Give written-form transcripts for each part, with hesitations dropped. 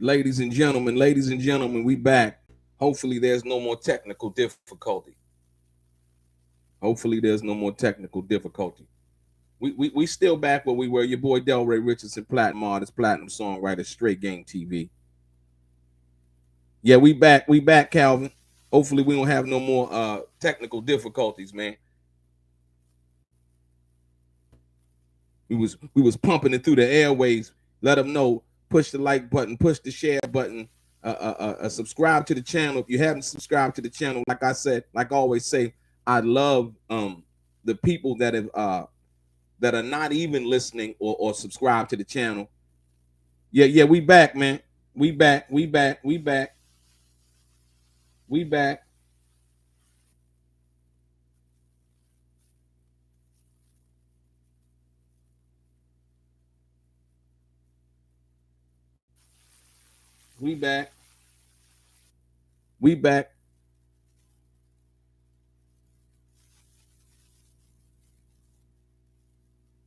Ladies and gentlemen, we back. Hopefully there's no more technical difficulty. Hopefully there's no more technical difficulty. We still back where we were. Your boy DELRAY, Richardson, platinum artist, platinum songwriter, Straight Game TV. Yeah, we back, Calvin. Hopefully we don't have no more technical difficulties, man. We was pumping it through the airways. Let them know. Push the like button, push the share button, subscribe to the channel. If you haven't subscribed to the channel, like I said, like I always say, I love the people that have that are not even listening or subscribe to the channel. Yeah, we back, man. We back. We back. We back. We back. We back. We back.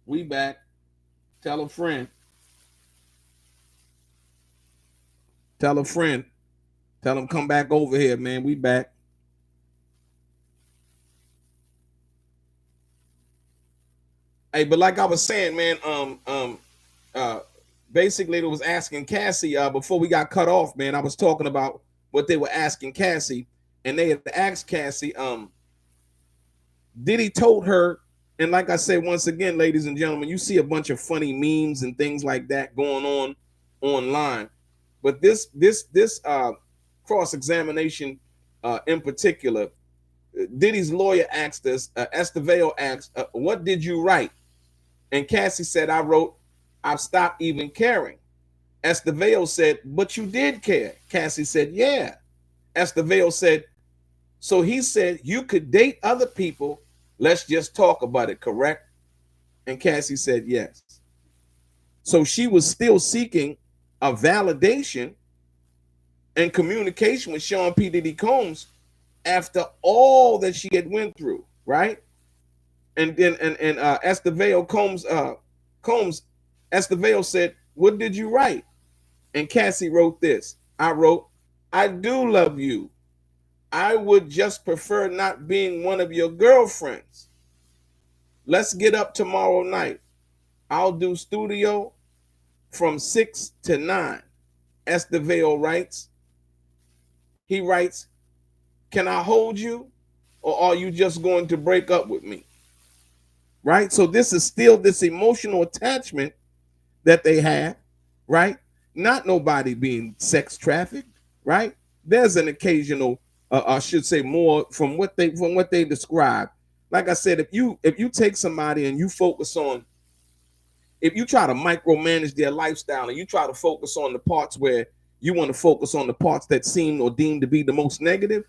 We back. Tell a friend. Tell a friend. Tell them come back over here, man. We back. Hey, but like I was saying, man, basically it was asking Cassie before we got cut off, man. I was talking about what they were asking Cassie, and they had asked Cassie, Diddy told her, and like I said, once again, ladies and gentlemen, you see a bunch of funny memes and things like that going on online, but this cross-examination in particular, Diddy's lawyer asked us, Estevao asked, what did you write? And Cassie said, I wrote, I've stopped even caring. Estevao said, but you did care. Cassie said, yeah. Estevao said, so he said, you could date other people. Let's just talk about it, correct? And Cassie said, yes. So she was still seeking a validation and communication with Sean P. Diddy Combs after all that she had went through, right? And then Estevao Combs Estevao said, what did you write? And Cassie wrote this. I wrote, I do love you. I would just prefer not being one of your girlfriends. Let's get up tomorrow night. I'll do studio from 6 to 9. Estevao writes. He writes, can I hold you? Or are you just going to break up with me? Right? So this is still this emotional attachment that they have, right? Not nobody being sex trafficked, right? There's an occasional, I should say, more from what they describe. Like I said, if you take somebody and you focus on, if you try to micromanage their lifestyle and you try to focus on the parts where you want to focus on the parts that seem or deem to be the most negative,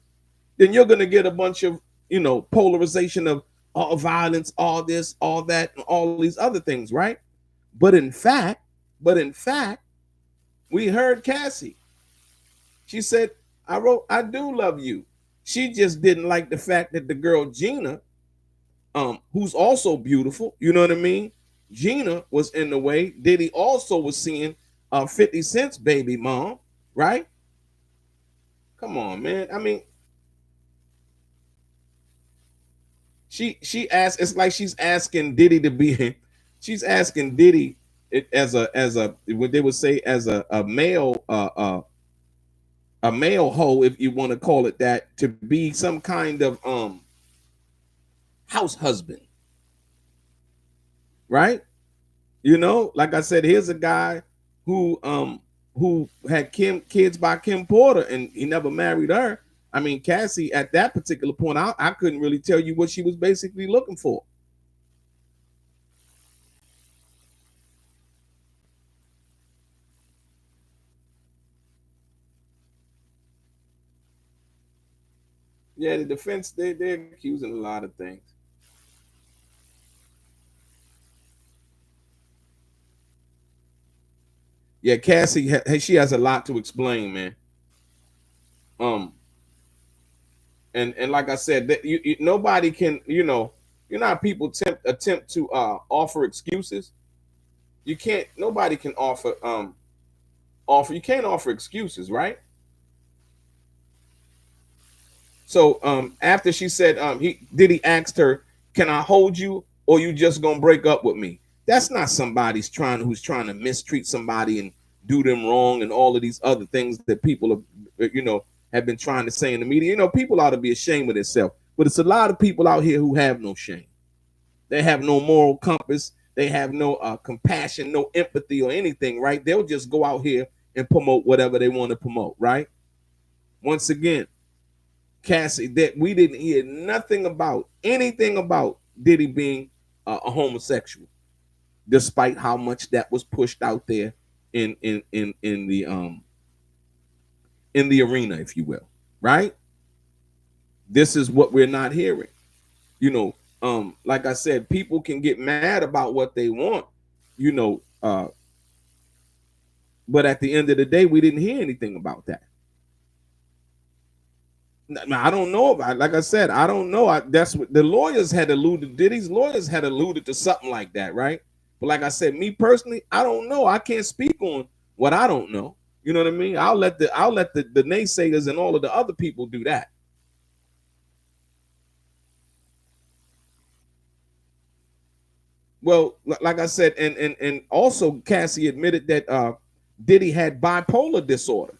then you're going to get a bunch of, polarization of all violence, all this, all that, and all these other things, right? But in fact, we heard Cassie. She said, I wrote, I do love you. She just didn't like the fact that the girl Gina, who's also beautiful, you know what I mean? Gina was in the way. Diddy also was seeing 50 Cent's baby mom, right? Come on, man. I mean, she asked, it's like she's asking Diddy to be, she's asking Diddy as a what they would say as a male hoe, if you want to call it that, to be some kind of house husband, right? Like I said, here's a guy who had kids by Kim Porter, and he never married her. I mean, Cassie, at that particular point, I couldn't really tell you what she was basically looking for. Yeah, the defense, they're accusing a lot of things. Yeah, Cassie, she has a lot to explain, man. And like I said, that nobody can, people attempt to offer excuses. You can't. Nobody can offer you can't offer excuses, right? So after she said Diddy asked her, "Can I hold you, or you just gonna break up with me?" That's not somebody's who's trying to mistreat somebody and do them wrong and all of these other things that people have, have been trying to say in the media. People ought to be ashamed of themselves, but it's a lot of people out here who have no shame. They have no moral compass. They have no compassion, no empathy or anything, right? They'll just go out here and promote whatever they want to promote, right? Once again, Cassie, that we didn't hear anything about Diddy being a homosexual, despite how much that was pushed out there in the arena, if you will, right? This is what we're not hearing. Like I said, people can get mad about what they want, but at the end of the day, we didn't hear anything about that. I don't know about. Like I said, I don't know. That's what the lawyers had alluded. Diddy's lawyers had alluded to something like that, right? But like I said, me personally, I don't know. I can't speak on what I don't know. You know what I mean? I'll let the naysayers and all of the other people do that. Well, like I said, and also Cassie admitted that Diddy had bipolar disorder.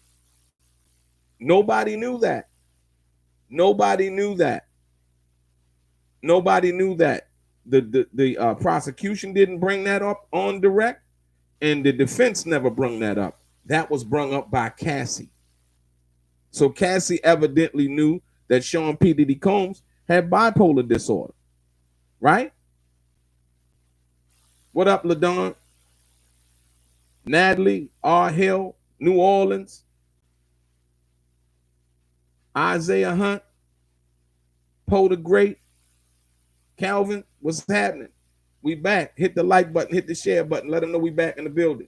Nobody knew that. Nobody knew that. Nobody knew that. The prosecution didn't bring that up on direct, and the defense never brought that up. That was brought up by Cassie. So Cassie evidently knew that Sean P. Diddy Combs had bipolar disorder, right? What up, LaDon? Natalie, R. Hill, New Orleans, Isaiah Hunt, Poe the Great, Calvin, what's happening? We back. Hit the like button, hit the share button. Let them know we back in the building.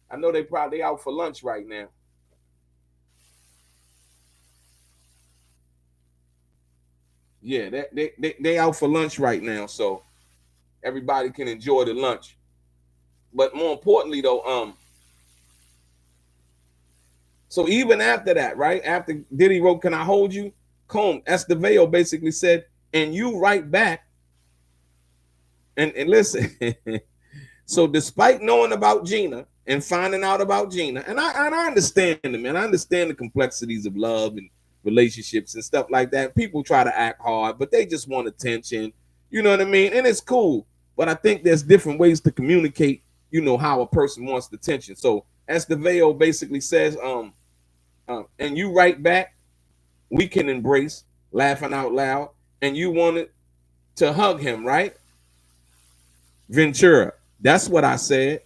I know they probably out for lunch right now. Yeah, they out for lunch right now, so everybody can enjoy the lunch. But more importantly, though, so even after that, right after Diddy wrote, "Can I hold you?" Combs, Estevao basically said, "And you write back." And listen, so despite knowing about Gina and finding out about Gina, and I understand it, man. I understand the complexities of love and relationships and stuff like that. People try to act hard, but they just want attention. You know what I mean? And it's cool. But I think there's different ways to communicate, how a person wants the attention. So Estevao basically says, and you write back, "We can embrace," laughing out loud, and you wanted to hug him, right? Ventura. That's what I said.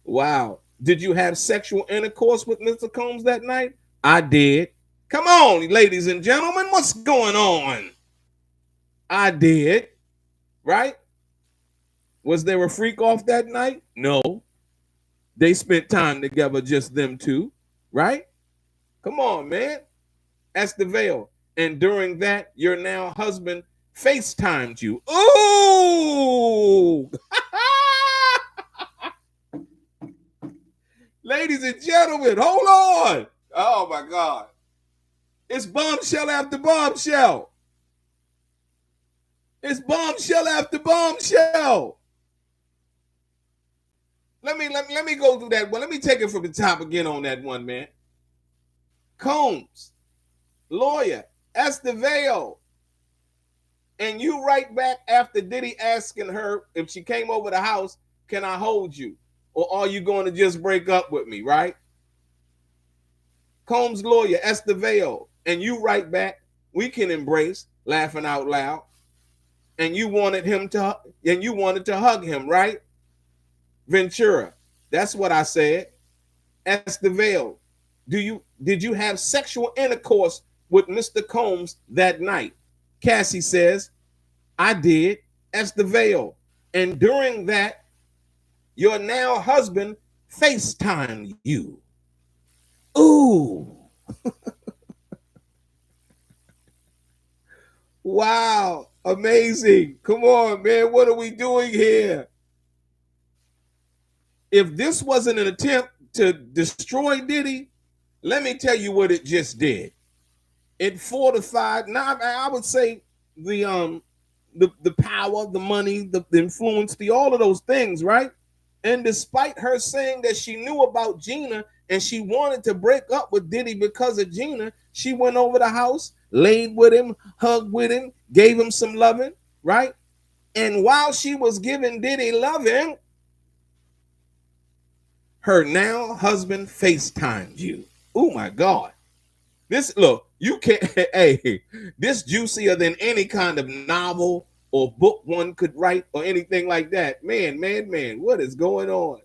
Wow. Did you have sexual intercourse with Mr. Combs that night? I did. Come on, ladies and gentlemen, what's going on? I did. Right? Was there a freak off that night? No. They spent time together, just them two. Right? Come on, man. Estevao. And during that, your now husband FaceTimed you. Ooh! Ladies and gentlemen, hold on. Oh my God. It's bombshell after bombshell. It's bombshell after bombshell. Let me go through that one. Let me take it from the top again on that one, man. Combs, lawyer, Estevao. And you write back after Diddy asking her if she came over the house, "Can I hold you? Or are you going to just break up with me?" Right? Combs' lawyer, Estevao. And you write back, "We can embrace," laughing out loud. And you wanted to hug him, right? Ventura. That's what I said. Estevao. Did you have sexual intercourse with Mr. Combs that night? Cassie says, "I did." Estevao. And during that, your now husband FaceTimed you. Ooh. Wow. Amazing. Come on, man. What are we doing here? If this wasn't an attempt to destroy Diddy, let me tell you what it just did. It fortified. Now I would say the power, the money, the influence, the all of those things, right? And despite her saying that she knew about Gina and she wanted to break up with Diddy because of Gina, she went over the house, laid with him, hugged with him, gave him some loving, right? And while she was giving Diddy loving, her now husband FaceTimed you. Oh my God. This, look, you can't, hey, this juicier than any kind of novel or book one could write or anything like that. Man, what is going on?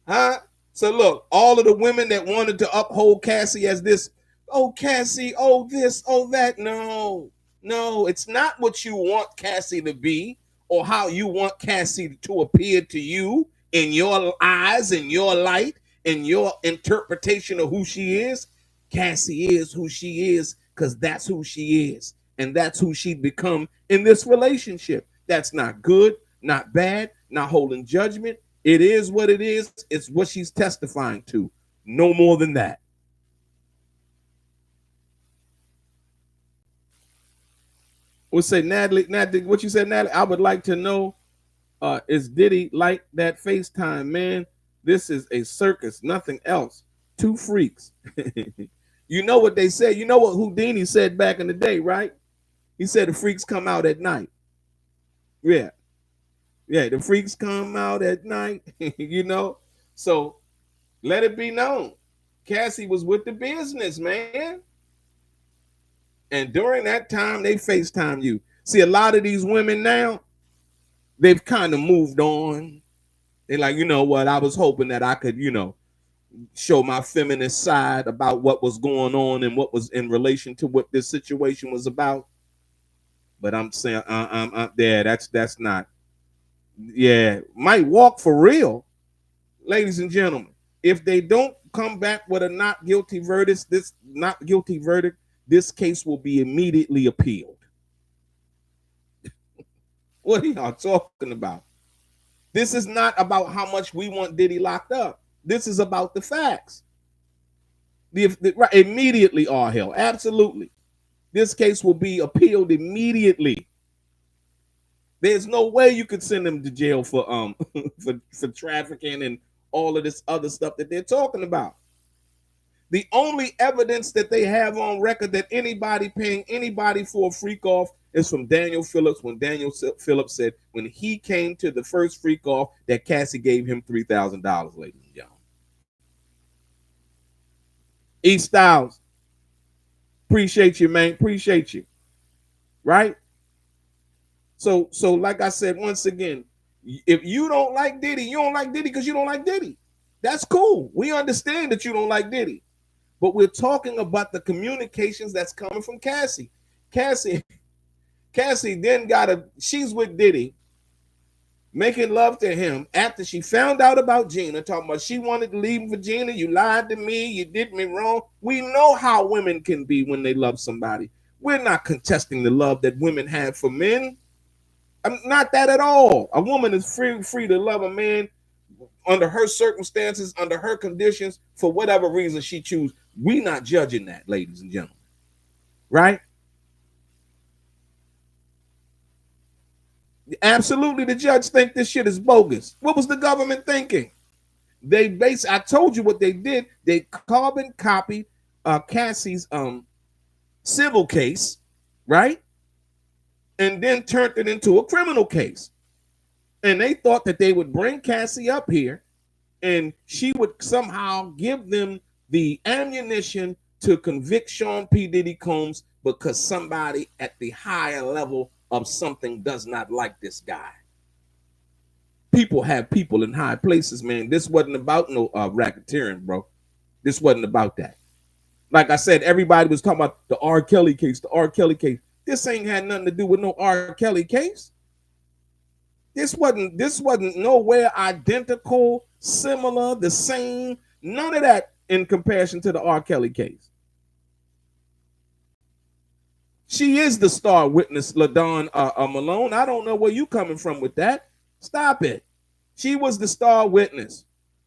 Huh? So look, all of the women that wanted to uphold Cassie as this, oh, Cassie, oh, this, oh, that. No, it's not what you want Cassie to be or how you want Cassie to appear to you in your eyes, in your light, in your interpretation of who she is. Cassie is who she is because that's who she is. And that's who she'd become in this relationship. That's not good, not bad, not holding judgment. It is what it is. It's what she's testifying to. No more than that. We'll say, Natalie, what you said, Natalie, I would like to know, is Diddy like that FaceTime, man? This is a circus, nothing else. Two freaks. You know what they say. You know what Houdini said back in the day, right? He said the freaks come out at night. Yeah, the freaks come out at night, you know? So let it be known. Cassie was with the business, man. And during that time, they FaceTime you. See, a lot of these women now, they've kind of moved on. They're like, you know what? I was hoping that I could, show my feminist side about what was going on and what was in relation to what this situation was about. But I'm saying, I'm there. That's not. Yeah, might walk for real, ladies and gentlemen. If they don't come back with a not guilty verdict, this case will be immediately appealed. What are y'all talking about? This is not about how much we want Diddy locked up. This is about the facts. Right, immediately, all hell, absolutely. This case will be appealed immediately. There's no way you could send them to jail for for trafficking and all of this other stuff that they're talking about. The only evidence that they have on record that anybody paying anybody for a freak off is from Daniel Phillips, when Daniel Phillips said when he came to the first freak off that Cassie gave him $3,000, ladies and gentlemen. E. Styles, appreciate you, man. Appreciate you. Right? So like I said, once again, if you don't like Diddy, you don't like Diddy because you don't like Diddy. That's cool. We understand that you don't like Diddy. But we're talking about the communications that's coming from Cassie. Cassie then she's with Diddy, making love to him after she found out about Gina, talking about she wanted to leave for Gina. You lied to me. You did me wrong. We know how women can be when they love somebody. We're not contesting the love that women have for men. Not that at all. A woman is free to love a man under her circumstances, under her conditions, for whatever reason she chooses. We're not judging that, ladies and gentlemen. Right? Absolutely, the judge think this shit is bogus. What was the government thinking? I told you what they did. They carbon copied Cassie's civil case, right? And then turned it into a criminal case. And they thought that they would bring Cassie up here and she would somehow give them the ammunition to convict Sean P. Diddy Combs because somebody at the higher level of something does not like this guy. People have people in high places, man. This wasn't about no racketeering, bro. This wasn't about that. Like I said, everybody was talking about the R. Kelly case, the R. Kelly case. This ain't had nothing to do with no R. Kelly case. This wasn't nowhere identical, similar, the same, none of that in comparison to the R. Kelly case. She is the star witness, LaDon Malone. I don't know where you coming from with that. Stop it. She was the star witness.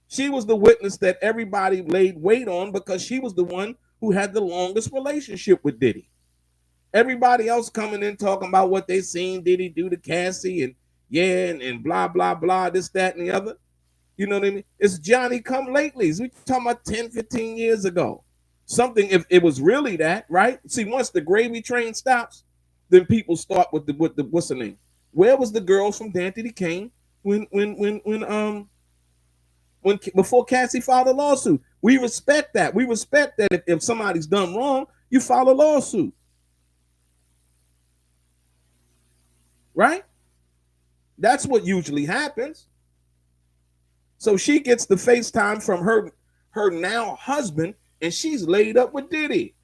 She was the witness that everybody laid weight on because she was the one who had the longest relationship with Diddy. Everybody else coming in talking about what they seen Diddy do to Cassie and and blah, blah, blah, this, that, and the other. You know what I mean? It's Johnny come latelys. We talking about 10, 15 years ago. Something, if it was really that, right? See, once the gravy train stops, then people start with the what's the name? Where was the girls from Diddy came when before Cassie filed a lawsuit? We respect that. We respect that if somebody's done wrong, you file a lawsuit. Right? That's what usually happens. So she gets the FaceTime from her now husband, and she's laid up with Diddy.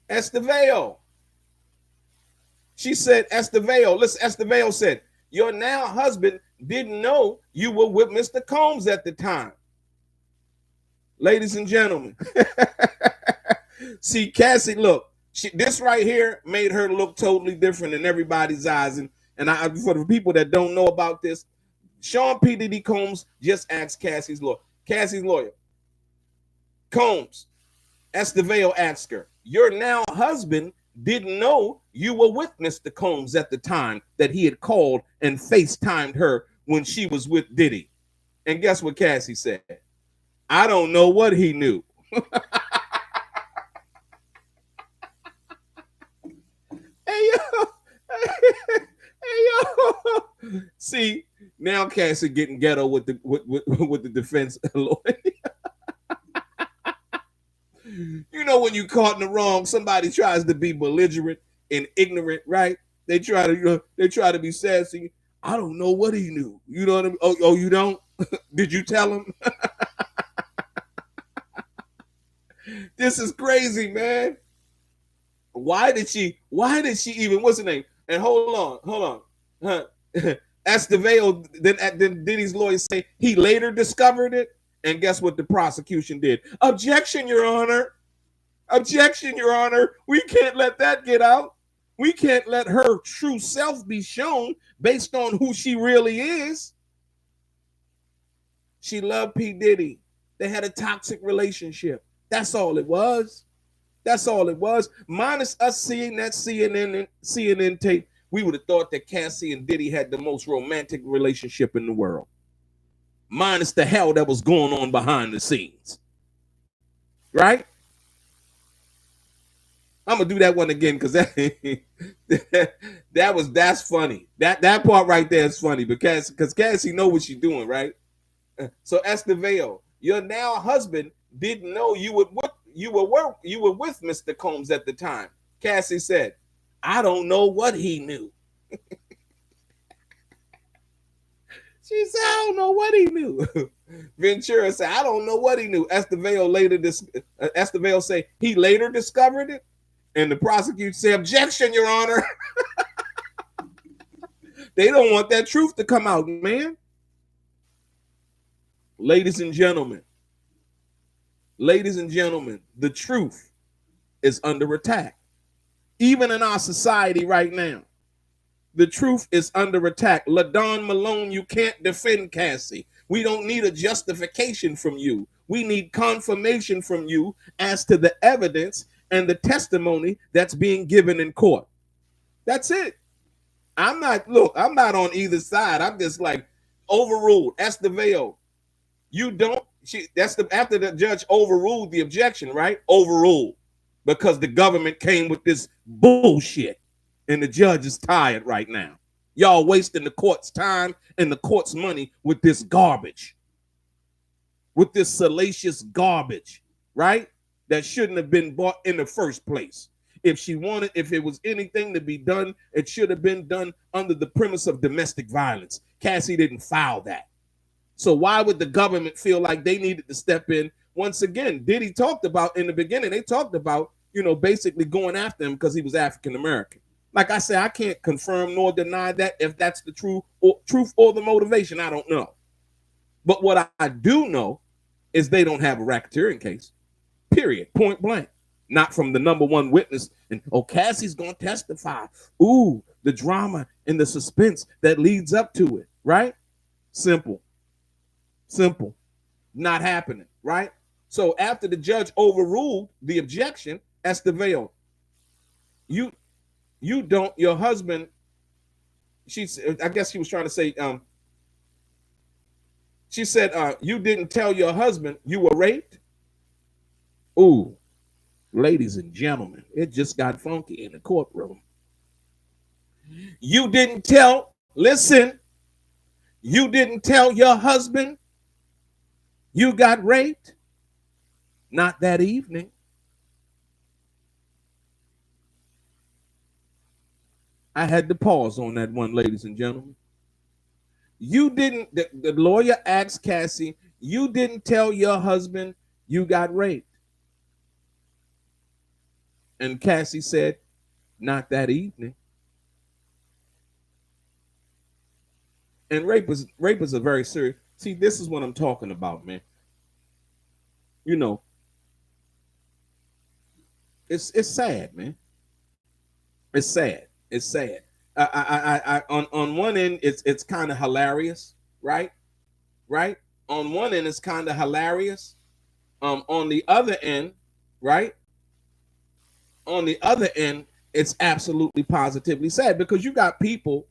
Estevao. She said, Estevao, listen, Estevao said, your now husband didn't know you were with Mr. Combs at the time. Ladies and gentlemen. See, Cassie, look, this right here made her look totally different in everybody's eyes. And for the people that don't know about this, Sean P. Diddy Combs just asked Cassie's lawyer, Combs, Estevao asked her, your now husband didn't know you were with Mr. Combs at the time that he had called and FaceTimed her when she was with Diddy. And guess what Cassie said? I don't know what he knew. Hey, yo. See, now Cassie getting ghetto with the defense lawyer. You know, when you caught in the wrong, somebody tries to be belligerent and ignorant, right? They try to be sassy. I don't know what he knew. You know what I mean? Oh, you don't? Did you tell him? This is crazy, man. Why did she even, what's her name? And hold on. Estevao, then Diddy's lawyer say he later discovered it. And guess what the prosecution did? Objection, Your Honor. Objection, Your Honor. We can't let that get out. We can't let her true self be shown based on who she really is. She loved P. Diddy. They had a toxic relationship. That's all it was. That's all it was. Minus us seeing that CNN tape, we would have thought that Cassie and Diddy had the most romantic relationship in the world. Minus the hell that was going on behind the scenes. Right? I'm gonna do that one again because that's funny. That part right there is funny because Cassie know what she's doing, right? So Estevao, your now husband didn't know you were with Mr. Combs at the time. Cassie said, I don't know what he knew. She said, I don't know what he knew. Ventura said, I don't know what he knew. Estevao say he later discovered it. And the prosecutor said, objection, Your Honor. They don't want that truth to come out, man. Ladies and gentlemen, the truth is under attack. Even in our society right now, the truth is under attack. LaDon Malone, you can't defend Cassie. We don't need a justification from you. We need confirmation from you as to the evidence and the testimony that's being given in court. That's it. I'm not on either side. I'm just like, overruled. Estevao, you don't. After the judge overruled the objection, right? Overruled. Because the government came with this bullshit. And the judge is tired right now. Y'all wasting the court's time and the court's money with this garbage. With this salacious garbage, right? That shouldn't have been bought in the first place. If it was anything to be done, it should have been done under the premise of domestic violence. Cassie didn't file that. So why would the government feel like they needed to step in? Once again, Diddy talked about in the beginning, they talked about, basically going after him because he was African-American. Like I said, I can't confirm nor deny that if that's the truth or the motivation. I don't know. But what I do know is they don't have a racketeering case. Period. Point blank. not from the number one witness. And oh, Cassie's gonna testify. Ooh, the drama and the suspense that leads up to it, right? Simple, not happening, right? So after the judge overruled the objection, Estevao, you don't, your husband, I guess she was trying to say, she said, you didn't tell your husband you were raped. Ooh, ladies and gentlemen, it just got funky in the courtroom. You didn't tell, listen, you didn't tell your husband you got raped? Not that evening. I had to pause on that one, ladies and gentlemen. You didn't, the lawyer asked Cassie, you didn't tell your husband you got raped. And Cassie said, not that evening. And rape is a very serious. See, this is what I'm talking about, man. You know, it's sad, man. It's sad. It's sad. On one end, it's kind of hilarious, right? Right. On one end, it's kind of hilarious. On the other end, right? On the other end, it's absolutely positively sad, because you got people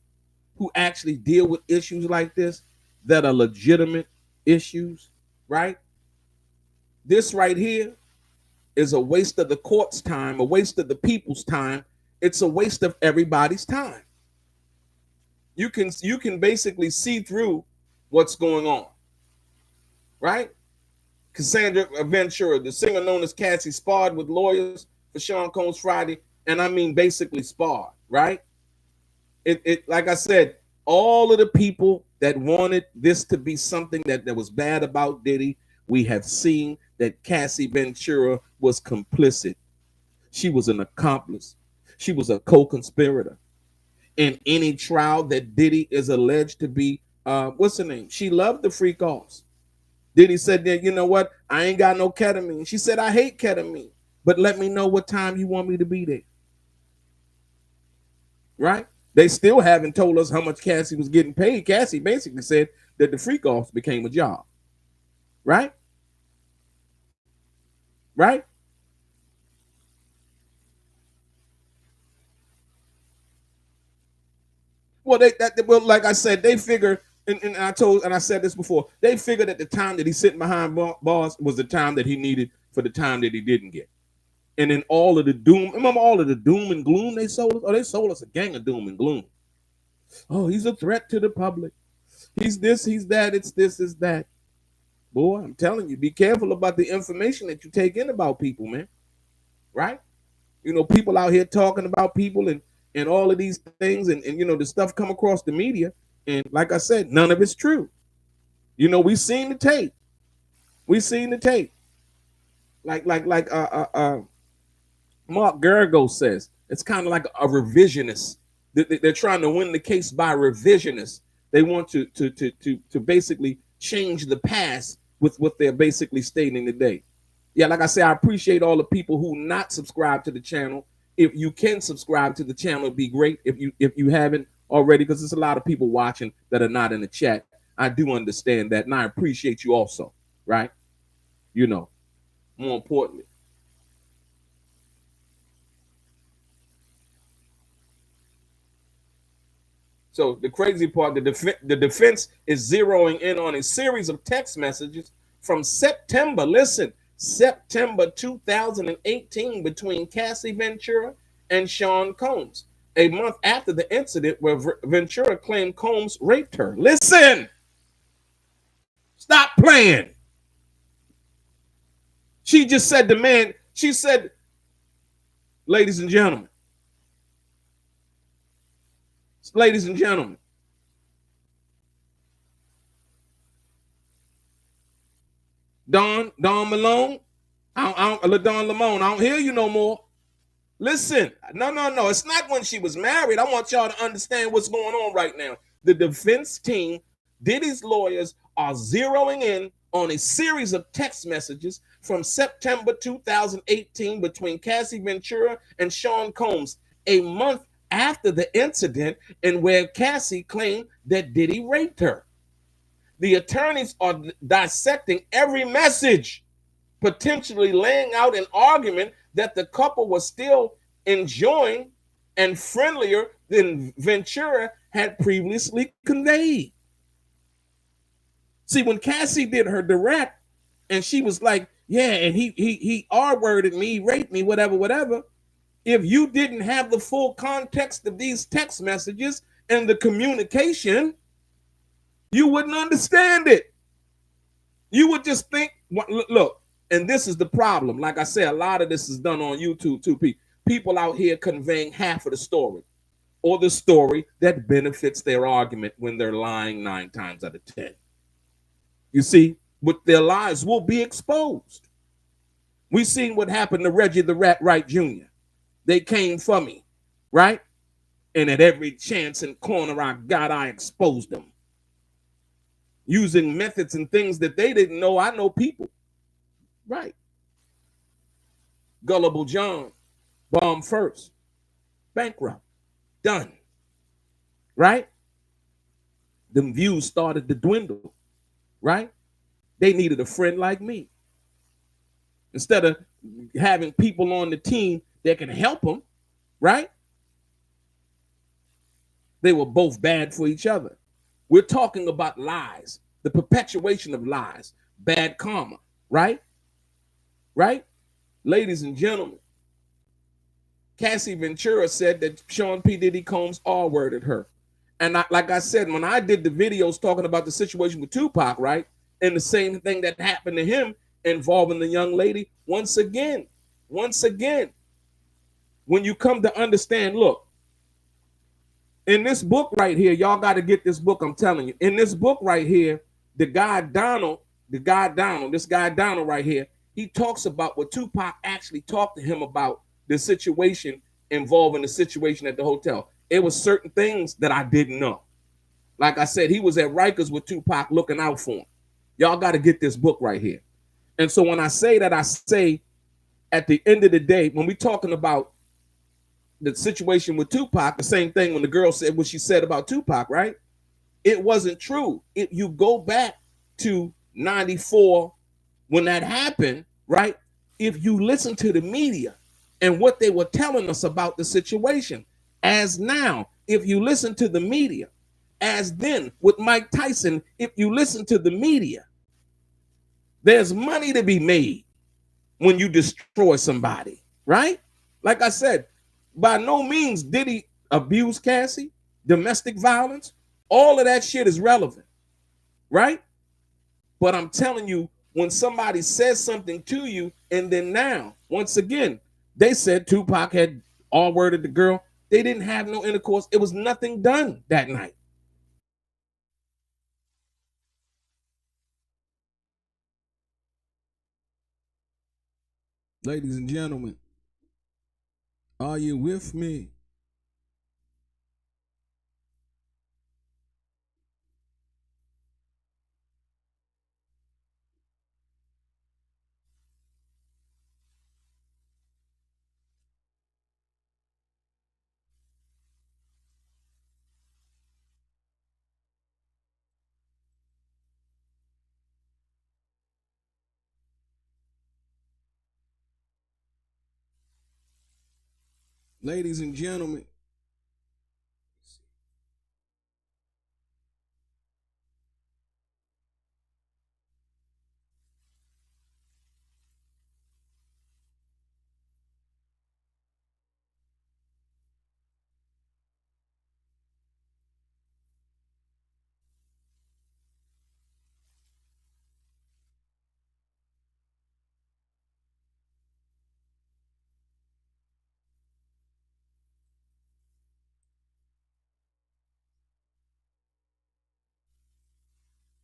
who actually deal with issues like this that are legitimate issues, right? This right here is a waste of the court's time, a waste of the people's time. It's a waste of everybody's time. You can basically see through what's going on, right? Cassie Ventura, the singer known as Cassie, sparred with lawyers for Sean Combs Friday, and I mean basically sparred, right? It like I said, all of the people that wanted this to be something that was bad about Diddy, we have seen that Cassie Ventura was complicit. She was an accomplice. She was a co-conspirator in any trial that Diddy is alleged to be. What's her name? She loved the freak offs. Diddy said that, you know what? I ain't got no ketamine. She said, I hate ketamine, but let me know what time you want me to be there. Right? They still haven't told us how much Cassie was getting paid. Cassie basically said that the freak offs became a job. Right? Right? Well, well, like I said, they figure, and I said this before, they figured that the time that he's sitting behind bars was the time that he needed for the time that he didn't get. And then all of the doom, remember all of the doom and gloom they sold us? Oh, they sold us a gang of doom and gloom. Oh, he's a threat to the public. He's this, he's that, it's this, it's that. Boy, I'm telling you, be careful about the information that you take in about people, man. Right? You know, people out here talking about people and all of these things, and you know, the stuff come across the media, and like I said, none of it's true. You know, we've seen the tape. Like Mark Gergo says, it's kind of like a revisionist. They're trying to win the case by revisionist. They want to basically change the past with what they're basically stating today. Yeah, like I say, I appreciate all the people who not subscribe to the channel. If you can subscribe to the channel, it'd be great. If you haven't already, because there's a lot of people watching that are not in the chat. I do understand that, and I appreciate you also, right? You know, more importantly. So the crazy part, the defense is zeroing in on a series of text messages from September, listen, September 2018 between Cassie Ventura and Sean Combs, a month after the incident where Ventura claimed Combs raped her. Listen, stop playing. She just said, she said, ladies and gentlemen, Don Malone, LaDon Lamone, I don't hear you no more. Listen, no. It's not when she was married. I want y'all to understand what's going on right now. The defense team, Diddy's lawyers, are zeroing in on a series of text messages from September 2018 between Cassie Ventura and Sean Combs, a month after the incident in where Cassie claimed that Diddy raped her. The attorneys are dissecting every message, potentially laying out an argument that the couple was still enjoying and friendlier than Ventura had previously conveyed. See, when Cassie did her direct and she was like, yeah, and he R-worded me, he raped me, whatever, whatever. If you didn't have the full context of these text messages and the communication, you wouldn't understand it. You would just think, look, and this is the problem. Like I said, a lot of this is done on YouTube too. People out here conveying half of the story or the story that benefits their argument when they're lying 9 times out of 10. You see, but their lies will be exposed. We've seen what happened to Reggie the Rat Wright Jr. They came for me, right? And at every chance and corner I got, I exposed them. Using methods and things that they didn't know. I know people. Right. Gullible John, bomb first. Bankrupt. Done. Right? Them views started to dwindle. Right? They needed a friend like me. Instead of having people on the team that can help them, right? They were both bad for each other. We're talking about lies, the perpetuation of lies, bad karma, right? Right? Ladies and gentlemen, Cassie Ventura said that Sean P. Diddy Combs R-worded her. And like I said, when I did the videos talking about the situation with Tupac, right? And the same thing that happened to him involving the young lady, once again, when you come to understand, look, in this book right here, y'all got to get this book, I'm telling you. In this book right here, this guy Donald right here, he talks about what Tupac actually talked to him about the situation involving the situation at the hotel. It was certain things that I didn't know. Like I said, he was at Rikers with Tupac looking out for him. Y'all got to get this book right here. And so when I say that, I say at the end of the day, when we're talking about the situation with Tupac, the same thing when the girl said what she said about Tupac, right? It wasn't true. If you go back to 94 when that happened, right? If you listen to the media and what they were telling us about the situation, as now, if you listen to the media, as then with Mike Tyson, if you listen to the media, there's money to be made when you destroy somebody, right? Like I said, by no means did he abuse Cassie, domestic violence. All of that shit is relevant, right? But I'm telling you, when somebody says something to you, and then now, once again, they said Tupac had R-worded the girl. They didn't have no intercourse. It was nothing done that night. Ladies and gentlemen, are you with me? Ladies and gentlemen,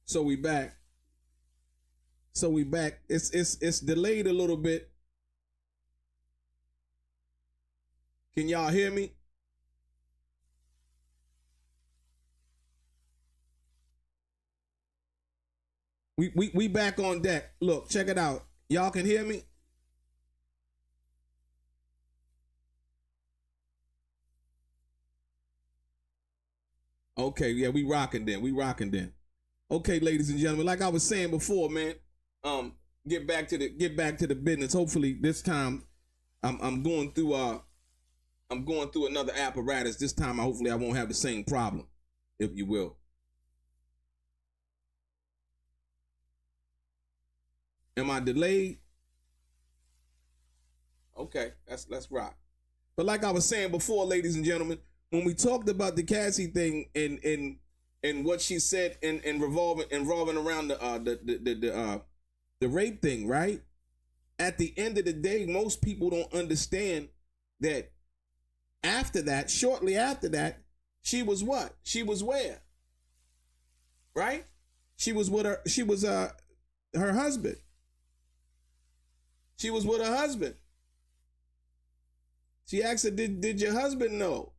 so we back. So we back. It's delayed a little bit. Can y'all hear me? We back on deck. Look, check it out. Y'all can hear me? Okay, yeah, we rocking then. We rocking then. Okay, ladies and gentlemen, like I was saying before, man, get back to the business. Hopefully this time I'm going through another apparatus. This time hopefully I won't have the same problem, if you will. Am I delayed? Okay, let's rock. But like I was saying before, ladies and gentlemen, when we talked about the Cassie thing and what she said and revolving around the rape thing, right? At the end of the day, most people don't understand that after that, shortly after that, she was what? She was where? Right? She was with her husband. She was with her husband. She asked her, did your husband know?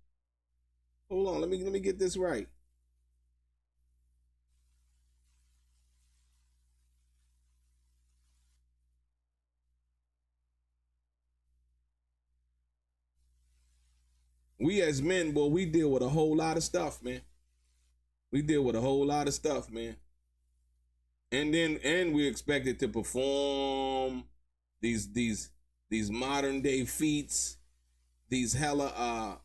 Hold on, let me get this right. We as men, boy, we deal with a whole lot of stuff, man. We deal with a whole lot of stuff, man. And we expected to perform these modern day feats, these hella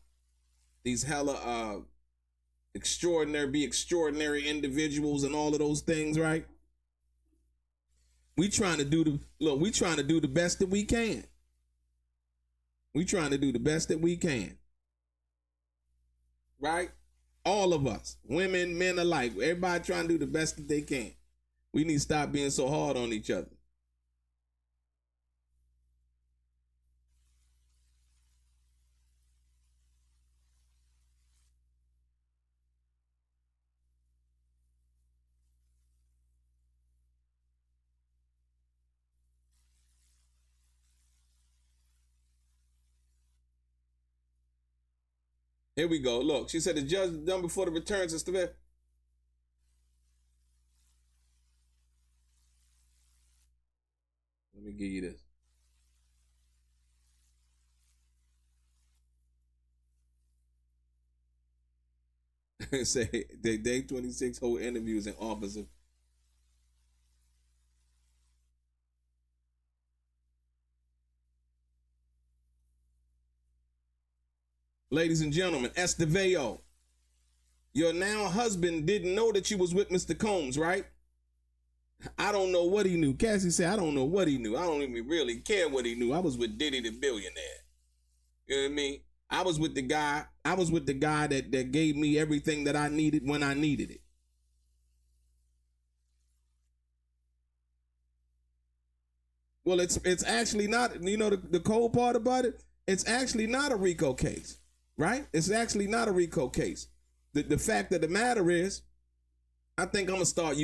extraordinary individuals and all of those things, right? We trying to do the best that we can. We trying to do the best that we can. Right? All of us, women, men alike, everybody trying to do the best that they can. We need to stop being so hard on each other. Here we go. Look, she said the judge is done before the returns of Let me give you this. Say the day 26 whole interviews in office of. Ladies and gentlemen, Estevao, your now husband didn't know that you was with Mr. Combs, right? I don't know what he knew. Cassie said, I don't know what he knew. I don't even really care what he knew. I was with Diddy the billionaire. You know what I mean? I was with the guy that gave me everything that I needed when I needed it. Well, it's actually not, you know, the cold part about it, it's actually not a RICO case. Right? It's actually not a RICO case. The fact of the matter is, I think I'm gonna start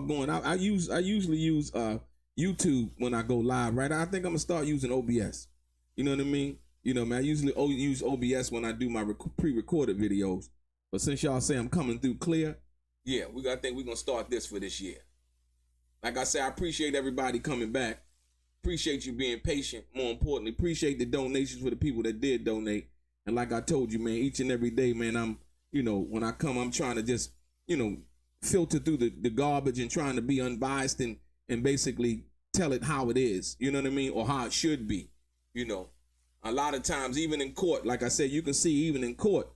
going out. I usually use YouTube when I go live, right? I think I'm gonna start using OBS. You know what I mean? You know, man, I usually use OBS when I do my pre-recorded videos. But since y'all say I'm coming through clear, yeah, I think we're gonna start this for this year. Like I said, I appreciate everybody coming back. Appreciate you being patient. More importantly, appreciate the donations for the people that did donate. And like I told you, man, each and every day, man, I'm, you know, when I come, I'm trying to just, you know, filter through the garbage and trying to be unbiased and basically tell it how it is, you know what I mean? Or how it should be, you know. A lot of times, even in court, like I said, you can see even in court,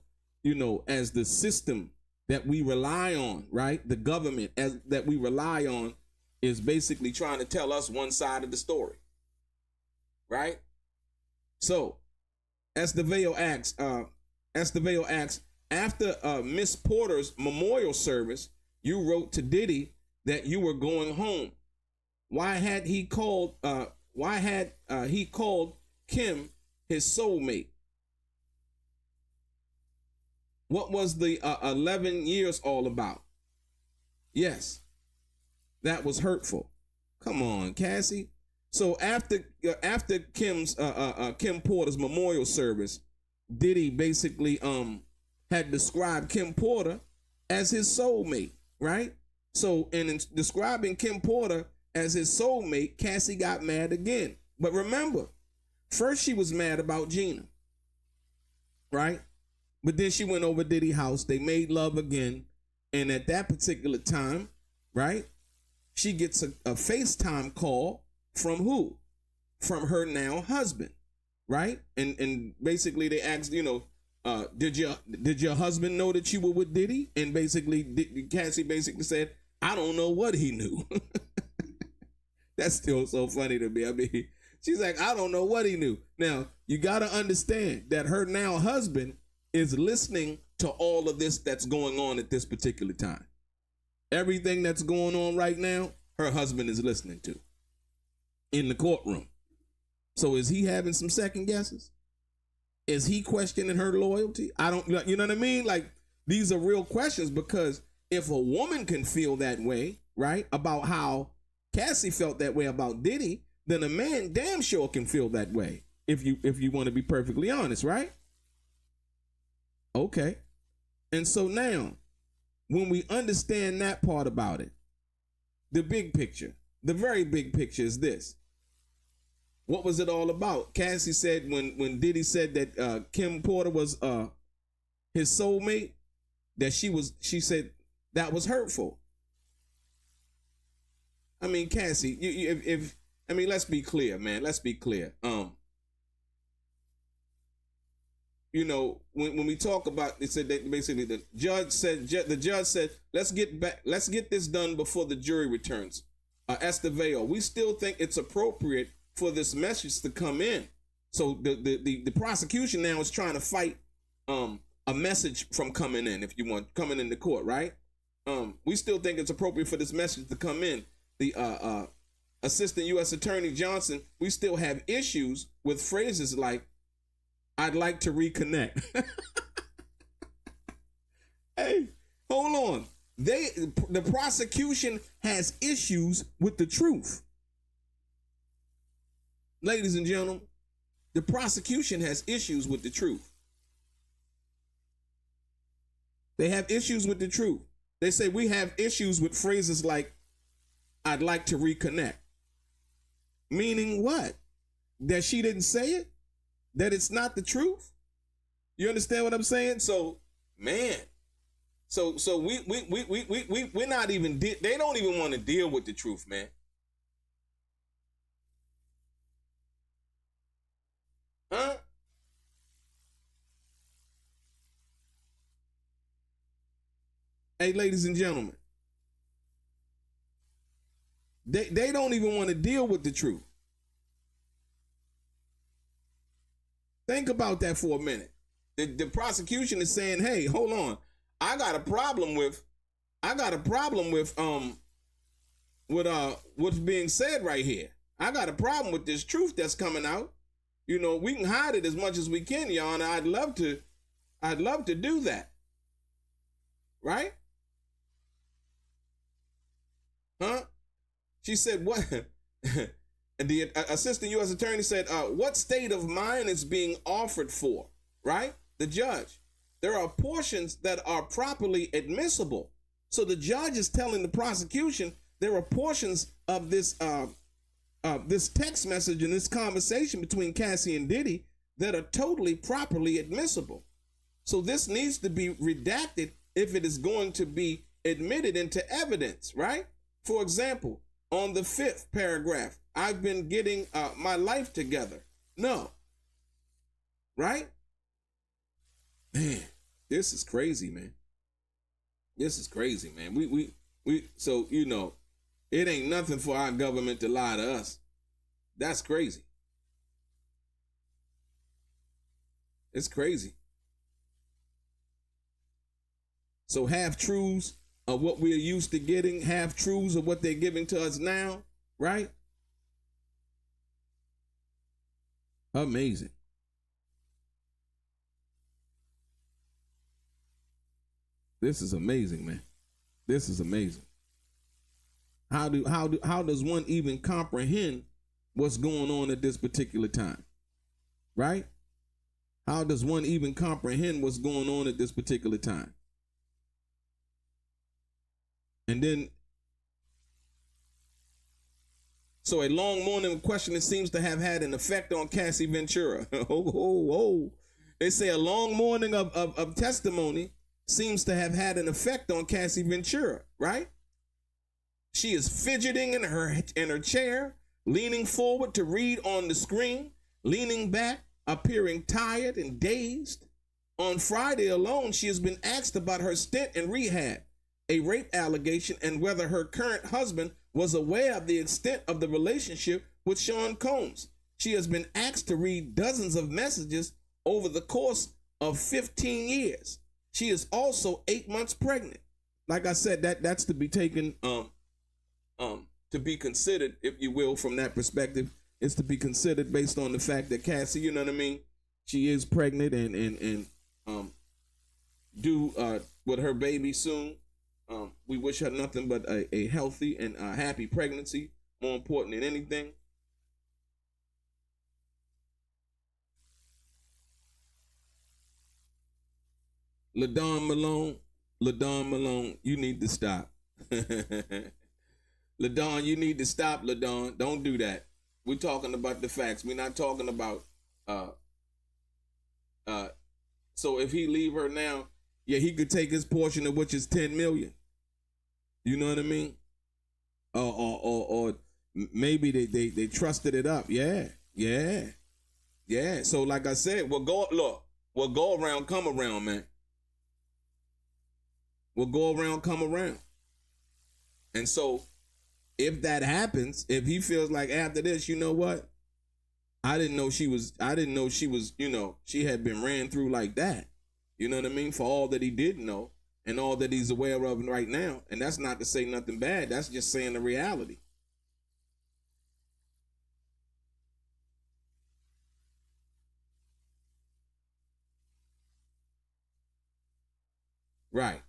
you know, as the system that we rely on, right? The government that we rely on is basically trying to tell us one side of the story, right? So, Estevao asks, after Miss Porter's memorial service, you wrote to Diddy that you were going home. Why had he called Kim his soulmate? What was the 11 years all about? Yes, that was hurtful. Come on, Cassie. So after Kim Porter's memorial service, Diddy basically had described Kim Porter as his soulmate, right? So in describing Kim Porter as his soulmate, Cassie got mad again. But remember, first she was mad about Gina, right? But then she went over Diddy's house. They made love again. And at that particular time, right, she gets a FaceTime call from who? From her now husband, right? And basically they asked, did your husband know that you were with Diddy? And basically Cassie basically said, I don't know what he knew. That's still so funny to me. I mean, she's like, I don't know what he knew. Now, you got to understand that her now husband is listening to all of this that's going on at this particular time. Everything that's going on right now, her husband is listening to in the courtroom. So is he having some second guesses? Is he questioning her loyalty? I don't, you know what I mean? Like, these are real questions, because if a woman can feel that way, right, about how Cassie felt that way about Diddy, then a man damn sure can feel that way. If you want to be perfectly honest, right? Okay. And so now, when we understand that part about it, the big picture, the very big picture is this. What was it all about? Cassie said when Diddy said that Kim Porter was his soulmate, that she said that was hurtful. I mean, Cassie, let's be clear, man. Let's be clear. When we talk about, they said that basically the judge said, let's get this done before the jury returns. Estevao, we still think it's appropriate for this message to come in. So the prosecution now is trying to fight a message from coming in, if you want, coming into court, right? We still think it's appropriate for this message to come in. The Assistant U.S. Attorney Johnson, we still have issues with phrases like, I'd like to reconnect. Hey, hold on. The prosecution has issues with the truth. Ladies and gentlemen, the prosecution has issues with the truth. They have issues with the truth. They say we have issues with phrases like, I'd like to reconnect. Meaning what? That she didn't say it? That it's not the truth? You understand what I'm saying? So, man. So we're not even, they don't even want to deal with the truth, man. Huh? Hey, ladies and gentlemen, they don't even want to deal with the truth. Think about that for a minute. The prosecution is saying, hey, hold on. I got a problem with what's being said right here. I got a problem with this truth that's coming out. We can hide it as much as we can, Your Honor. I'd love to do that. Right? Huh? She said, what? The assistant U.S. attorney said, what state of mind is being offered for? Right? The judge. There are portions that are properly admissible. So the judge is telling the prosecution there are portions of this text message and this conversation between Cassie and Diddy that are totally properly admissible. So this needs to be redacted if it is going to be admitted into evidence, right? For example, on the 5th paragraph, I've been getting my life together. No. Right? Man, this is crazy, man. This is crazy, man. So, it ain't nothing for our government to lie to us. That's crazy. It's crazy. So half-truths of what we're used to getting, half-truths of what they're giving to us now, right? Amazing. This is amazing, man. This is amazing. How does one even comprehend what's going on at this particular time? Right? How does one even comprehend what's going on at this particular time? And then So a long morning of questioning seems to have had an effect on Cassie Ventura. Oh. They say a long morning of testimony seems to have had an effect on Cassie Ventura, right? She is fidgeting in her chair, leaning forward to read on the screen, leaning back, appearing tired and dazed. On Friday alone, she has been asked about her stint in rehab, a rape allegation, and whether her current husband was aware of the extent of the relationship with Sean Combs. She has been asked to read dozens of messages over the course of 15 years. She is also 8 months pregnant. Like I said, that's to be taken, to be considered, if you will, from that perspective. It's to be considered based on the fact that Cassie, you know what I mean? She is pregnant and due with her baby soon. We wish her nothing but a healthy and happy pregnancy, more important than anything. LaDon Malone, you need to stop. LaDon, you need to stop, LaDon. Don't do that. We're talking about the facts. We're not talking about so if he leave her now, yeah, he could take his portion of which is 10 million. You know what I mean? Or maybe they trusted it up. Yeah. So like I said, we'll go around, come around, man. We'll go around, come around. And so if that happens, if he feels like after this, you know what? I didn't know she was, you know, she had been ran through like that. You know what I mean? For all that he didn't know and all that he's aware of right now. And that's not to say nothing bad. That's just saying the reality. Right.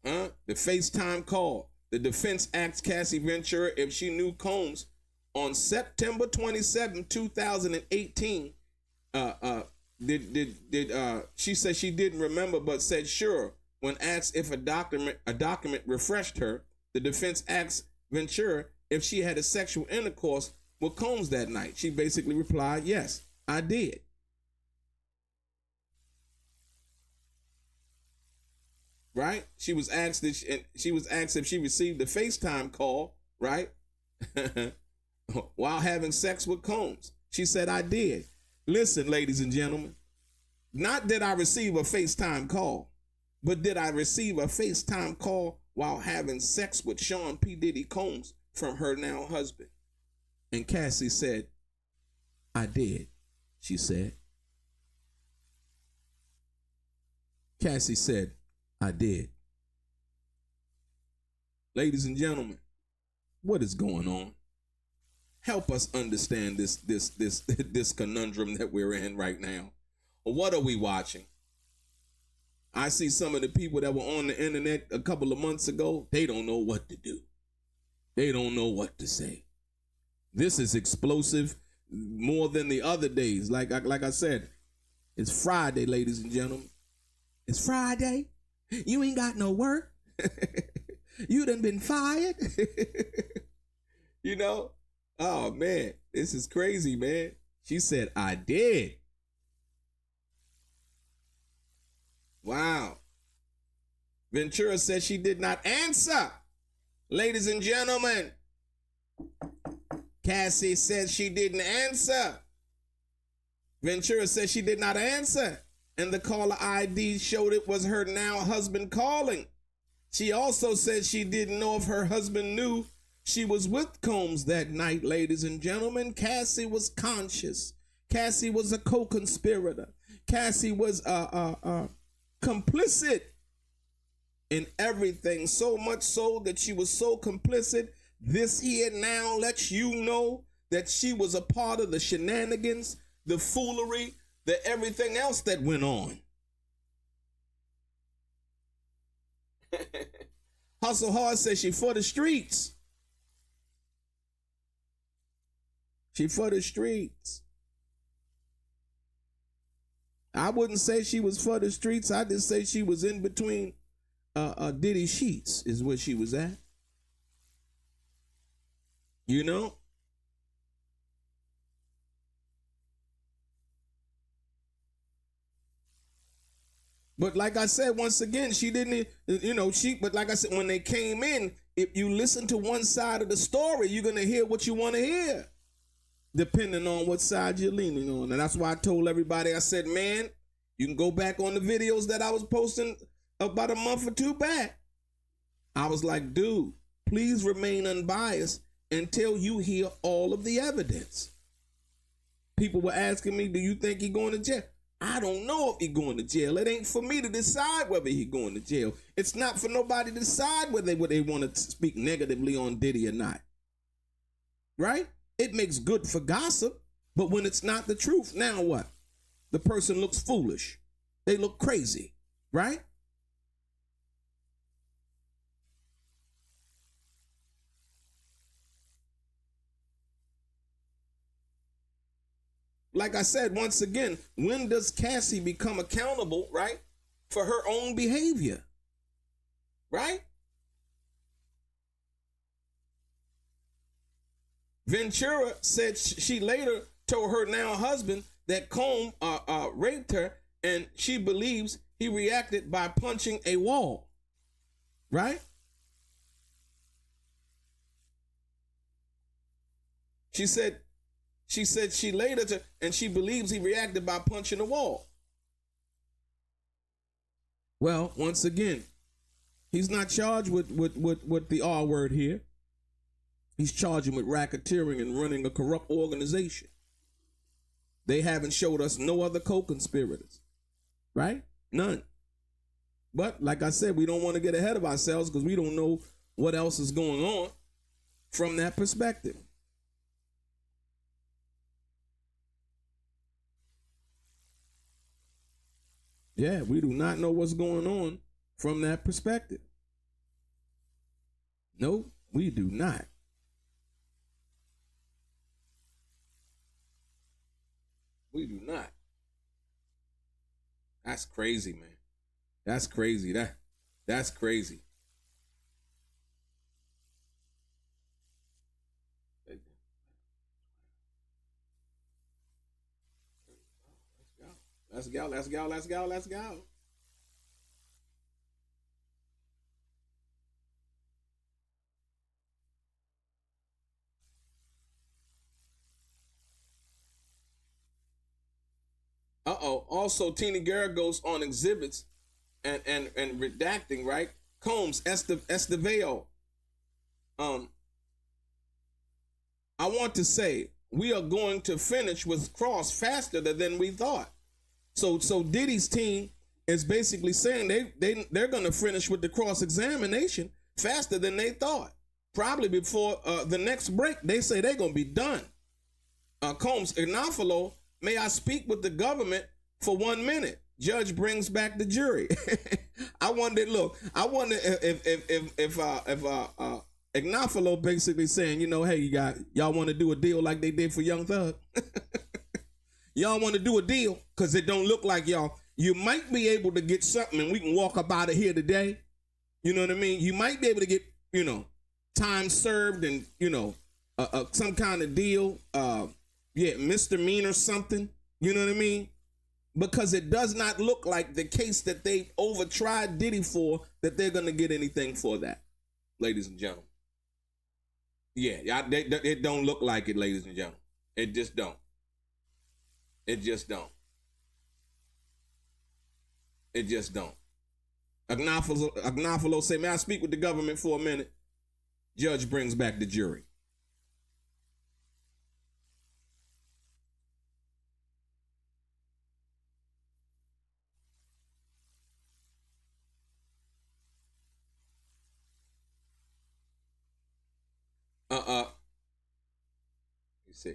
The FaceTime call. The defense asked Cassie Ventura if she knew Combs on September 27, 2018. She said she didn't remember, but said sure. When asked if a document refreshed her, the defense asked Ventura if she had a sexual intercourse with Combs that night. She basically replied, yes, I did. Right? She was asked if she received the FaceTime call, right? While having sex with Combs. She said, I did. Listen, ladies and gentlemen, not did I receive a FaceTime call, but did I receive a FaceTime call while having sex with Sean P. Diddy Combs from her now husband? And Cassie said, I did, she said. Cassie said, I did. Ladies and gentlemen, what is going on? Help us understand this conundrum that we're in right now. What are we watching? I see some of the people that were on the internet a couple of months ago. They don't know what to do. They don't know what to say. This is explosive more than the other days. Like I said, it's Friday, ladies and gentlemen. It's Friday. You ain't got no work. You done been fired. You know? Oh, man. This is crazy, man. She said, I did. Wow. Ventura said she did not answer. Ladies and gentlemen, Cassie said she didn't answer. Ventura said she did not answer. And the caller ID showed it was her now husband calling. She also said she didn't know if her husband knew she was with Combs that night, ladies and gentlemen. Cassie was conscious. Cassie was a co-conspirator. Cassie was complicit in everything, so much so that she was so complicit. This here now lets you know that she was a part of the shenanigans, the foolery, the everything else that went on. Hustle Hard says she for the streets. She for the streets. I wouldn't say she was for the streets. I just say she was in between Diddy sheets is where she was at. You know? But like I said, once again, she didn't, but like I said, when they came in, if you listen to one side of the story, you're going to hear what you want to hear, depending on what side you're leaning on. And that's why I told everybody, I said, man, you can go back on the videos that I was posting about a month or two back. I was like, dude, please remain unbiased until you hear all of the evidence. People were asking me, do you think he's going to jail? I don't know if he's going to jail. It ain't for me to decide whether he's going to jail. It's not for nobody to decide whether they want to speak negatively on Diddy or not. Right? It makes good for gossip, but when it's not the truth, now what? The person looks foolish. They look crazy, right? Like I said, once again, when does Cassie become accountable, right, for her own behavior? Right? Ventura said she later told her now husband that Combs raped her, and she believes he reacted by punching a wall. Right? She said she later, and she believes he reacted by punching a wall. Well, once again, he's not charged with the R word here. He's charged him with racketeering and running a corrupt organization. They haven't showed us no other co-conspirators, right? None. But like I said, we don't want to get ahead of ourselves because we don't know what else is going on from that perspective. Yeah, we do not know what's going on from that perspective. No, we do not. We do not. That's crazy, man. That's crazy. That's crazy. Let's go. Let's go. Let's go. Let's go. Also, Tina Guerra goes on exhibits and redacting, right? Combs, Estevao. I want to say we are going to finish with Cross faster than we thought. So Diddy's team is basically saying they're going to finish with the cross examination faster than they thought. Probably before the next break, they say they're going to be done. Combs, Ignafalo, may I speak with the government for 1 minute? Judge brings back the jury. I wonder if Ignafalo basically saying, hey, y'all want to do a deal like they did for Young Thug? Y'all want to do a deal because it don't look like y'all. You might be able to get something and we can walk up out of here today. You know what I mean? You might be able to get, time served and, some kind of deal. Misdemeanor something. You know what I mean? Because it does not look like the case that they overtried Diddy for, that they're going to get anything for that, ladies and gentlemen. Yeah, it don't look like it, ladies and gentlemen. It just don't. It just don't. It just don't. Agnafalo say, may I speak with the government for a minute? Judge brings back the jury. You see.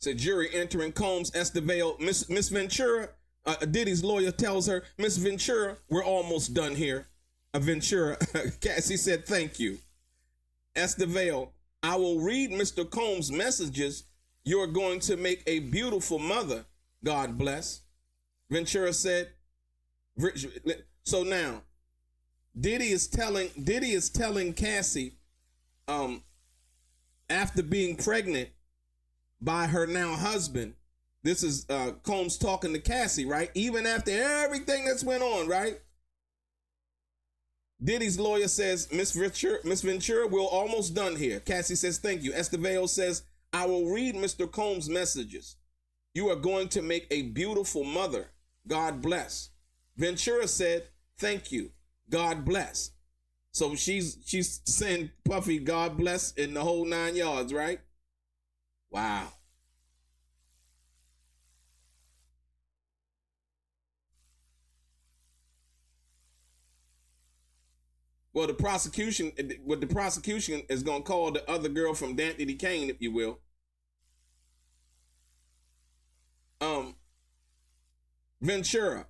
So jury entering Combs, Estevao, Miss Ventura. Diddy's lawyer tells her, Miss Ventura, we're almost done here. Ventura, Cassie said, thank you. Estevao, I will read Mr. Combs' messages. You're going to make a beautiful mother. God bless. Ventura said, So now Diddy is telling Cassie, after being pregnant by her now husband, this is Combs talking to Cassie, right? Even after everything that's went on, right? Diddy's lawyer says, Miss Ventura, we're almost done here. Cassie says, thank you. Estevao says, I will read Mr. Combs' messages. You are going to make a beautiful mother. God bless. Ventura said, thank you. God bless. So she's saying Puffy, God bless in the whole 9 yards, right? Wow. Well, the prosecution is going to call the other girl from Diddy Kane, if you will. Ventura.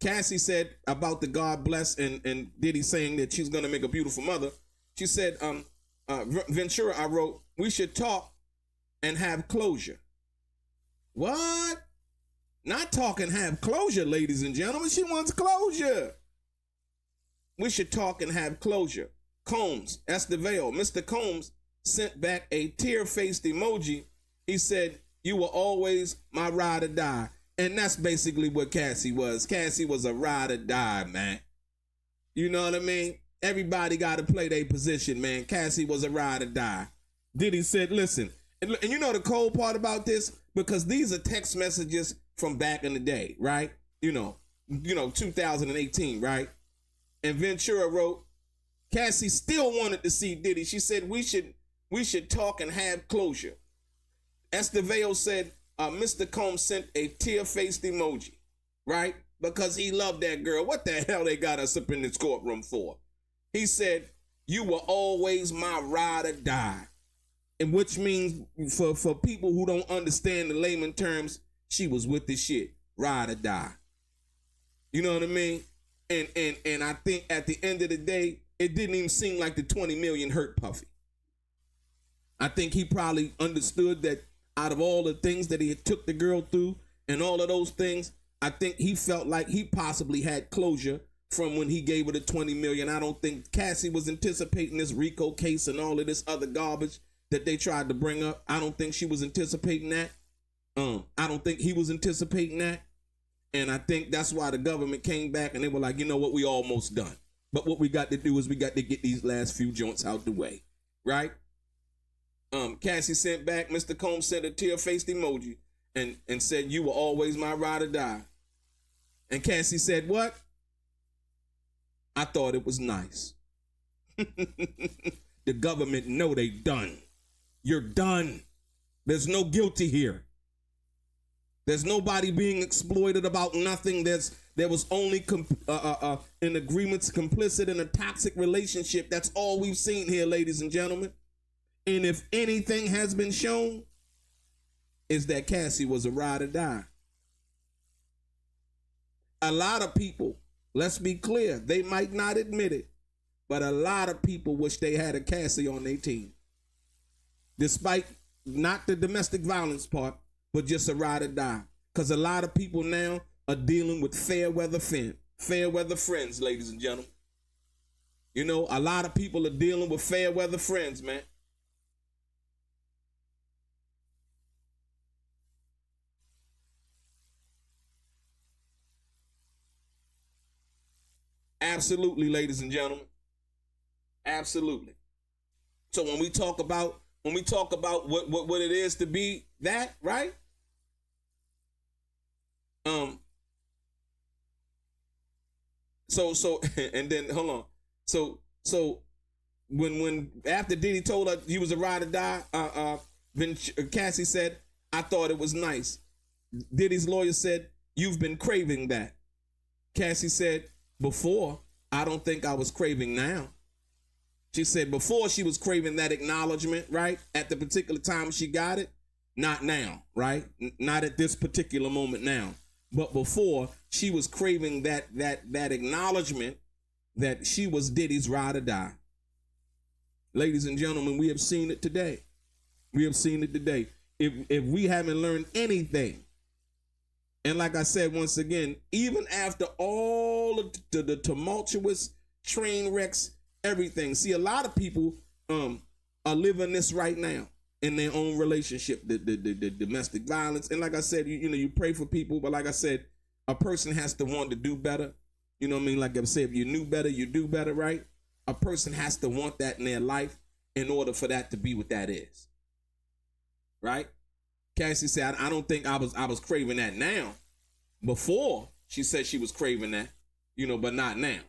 Cassie said about the God bless and Diddy saying that she's going to make a beautiful mother. She said, Ventura, I wrote, we should talk and have closure. What? Not talk and have closure, ladies and gentlemen. She wants closure. We should talk and have closure. Combs, Estevao, Mr. Combs sent back a tear-faced emoji. He said, you were always my ride or die. And that's basically what Cassie was. Cassie was a ride or die, man. You know what I mean? Everybody got to play their position, man. Cassie was a ride or die. Diddy said, listen, and you know the cold part about this? Because these are text messages from back in the day, right? You know, 2018, right? And Ventura wrote, Cassie still wanted to see Diddy. She said, we should talk and have closure. Estevao said, Mr. Combs sent a tear-faced emoji, right? Because he loved that girl. What the hell they got us up in this courtroom for? He said, you were always my ride or die. And which means for people who don't understand the layman terms, she was with the shit, ride or die. You know what I mean? And I think at the end of the day, it didn't even seem like the 20 million hurt Puffy. I think he probably understood that out of all the things that he had took the girl through and all of those things, I think he felt like he possibly had closure from when he gave her the 20 million. I don't think Cassie was anticipating this RICO case and all of this other garbage that they tried to bring up. I don't think she was anticipating that. I don't think he was anticipating that. And I think that's why the government came back and they were like, you know what, we almost done. But what we got to do is we got to get these last few joints out the way, right? Cassie sent back, Mr. Combs sent a tear-faced emoji and said, you were always my ride or die. And Cassie said, what? I thought it was nice. The government know they done. You're done. There's no guilty here. There's nobody being exploited about nothing. There was only an agreements complicit in a toxic relationship. That's all we've seen here, ladies and gentlemen. And if anything has been shown, is that Cassie was a ride or die. A lot of people, let's be clear, they might not admit it, but a lot of people wish they had a Cassie on their team. Despite not the domestic violence part, but just a ride or die. Because a lot of people now are dealing with fair weather friends, ladies and gentlemen. You know, a lot of people are dealing with fair weather friends, man. Absolutely, ladies and gentlemen. Absolutely. So when we talk about what it is to be that, right? So and then hold on. So when after Diddy told her he was a ride or die, Cassie said, I thought it was nice. Diddy's lawyer said, you've been craving that. Cassie said, before, I don't think I was craving now. She said before she was craving that acknowledgement, right? At the particular time she got it. Not now, right? Not at this particular moment now. But before, she was craving that acknowledgement that she was Diddy's ride or die. Ladies and gentlemen, we have seen it today. We have seen it today. If we haven't learned anything And like I said, once again, even after all of the tumultuous train wrecks, everything. See, a lot of people are living this right now in their own relationship, the domestic violence. And like I said, you pray for people, but like I said, a person has to want to do better. You know what I mean? Like I said, if you knew better, you do better, right? A person has to want that in their life in order for that to be what that is. Right? Cassie said, I don't think I was craving that now. Before, she said she was craving that, but not now.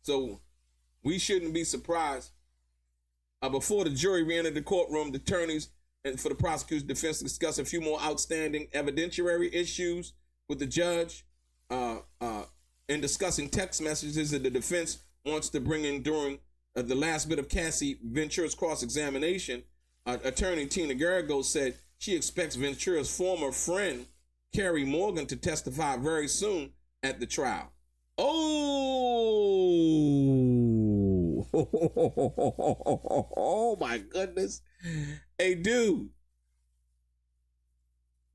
So we shouldn't be surprised. Before the jury re-entered the courtroom, the attorneys and for the prosecution's defense discussed a few more outstanding evidentiary issues with the judge. In discussing text messages that the defense wants to bring in during the last bit of Cassie Ventura's cross-examination, attorney Tina Garrigo said she expects Ventura's former friend, Carrie Morgan, to testify very soon at the trial. Oh my goodness. Hey, dude.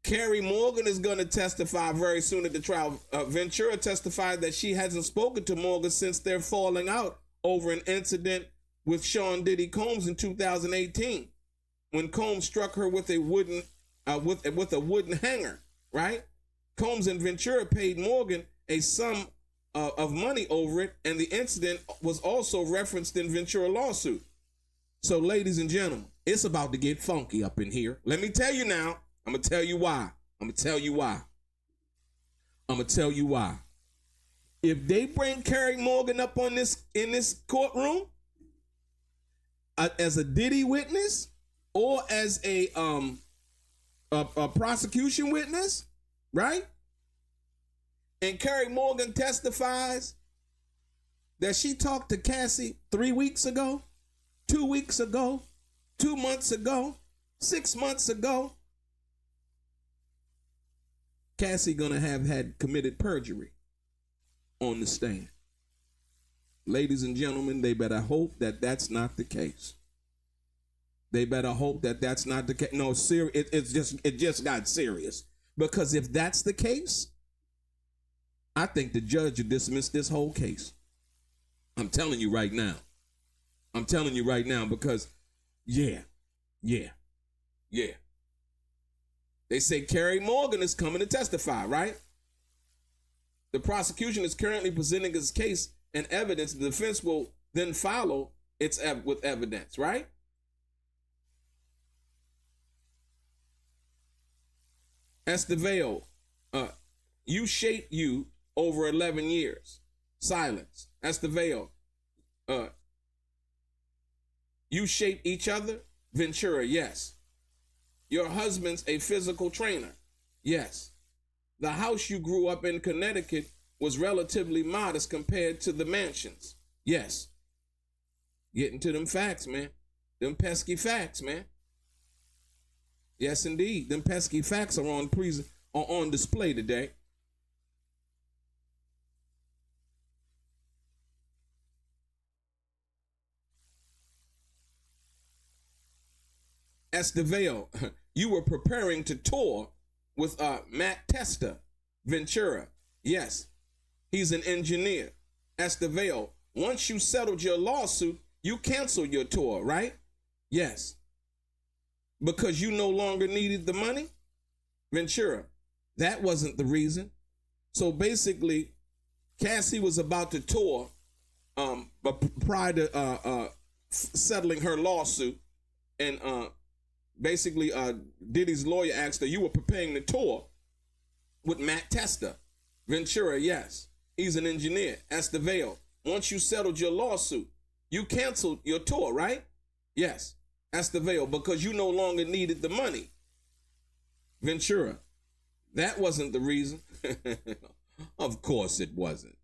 Carrie Morgan is going to testify very soon at the trial. Ventura testified that she hasn't spoken to Morgan since their falling out over an incident with Sean Diddy Combs in 2018, when Combs struck her with a wooden hanger. Right? Combs and Ventura paid Morgan a sum of money over it, and the incident was also referenced in Ventura lawsuit. So, ladies and gentlemen, it's about to get funky up in here. Let me tell you now. I'm going to tell you why. If they bring Carrie Morgan up in this courtroom as a Diddy witness or as a prosecution witness, right? And Carrie Morgan testifies that she talked to Cassie 3 weeks ago, 2 weeks ago, 2 months ago, 6 months ago. Cassie gonna have had committed perjury on the stand. Ladies and gentlemen, they better hope that that's not the case. They better hope that that's not the case. No, it just got serious. Because if that's the case, I think the judge would dismiss this whole case. I'm telling you right now. Because, yeah. They say Carrie Morgan is coming to testify, right? The prosecution is currently presenting its case and evidence. The defense will then follow its with evidence, right? Estevao, you shaped you over 11 years. Silence. Estevao, you shaped each other? Ventura, yes. Your husband's a physical trainer. Yes. The house you grew up in Connecticut was relatively modest compared to the mansions. Yes. Getting to them facts, man. Them pesky facts, man. Yes, indeed. Them pesky facts are on display today. Estevao, you were preparing to tour with Matt Testa, Ventura. Yes, he's an engineer. Estevao, once you settled your lawsuit, you canceled your tour, right? Yes. Because you no longer needed the money? Ventura, that wasn't the reason. So basically, Cassie was about to tour but prior to settling her lawsuit, and basically, Diddy's lawyer asked her, you were preparing the tour with Matt Testa. Ventura, yes. He's an engineer. Estevao, once you settled your lawsuit, you canceled your tour, right? Yes. Estevao, because you no longer needed the money. Ventura, that wasn't the reason. Of course it wasn't.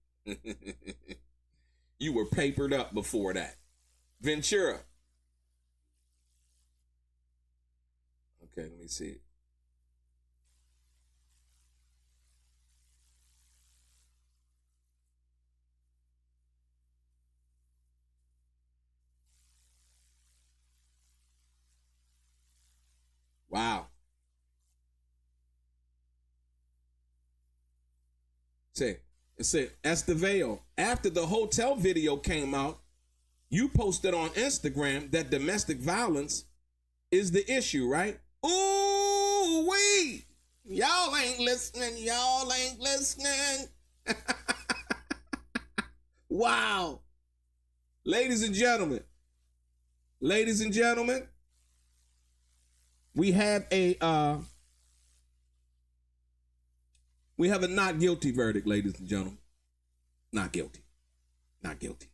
You were papered up before that. Ventura. Okay, let me see. Wow. Say, Estevao, after the hotel video came out, you posted on Instagram that domestic violence is the issue, right? Ooh, wee! Y'all ain't listening. Y'all ain't listening. Wow. Ladies and gentlemen, we have a not guilty verdict, ladies and gentlemen. Not guilty. Not guilty.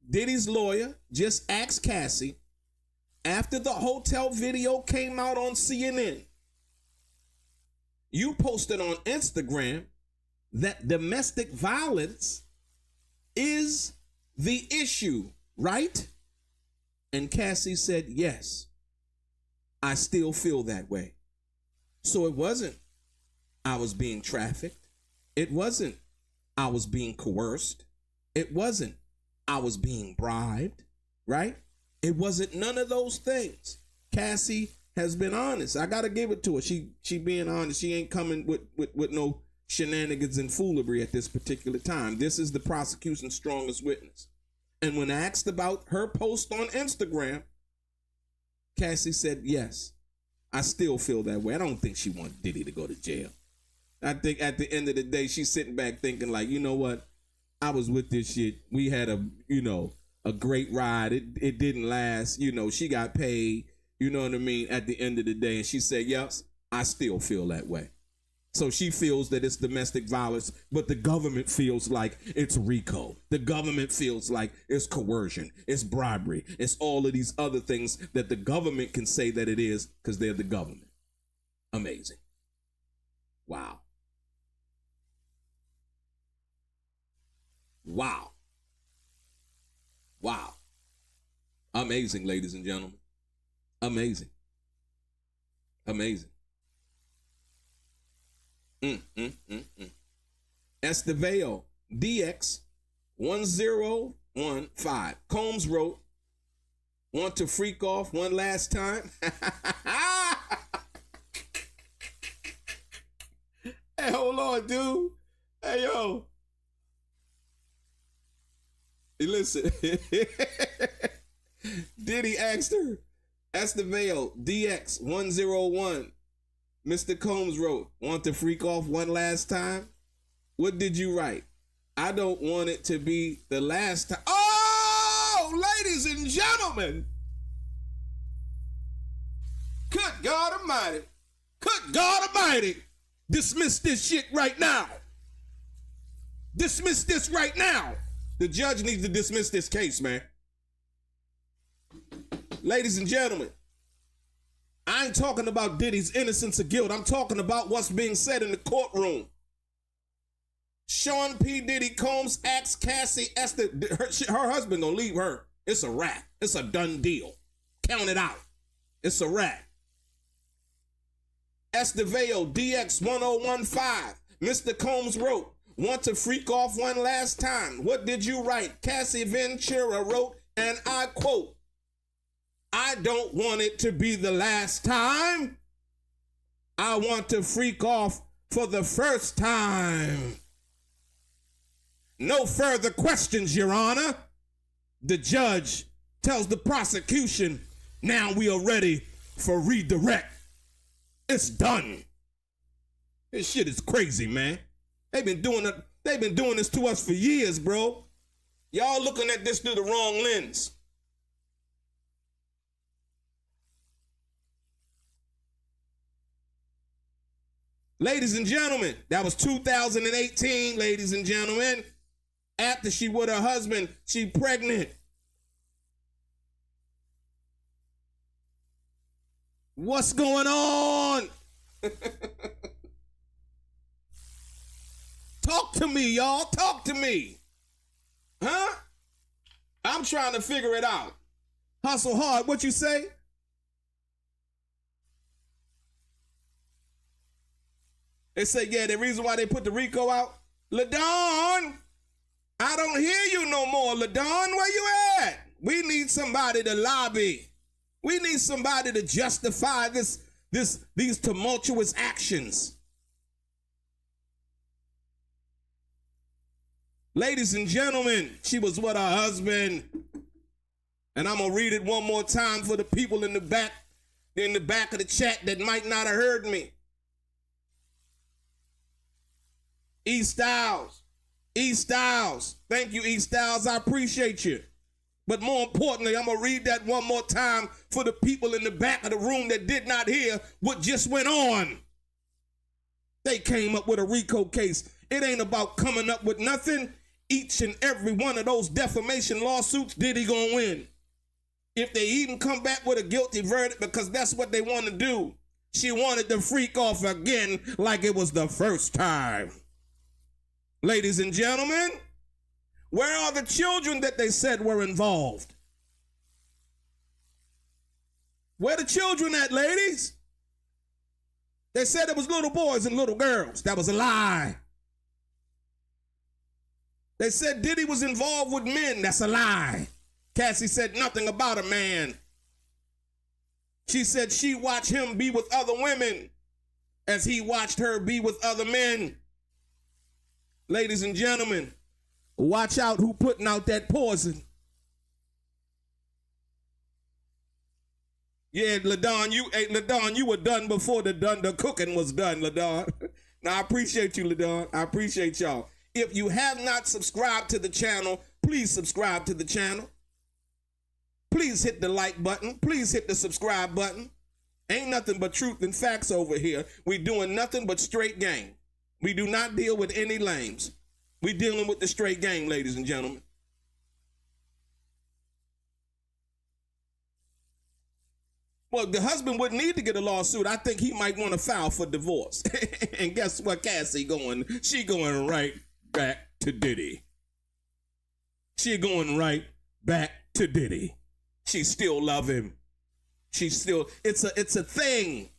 Diddy's lawyer just asked Cassie, after the hotel video came out on CNN, you posted on Instagram that domestic violence is the issue, right? And Cassie said, yes, I still feel that way. So it wasn't I was being trafficked. It wasn't I was being coerced. It wasn't I was being bribed, right? It wasn't none of those things. Cassie has been honest. I got to give it to her. She being honest. She ain't coming with no shenanigans and foolery at this particular time. This is the prosecution's strongest witness. And when asked about her post on Instagram, Cassie said, yes, I still feel that way. I don't think she wants Diddy to go to jail. I think at the end of the day, she's sitting back thinking like, you know what? I was with this shit. We had a great ride. It didn't last. She got paid. You know what I mean? At the end of the day. And she said, yes, I still feel that way. So she feels that it's domestic violence, but the government feels like it's RICO. The government feels like it's coercion, it's bribery, it's all of these other things that the government can say that it is because they're the government. Amazing. Wow. Wow. Wow. Amazing, ladies and gentlemen. Amazing. Amazing. Estevao DX 1015. Combs wrote, want to freak off one last time? Hey, hold on, dude. Hey, yo. Listen. Diddy asked her, Estevao DX 101. Mr. Combs wrote, want to freak off one last time? What did you write? I don't want it to be the last time. Oh, ladies and gentlemen. Good God Almighty. Good God Almighty. Dismiss this shit right now. Dismiss this right now. The judge needs to dismiss this case, man. Ladies and gentlemen, I ain't talking about Diddy's innocence or guilt. I'm talking about what's being said in the courtroom. Sean P. Diddy Combs asks Cassie Esther, her husband gonna leave her. It's a wrap. It's a done deal. Count it out. It's a wrap. Estevao DX 1015. Mr. Combs wrote, want to freak off one last time? What did you write? Cassie Ventura wrote, and I quote, I don't want it to be the last time. I want to freak off for the first time. No further questions, Your Honor. The judge tells the prosecution, now we are ready for redirect. It's done. This shit is crazy, man. They've been doing this to us for years, bro. Y'all looking at this through the wrong lens. Ladies and gentlemen, that was 2018, ladies and gentlemen. After she with her husband, she pregnant. What's going on? Talk to me, y'all. Talk to me. Huh? I'm trying to figure it out. Hustle hard. What you say? They say, yeah, the reason why they put the RICO out, LaDawn, I don't hear you no more. LaDawn, where you at? We need somebody to lobby. We need somebody to justify these tumultuous actions. Ladies and gentlemen, she was with her husband. And I'm going to read it one more time for the people in the back of the chat that might not have heard me. E. Styles. Thank you, E. Styles. I appreciate you. But more importantly, I'm going to read that one more time for the people in the back of the room that did not hear what just went on. They came up with a RICO case. It ain't about coming up with nothing. Each and every one of those defamation lawsuits, Diddy gonna win. If they even come back with a guilty verdict, because that's what they want to do. She wanted to freak off again like it was the first time. Ladies and gentlemen, where are the children that they said were involved? Where the children at, ladies? They said it was little boys and little girls. That was a lie. They said Diddy was involved with men. That's a lie. Cassie said nothing about a man. She said she watched him be with other women as he watched her be with other men. Ladies and gentlemen, watch out who putting out that poison. Yeah, LaDon, you were done before the cooking was done, LaDon. Now, I appreciate you, LaDon. I appreciate y'all. If you have not subscribed to the channel, please subscribe to the channel. Please hit the like button. Please hit the subscribe button. Ain't nothing but truth and facts over here. We doing nothing but straight game. We do not deal with any lames. We dealing with the straight game, ladies and gentlemen. Well, the husband wouldn't need to get a lawsuit. I think he might want to file for divorce. And guess what, Cassie going? She going right back to Diddy. She going right back to Diddy. She still love him. She still, it's a thing.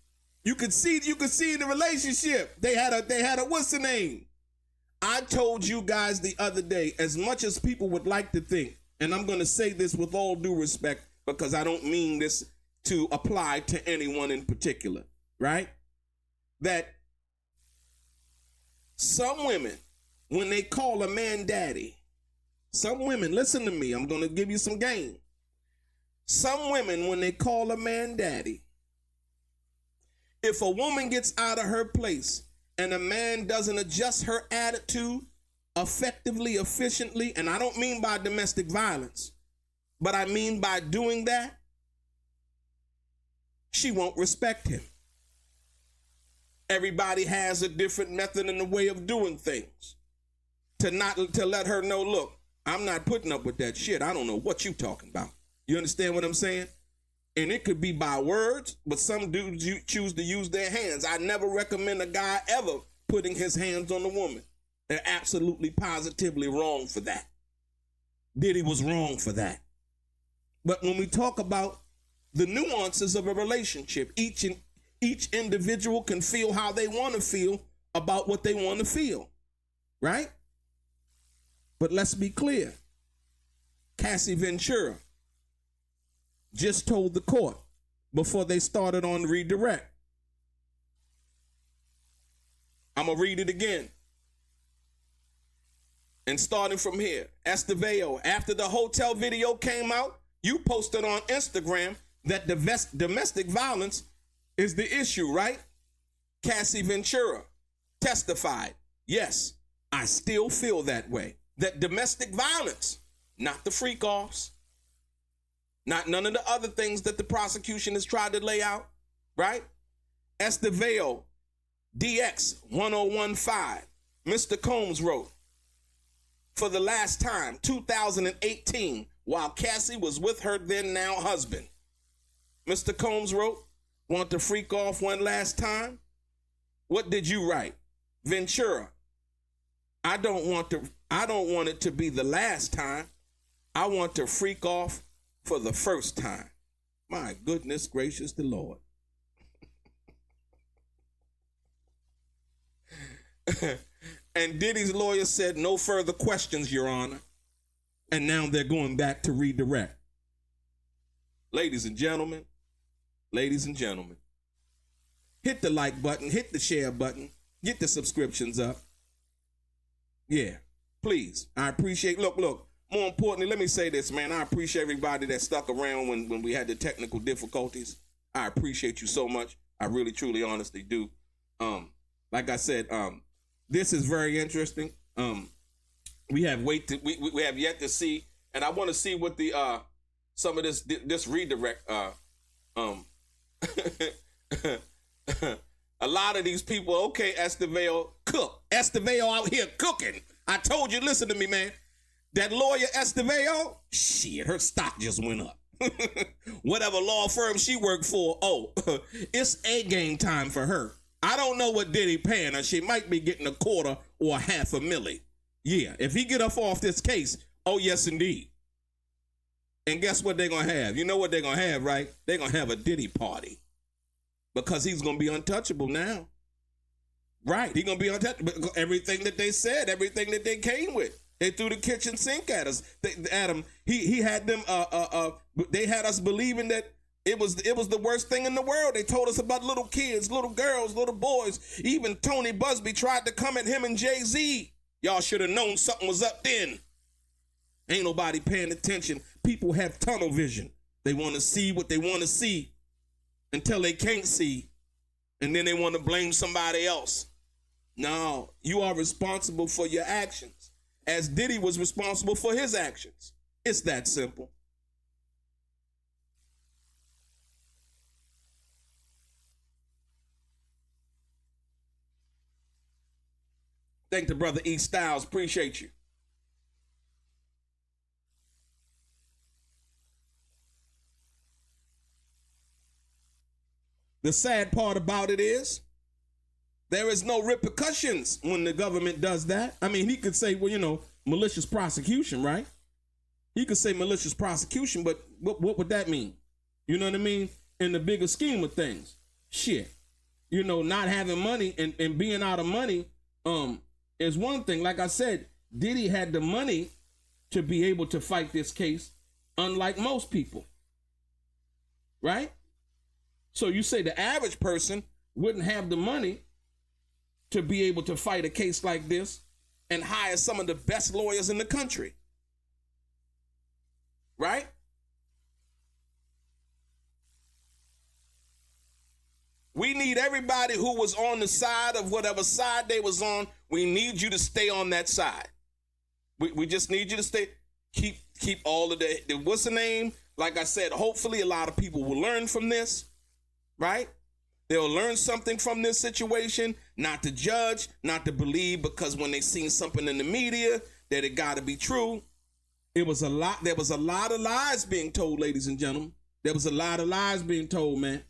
You could see in the relationship. They had a what's the name? I told you guys the other day, as much as people would like to think, and I'm going to say this with all due respect, because I don't mean this to apply to anyone in particular, right? That some women, when they call a man daddy, some women, listen to me, I'm going to give you some game. Some women, when they call a man daddy, if a woman gets out of her place and a man doesn't adjust her attitude effectively, efficiently, and I don't mean by domestic violence, but I mean by doing that, she won't respect him. Everybody has a different method and a way of doing things. To let her know, look, I'm not putting up with that shit. I don't know what you talking about. You understand what I'm saying? And it could be by words, but some dudes choose to use their hands. I never recommend a guy ever putting his hands on a woman. They're absolutely positively wrong for that. Diddy was wrong for that. But when we talk about the nuances of a relationship, each individual can feel how they want to feel about what they want to feel, right? But let's be clear. Cassie Ventura just told the court before they started on redirect. I'm going to read it again. And starting from here, Estevao, after the hotel video came out, you posted on Instagram that domestic violence is the issue, right? Cassie Ventura testified, yes, I still feel that way. That domestic violence, not the freak-offs, not none of the other things that the prosecution has tried to lay out, right? Estevao, DX 1015, Mr. Combs wrote, for the last time, 2018, while Cassie was with her then now husband. Mr. Combs wrote, want to freak off one last time? What did you write? Ventura, I don't want it to be the last time. I want to freak off for the first time. My goodness gracious, the Lord. And Diddy's lawyer said, no further questions, Your Honor. And now they're going back to redirect. Ladies and gentlemen, ladies and gentlemen, hit the like button, hit the share button, get the subscriptions up. Yeah, please. I appreciate, look, more importantly, let me say this, man. I appreciate everybody that stuck around when we had the technical difficulties. I appreciate you so much. I really, truly, honestly do. Like I said, this is very interesting. We have we have yet to see, and I want to see what the some of this redirect. A lot of these people, okay, Estevao, cook. Estevao out here cooking. I told you, listen to me, man. That lawyer Estevao, shit, her stock just went up. Whatever law firm she worked for, it's A game time for her. I don't know what Diddy paying her. She might be getting a quarter or $500,000. Yeah, if he get up off this case, oh yes indeed. And guess what they're going to have? You know what they're going to have, right? They're going to have a Diddy party. Because he's going to be untouchable now. Right, he's going to be untouchable. Everything that they said, everything that they came with. They threw the kitchen sink at us. Adam, he had them, they had us believing that it was the worst thing in the world. They told us about little kids, little girls, little boys. Even Tony Busby tried to come at him and Jay-Z. Y'all should have known something was up then. Ain't nobody paying attention. People have tunnel vision. They want to see what they want to see until they can't see. And then they want to blame somebody else. No, you are responsible for your actions. As Diddy was responsible for his actions. It's that simple. Thank the brother E. Styles. Appreciate you. The sad part about it is there is no repercussions when the government does that. I mean, he could say, well, malicious prosecution, right? He could say malicious prosecution, but what would that mean? You know what I mean? In the bigger scheme of things. Shit. Not having money and being out of money is one thing. Like I said, Diddy had the money to be able to fight this case, unlike most people. Right? So you say the average person wouldn't have the money to be able to fight a case like this and hire some of the best lawyers in the country. Right? We need everybody who was on the side of whatever side they was on. We need you to stay on that side. We just need you to stay. Keep all of the what's the name? Like I said, hopefully a lot of people will learn from this. Right? They'll learn something from this situation, not to judge, not to believe, because when they seen something in the media that it got to be true, there was a lot of lies being told, ladies and gentlemen. There was a lot of lies being told, man.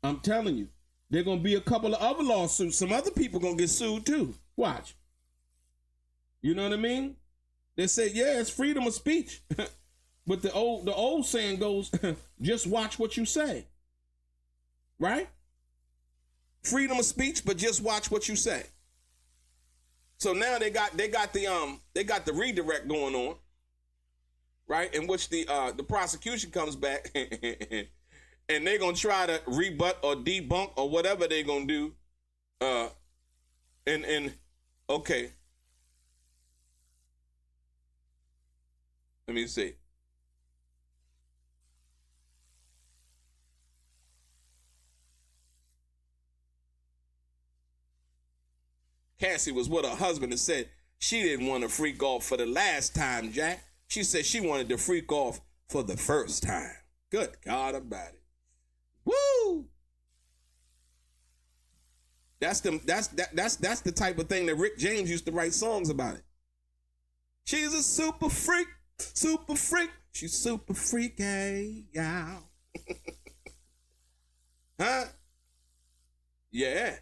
I'm telling you, there are going to be a couple of other lawsuits. Some other people going to get sued too. Watch. You know what I mean? They say, yeah, it's freedom of speech. But the old saying goes, just watch what you say. Right? Freedom of speech, but just watch what you say. So now they got the redirect going on, right? In which the prosecution comes back and they're gonna try to rebut or debunk or whatever they're gonna do. Okay. Let me see. Cassie was with her husband and said she didn't want to freak off for the last time, Jack. She said she wanted to freak off for the first time. Good God about it. Woo! That's the type of thing that Rick James used to write songs about it. She's a super freak, super freak. She's super freaky, yeah. Huh? Yeah.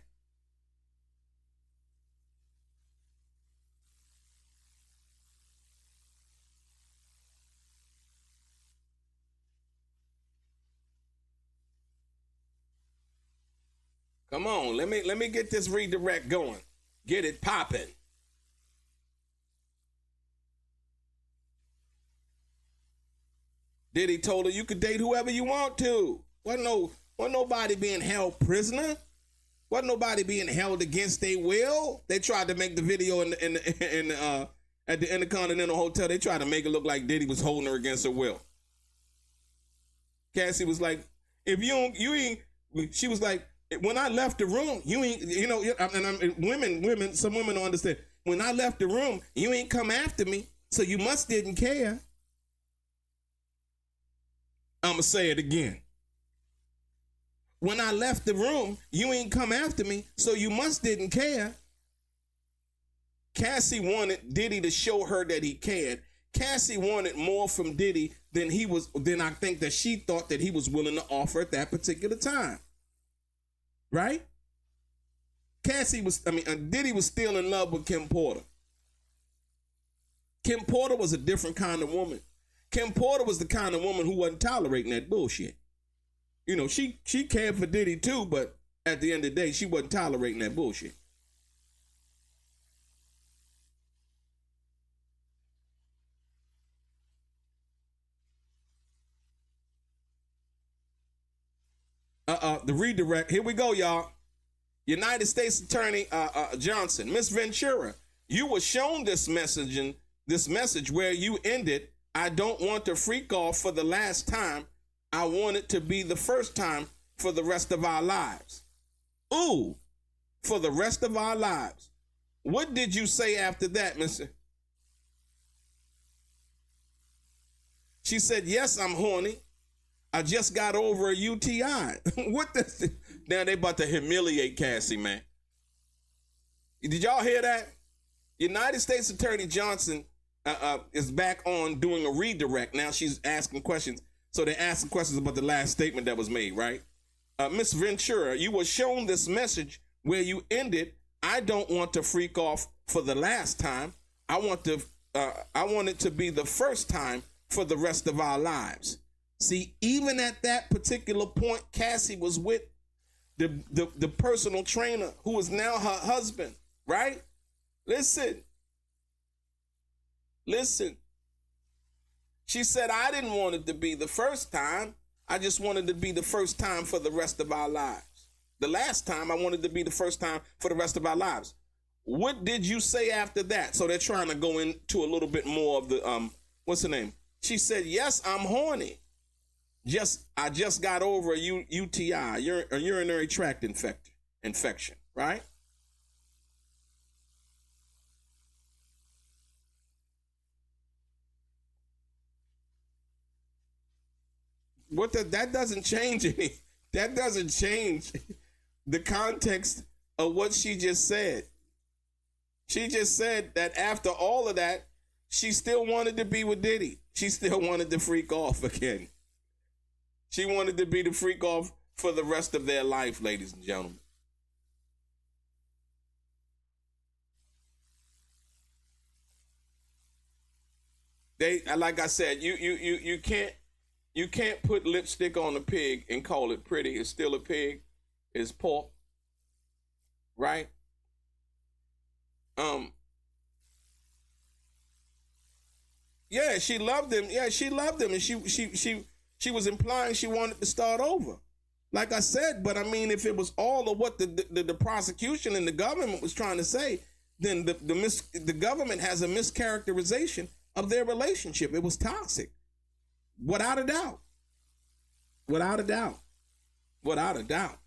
Come on, let me get this redirect going. Get it popping. Diddy told her you could date whoever you want to. Wasn't Wasn't nobody being held prisoner. Wasn't nobody being held against their will. They tried to make the video at the Intercontinental Hotel. They tried to make it look like Diddy was holding her against her will. Cassie was like, if you ain't, she was like, when I left the room, you ain't, women, some women don't understand. When I left the room, you ain't come after me, so you must didn't care. I'ma say it again. When I left the room, you ain't come after me, so you must didn't care. Cassie wanted Diddy to show her that he cared. Cassie wanted more from Diddy than I think that she thought that he was willing to offer at that particular time. Right? Diddy was still in love with Kim Porter. Kim Porter was a different kind of woman. Kim Porter was the kind of woman who wasn't tolerating that bullshit. You know, she cared for Diddy too, but at the end of the day, she wasn't tolerating that bullshit. The redirect. Here we go, y'all. United States Attorney Johnson, Miss Ventura, you were shown this message where you ended, I don't want to freak off for the last time. I want it to be the first time for the rest of our lives. Ooh, for the rest of our lives. What did you say after that, mister? She said, yes, I'm horny. I just got over a UTI. What the? Now they about to humiliate Cassie, man. Did y'all hear that? United States Attorney Johnson is back on doing a redirect. Now she's asking questions. So they're asking questions about the last statement that was made, right? Miss Ventura, you were shown this message where you ended, I don't want to freak off for the last time. I want it to be the first time for the rest of our lives. See, even at that particular point, Cassie was with the personal trainer who is now her husband, right? Listen. She said, I didn't want it to be the first time. I just wanted to be the first time for the rest of our lives. The last time I wanted to be the first time for the rest of our lives. What did you say after that? So they're trying to go into a little bit more of the, what's her name? She said, yes, I'm horny. I just got over a UTI, a urinary tract infection, right? That doesn't change any. That doesn't change the context of what she just said. She just said that after all of that, she still wanted to be with Diddy. She still wanted to freak off again. She wanted to be the freak off for the rest of their life, ladies and gentlemen. Like I said, you can't put lipstick on a pig and call it pretty. It's still a pig. It's pork, right? Yeah, she loved him. Yeah, she loved him, and she was implying she wanted to start over. Like I said, but I mean, if it was all of what the prosecution and the government was trying to say, then the government has a mischaracterization of their relationship. It was toxic. Without a doubt. Without a doubt. Without a doubt.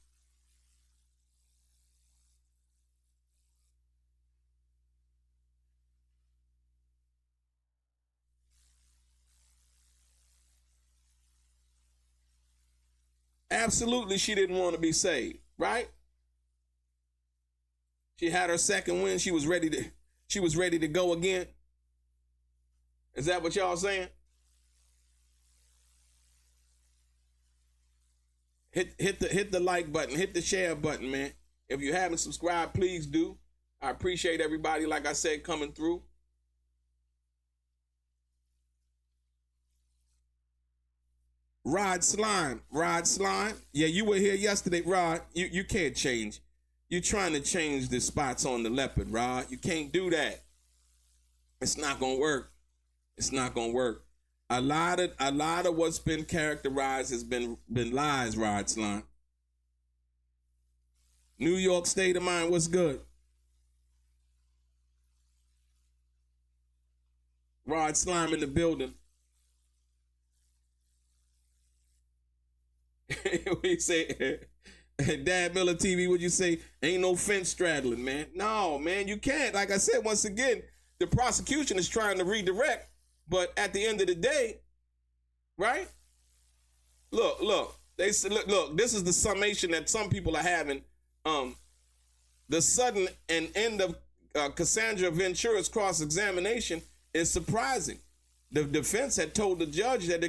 Absolutely, she didn't want to be saved, right? She had her second win. She was ready to go again. Is that what y'all saying? Hit the like button, hit the share button, man. If you haven't subscribed, please do. I appreciate everybody, like I said, coming through. Rod Slime. Yeah, you were here yesterday, Rod. You can't change. You're trying to change the spots on the leopard, Rod. You can't do that. It's not gonna work. It's not gonna work. A lot of what's been characterized has been lies, Rod Slime. New York State of Mind, what's good? Rod Slime in the building. We say, Dad Miller TV, would you say, ain't no fence straddling, man? No, man, you can't. Like I said, once again, the prosecution is trying to redirect, but at the end of the day, right? Look, they said, look, this is the summation that some people are having. The sudden and end of Cassandra Ventura's cross-examination is surprising. The defense had told the judge that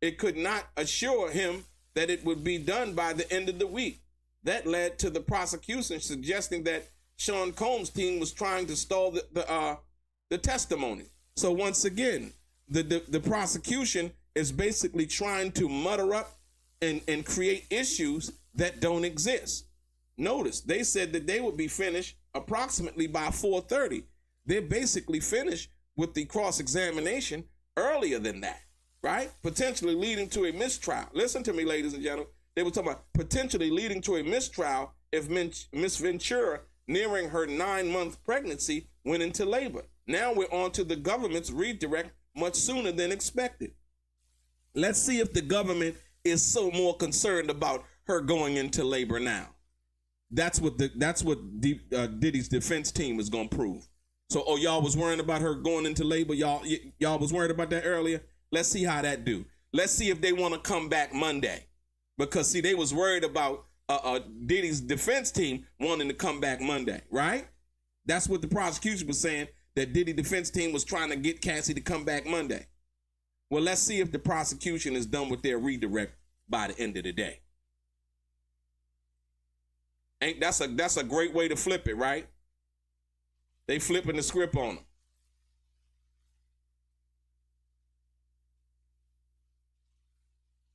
it could not assure him that it would be done by the end of the week. That led to the prosecution suggesting that Sean Combs' team was trying to stall the testimony. So once again, the prosecution is basically trying to mutter up and create issues that don't exist. Notice, they said that they would be finished approximately by 4:30. They're basically finished with the cross-examination earlier than that, right? Potentially leading to a mistrial. Listen to me, ladies and gentlemen. They were talking about potentially leading to a mistrial if Miss Ventura, nearing her 9-month pregnancy, went into labor. Now we're on to the government's redirect much sooner than expected. Let's see if the government is so more concerned about her going into labor now. That's what Diddy's defense team is going to prove. So, y'all was worrying about her going into labor. Y'all was worried about that earlier. Let's see how that do. Let's see if they want to come back Monday, because see, they was worried about Diddy's defense team wanting to come back Monday, right? That's what the prosecution was saying, that Diddy defense team was trying to get Cassie to come back Monday. Well, let's see if the prosecution is done with their redirect by the end of the day. That's a great way to flip it, right? They flipping the script on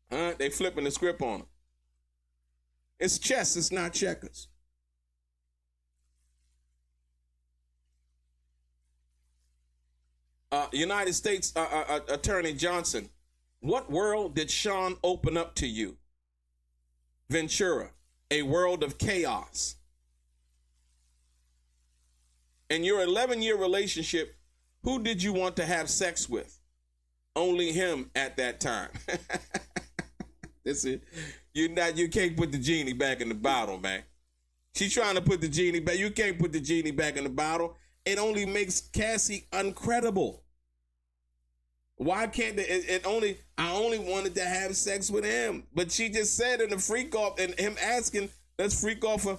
them. They flipping the script on them. It's chess, it's not checkers. United States Attorney Johnson, what world did Sean open up to you? Ventura, a world of chaos. In your 11-year relationship, who did you want to have sex with? Only him at that time. That's it. You can't put the genie back in the bottle, man. She's trying to put the genie back. You can't put the genie back in the bottle. It only makes Cassie uncredible. Why can't I only wanted to have sex with him. But she just said in the freak off, and him asking, let's freak off her.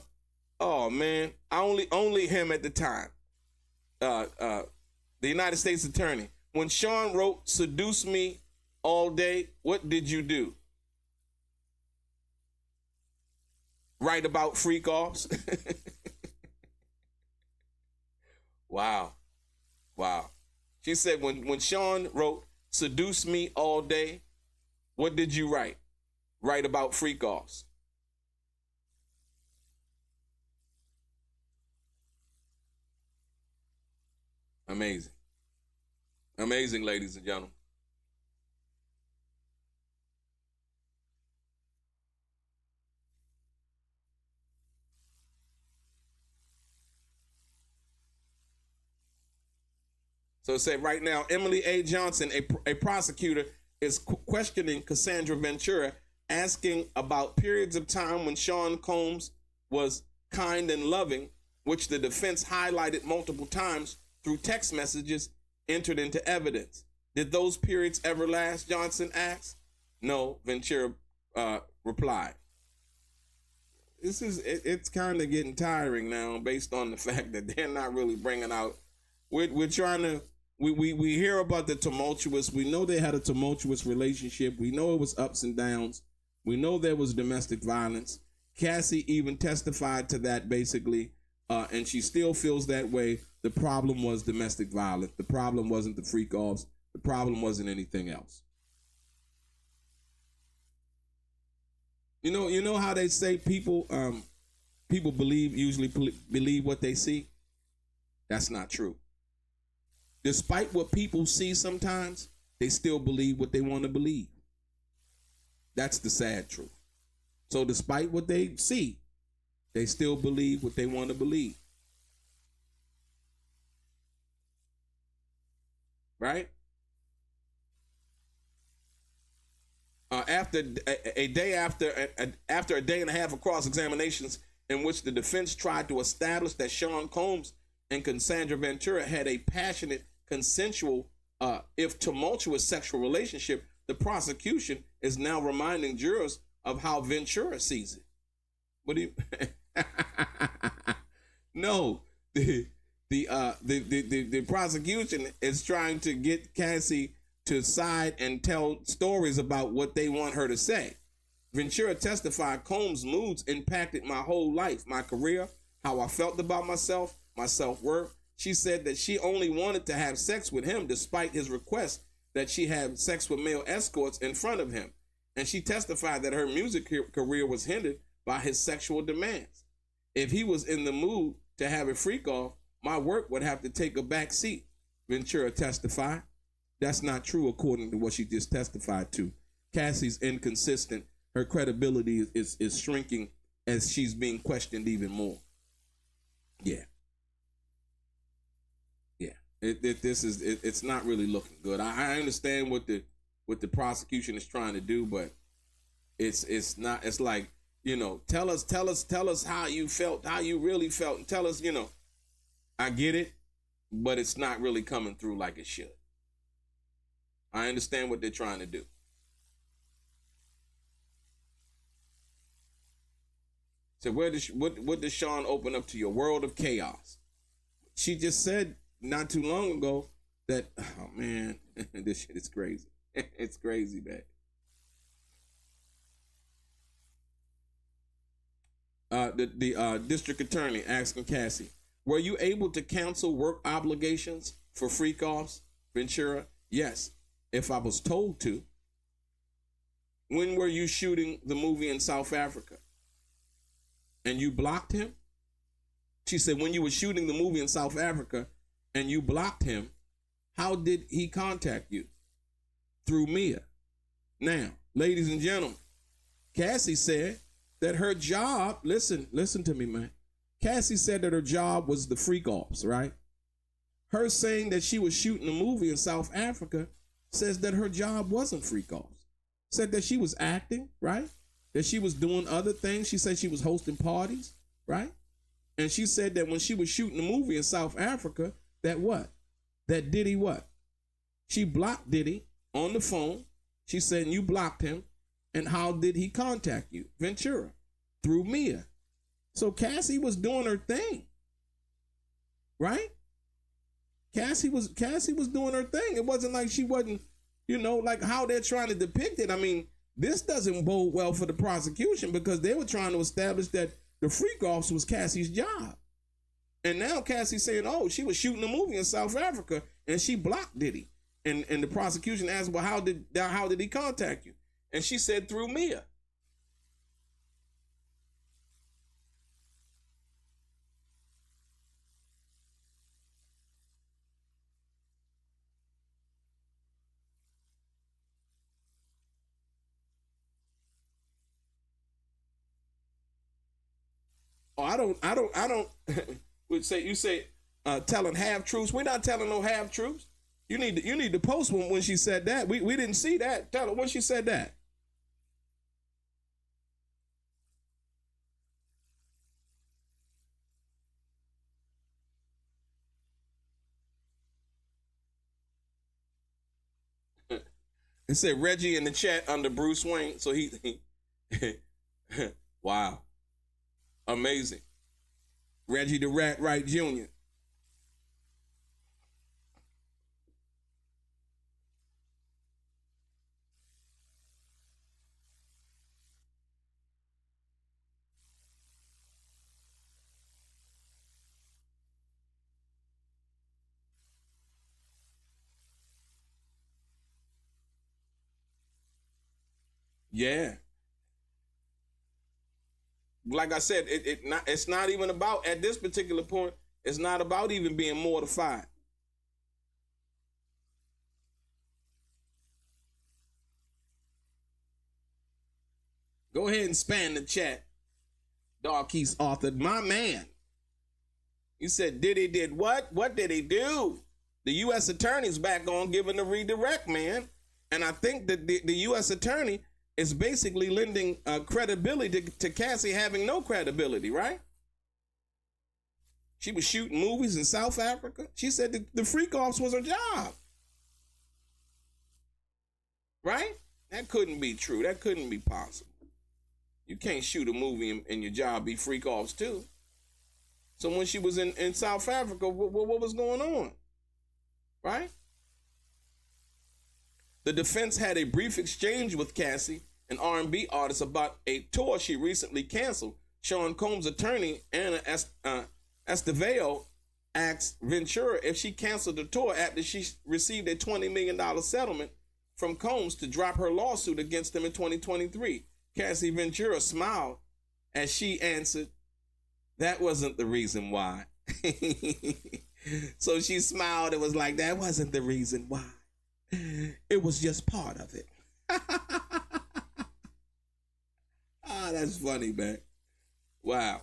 Oh man, only him at the time. The United States Attorney. When Sean wrote, "Seduce me all day," what did you do? Write about freak offs? Wow. She said when Sean wrote, "Seduce me all day," what did you write? Write about freak offs. Amazing. Amazing, ladies and gentlemen. So it said right now, Emily A. Johnson, a prosecutor, is questioning Cassandra Ventura, asking about periods of time when Sean Combs was kind and loving, which the defense highlighted multiple times through text messages entered into evidence. Did those periods ever last? Johnson asked. No, Ventura replied. It's kind of getting tiring now, based on the fact that they're not really bringing out. We're trying to. We hear about the tumultuous. We know they had a tumultuous relationship. We know it was ups and downs. We know there was domestic violence. Cassie even testified to that, basically, and she still feels that way. The problem was domestic violence. The problem wasn't the freak offs. The problem wasn't anything else. You know how they say people usually believe what they see? That's not true. Despite what people see sometimes, they still believe what they want to believe. That's the sad truth. So despite what they see, They still believe what they want to believe. Right? After a day after a day and a half of cross-examinations in which the defense tried to establish that Sean Combs and Cassandra Ventura had a passionate, consensual, if tumultuous sexual relationship, the prosecution is now reminding jurors of how Ventura sees it. What do you? No, the prosecution is trying to get Cassie to side and tell stories about what they want her to say. Ventura testified, Combs' moods impacted my whole life, my career, how I felt about myself, my self-worth. She said that she only wanted to have sex with him despite his request that she have sex with male escorts in front of him. And she testified that her music career was hindered by his sexual demands. If he was in the mood to have a freak off, my work would have to take a back seat, Ventura testified. That's not true according to what she just testified to. Cassie's inconsistent. Her credibility is shrinking as she's being questioned even more. Yeah. Yeah. It's not really looking good. I understand what the prosecution is trying to do, but it's not. It's like, tell us how you felt, how you really felt, and tell us, I get it, but it's not really coming through like it should. I understand what they're trying to do. So what does Sean open up to your world of chaos? She just said not too long ago that, oh man, this shit is crazy. It's crazy, man. The district attorney asking Cassie, were you able to cancel work obligations for freak offs? Ventura, yes, if I was told to. When were you shooting the movie in South Africa? And you blocked him? She said, when you were shooting the movie in South Africa and you blocked him, how did he contact you? Through Mia. Now, ladies and gentlemen, Cassie said that her job, listen to me, man. Cassie said that her job was the freak offs, right? Her saying that she was shooting a movie in South Africa says that her job wasn't freak offs. Said that she was acting, right? That she was doing other things. She said she was hosting parties, right? And she said that when she was shooting a movie in South Africa, that what? That Diddy what? She blocked Diddy on the phone. She said, you blocked him. And how did he contact you? Ventura. Through Mia. So Cassie was doing her thing. Right? Cassie was doing her thing. It wasn't like she wasn't, like how they're trying to depict it. I mean, this doesn't bode well for the prosecution because they were trying to establish that the freak offs was Cassie's job. And now Cassie's saying, oh, she was shooting a movie in South Africa and she blocked Diddy. And the prosecution asked, well, how did he contact you? And she said, through Mia. Oh, I don't would say you say telling half truths. We're not telling no half truths. You need to post when she said that. We didn't see that. Tell her when she said that. It said Reggie in the chat under Bruce Wayne. So he wow. Amazing. Reggie the Rat Wright Jr. Yeah. Like I said, it's not even about, at this particular point, it's not about even being mortified. Go ahead and spam the chat. Darkey's authored, my man. You said Diddy did what? What did he do? The U.S. attorney's back on giving the redirect, man. And I think that the U.S. attorney is basically lending credibility to Cassie having no credibility, right? She was shooting movies in South Africa. She said the freak-offs was her job. Right? That couldn't be true. That couldn't be possible. You can't shoot a movie and your job be freak-offs too. So when she was in South Africa, what was going on? Right? The defense had a brief exchange with Cassie, an R&B artist, about a tour she recently canceled. Sean Combs' attorney, Anna Estevao, asked Ventura if she canceled the tour after she received a $20 million settlement from Combs to drop her lawsuit against him in 2023. Cassie Ventura smiled as she answered, "That wasn't the reason why." So she smiled and was like, "That wasn't the reason why. It was just part of it." That's funny, man. Wow.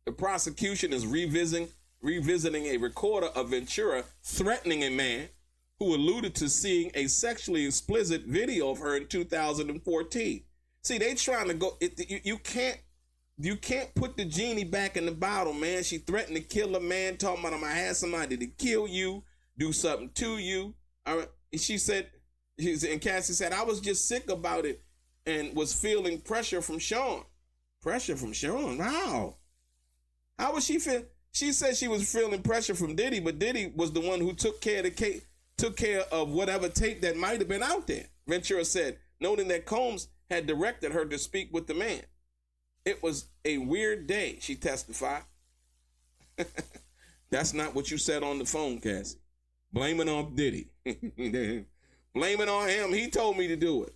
The prosecution is revisiting a recorder of Ventura threatening a man who alluded to seeing a sexually explicit video of her in 2014. See, they trying to go. You can't put the genie back in the bottle, man. She threatened to kill a man, talking about, "I'm gonna have somebody to kill you, do something to you." All right. She said, and Cassie said, "I was just sick about it and was feeling pressure from Sean." Pressure from Sean? Wow. How was she feel? She said she was feeling pressure from Diddy, but Diddy was the one who took care of whatever tape that might have been out there. Ventura said, noting that Combs had directed her to speak with the man. "It was a weird day," she testified. That's not what you said on the phone, Cassie. Blame it on Diddy. Blame it on him. He told me to do it.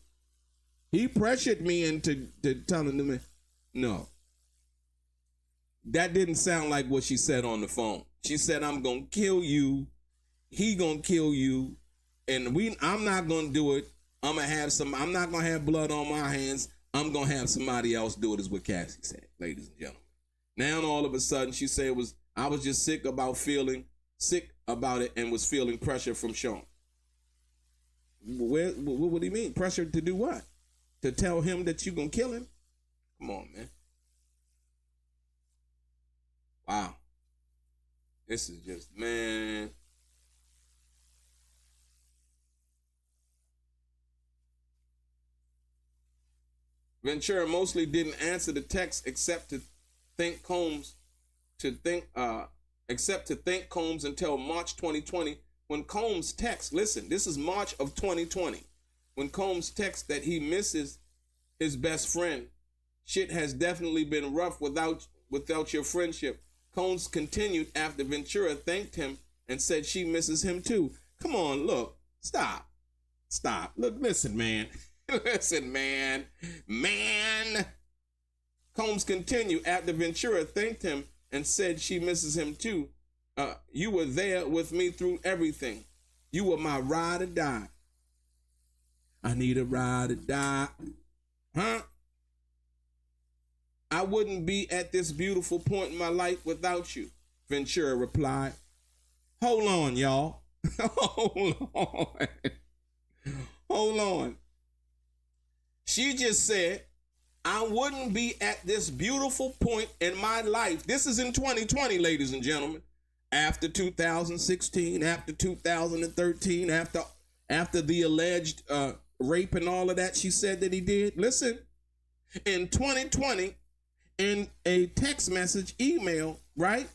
He pressured me into telling them. No. That didn't sound like what she said on the phone. She said, "I'm going to kill you. He going to kill you. And I'm not going to do it. I'm not going to have blood on my hands. I'm going to have somebody else do it," is what Cassie said, ladies and gentlemen. Now, all of a sudden, she said I was just sick about it and was feeling pressure from Sean. What do you mean? Pressure to do what? To tell him that you're going to kill him? Come on, man. Wow. This is just, man. Ventura mostly didn't answer the text except to thank Combs until March 2020 when Combs texts, listen, this is March of 2020, when Combs texts that he misses his best friend. "Shit has definitely been rough without your friendship." Combs continued after Ventura thanked him and said she misses him too. Come on, look, stop. Look, listen, man. Listen, man. Combs continued after Ventura thanked him and said she misses him too. "You were there with me through everything. You were my ride or die." I need a ride or die. Huh? "I wouldn't be at this beautiful point in my life without you," Ventura replied. Hold on, y'all. Hold on. She just said, "I wouldn't be at this beautiful point in my life." This is in 2020, ladies and gentlemen. After 2016, after 2013, after the alleged rape and all of that she said that he did. Listen, in 2020, in a text message, email, right?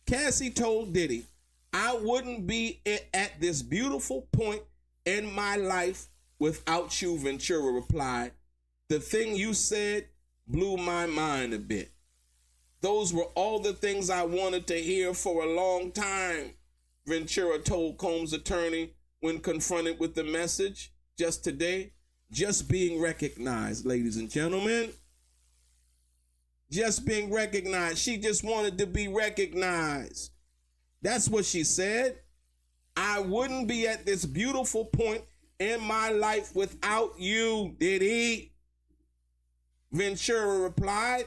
Cassie told Diddy, "I wouldn't be at this beautiful point in my life without you," Ventura replied. "The thing you said blew my mind a bit. Those were all the things I wanted to hear for a long time," Ventura told Combs' attorney when confronted with the message just today. Just being recognized, ladies and gentlemen. Just being recognized. She just wanted to be recognized. That's what she said. "I wouldn't be at this beautiful point in my life without you, Diddy. Ventura replied,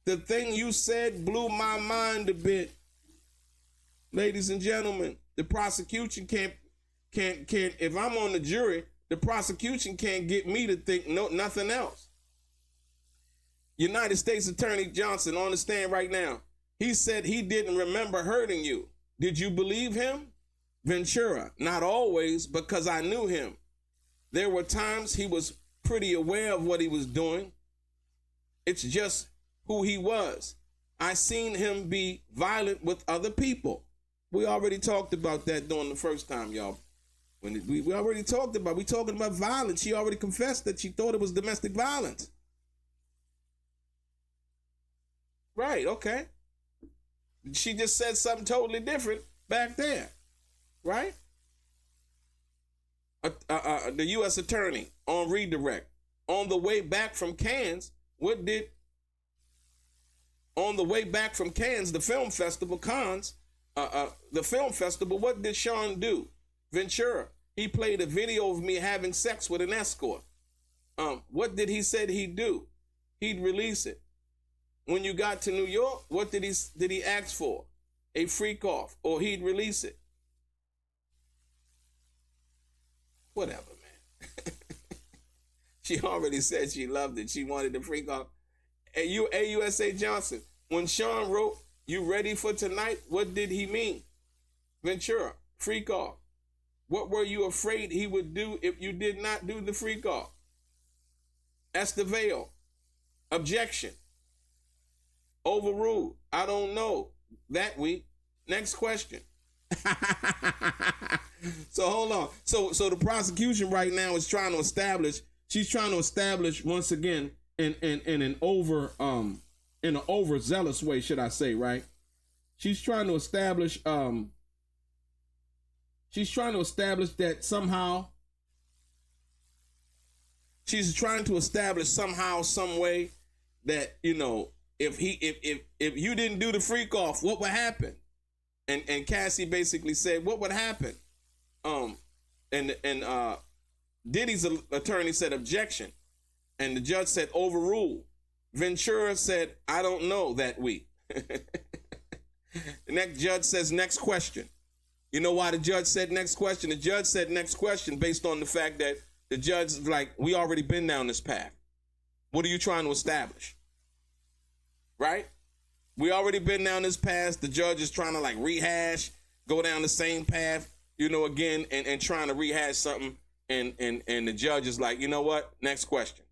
the thing you said blew my mind a bit. Ladies and gentlemen, the prosecution can't, if I'm on the jury, the prosecution can't get me to think nothing else. United States Attorney Johnson on the stand right now. He said he didn't remember hurting you. Did you believe him? Ventura, not always, because I knew him. There were times he was pretty aware of what he was doing. It's just who he was. I seen him be violent with other people. We already talked about that during the first time, y'all. When we already talked about, we talking about violence. She already confessed that she thought it was domestic violence. Right, okay. She just said something totally different back there, right? The U.S. attorney on redirect. On the way back from Cannes, the film festival, what did Sean do? Ventura, he played a video of me having sex with an escort. What did he say he'd do? He'd release it. When you got to New York, what did he ask for? A freak off, or he'd release it. Whatever, man. She already said she loved it. She wanted the freak off. AUSA Johnson, when Sean wrote, "You ready for tonight?" What did he mean? Ventura, freak off. What were you afraid he would do if you did not do the freak off? Estevao, objection. Overruled. I don't know. That week. Next question. So hold on. So the prosecution right now is trying to establish. She's trying to establish once again in an overzealous way, should I say, right? She's trying to establish. She's trying to establish that somehow. She's trying to establish somehow, some way that, you know, if you didn't do the freak off, what would happen? And Cassie basically said, what would happen? And Diddy's attorney said objection. And the judge said overrule. Ventura said, I don't know that week. The next judge says next question. You know why the judge said next question? The judge said next question based on the fact that the judge is like, we already been down this path. What are you trying to establish? Right? We already been down this path. The judge is trying to like rehash, go down the same path, you know, again, and trying to rehash something. And the judge is like, you know what? Next question.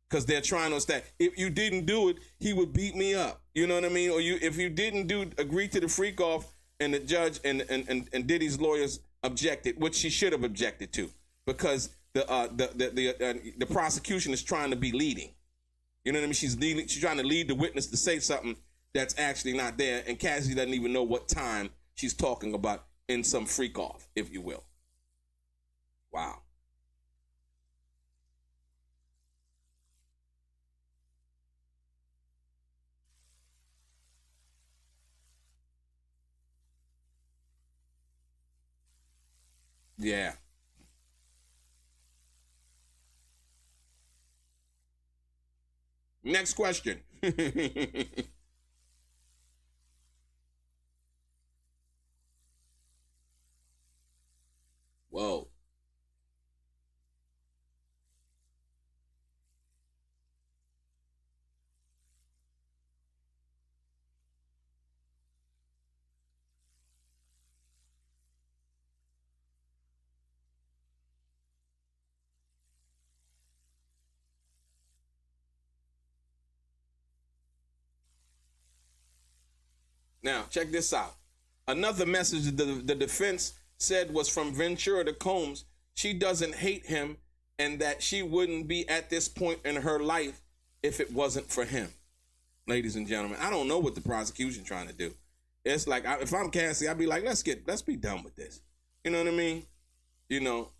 Because they're trying to establish, if you didn't do it, he would beat me up. You know what I mean? Or if you didn't agree to the freak off, and the judge and Diddy's lawyers objected, which she should have objected to, because the prosecution is trying to be leading. You know what I mean? She's trying to lead the witness to say something that's actually not there, and Cassie doesn't even know what time she's talking about in some freak off, if you will. Wow. Yeah. Next question. Whoa. Now, check this out. Another message the defense said was from Ventura to Combs. She doesn't hate him and that she wouldn't be at this point in her life if it wasn't for him. Ladies and gentlemen, I don't know what the prosecution trying to do. It's like, if I'm Cassie, I'd be like, let's be done with this. You know what I mean? You know,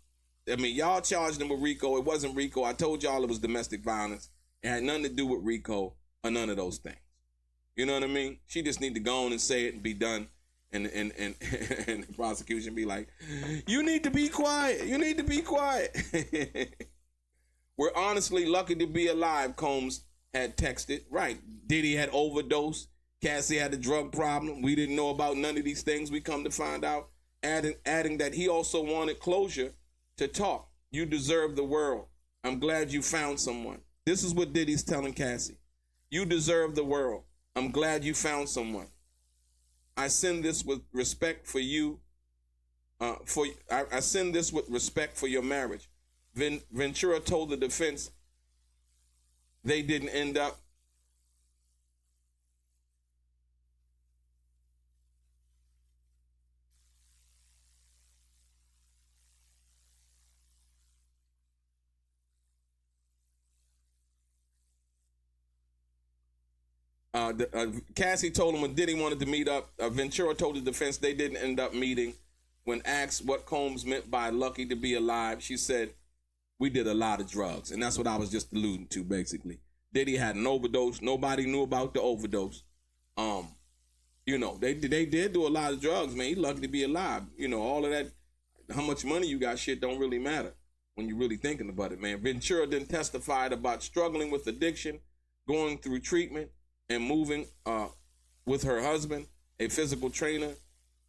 I mean, y'all charged him with RICO. It wasn't RICO. I told y'all it was domestic violence. It had nothing to do with RICO or none of those things. You know what I mean? She just need to go on and say it and be done. And and the prosecution be like, you need to be quiet. You need to be quiet. We're honestly lucky to be alive, Combs had texted. Right. Diddy had overdosed. Cassie had a drug problem. We didn't know about none of these things. We come to find out. Adding that he also wanted closure to talk. You deserve the world. I'm glad you found someone. This is what Diddy's telling Cassie. You deserve the world. I'm glad you found someone. I send this with respect for you. I send this with respect for your marriage. Ventura told the defense they didn't end up. Cassie told him when Diddy wanted to meet up. Ventura told the defense they didn't end up meeting. When asked what Combs meant by lucky to be alive, she said, we did a lot of drugs. And that's what I was just alluding to, basically. Diddy had an overdose. Nobody knew about the overdose. They did do a lot of drugs, man. He lucky to be alive. All of that, how much money you got, shit don't really matter when you're really thinking about it, man. Ventura then testified about struggling with addiction, going through treatment, and moving with her husband, a physical trainer,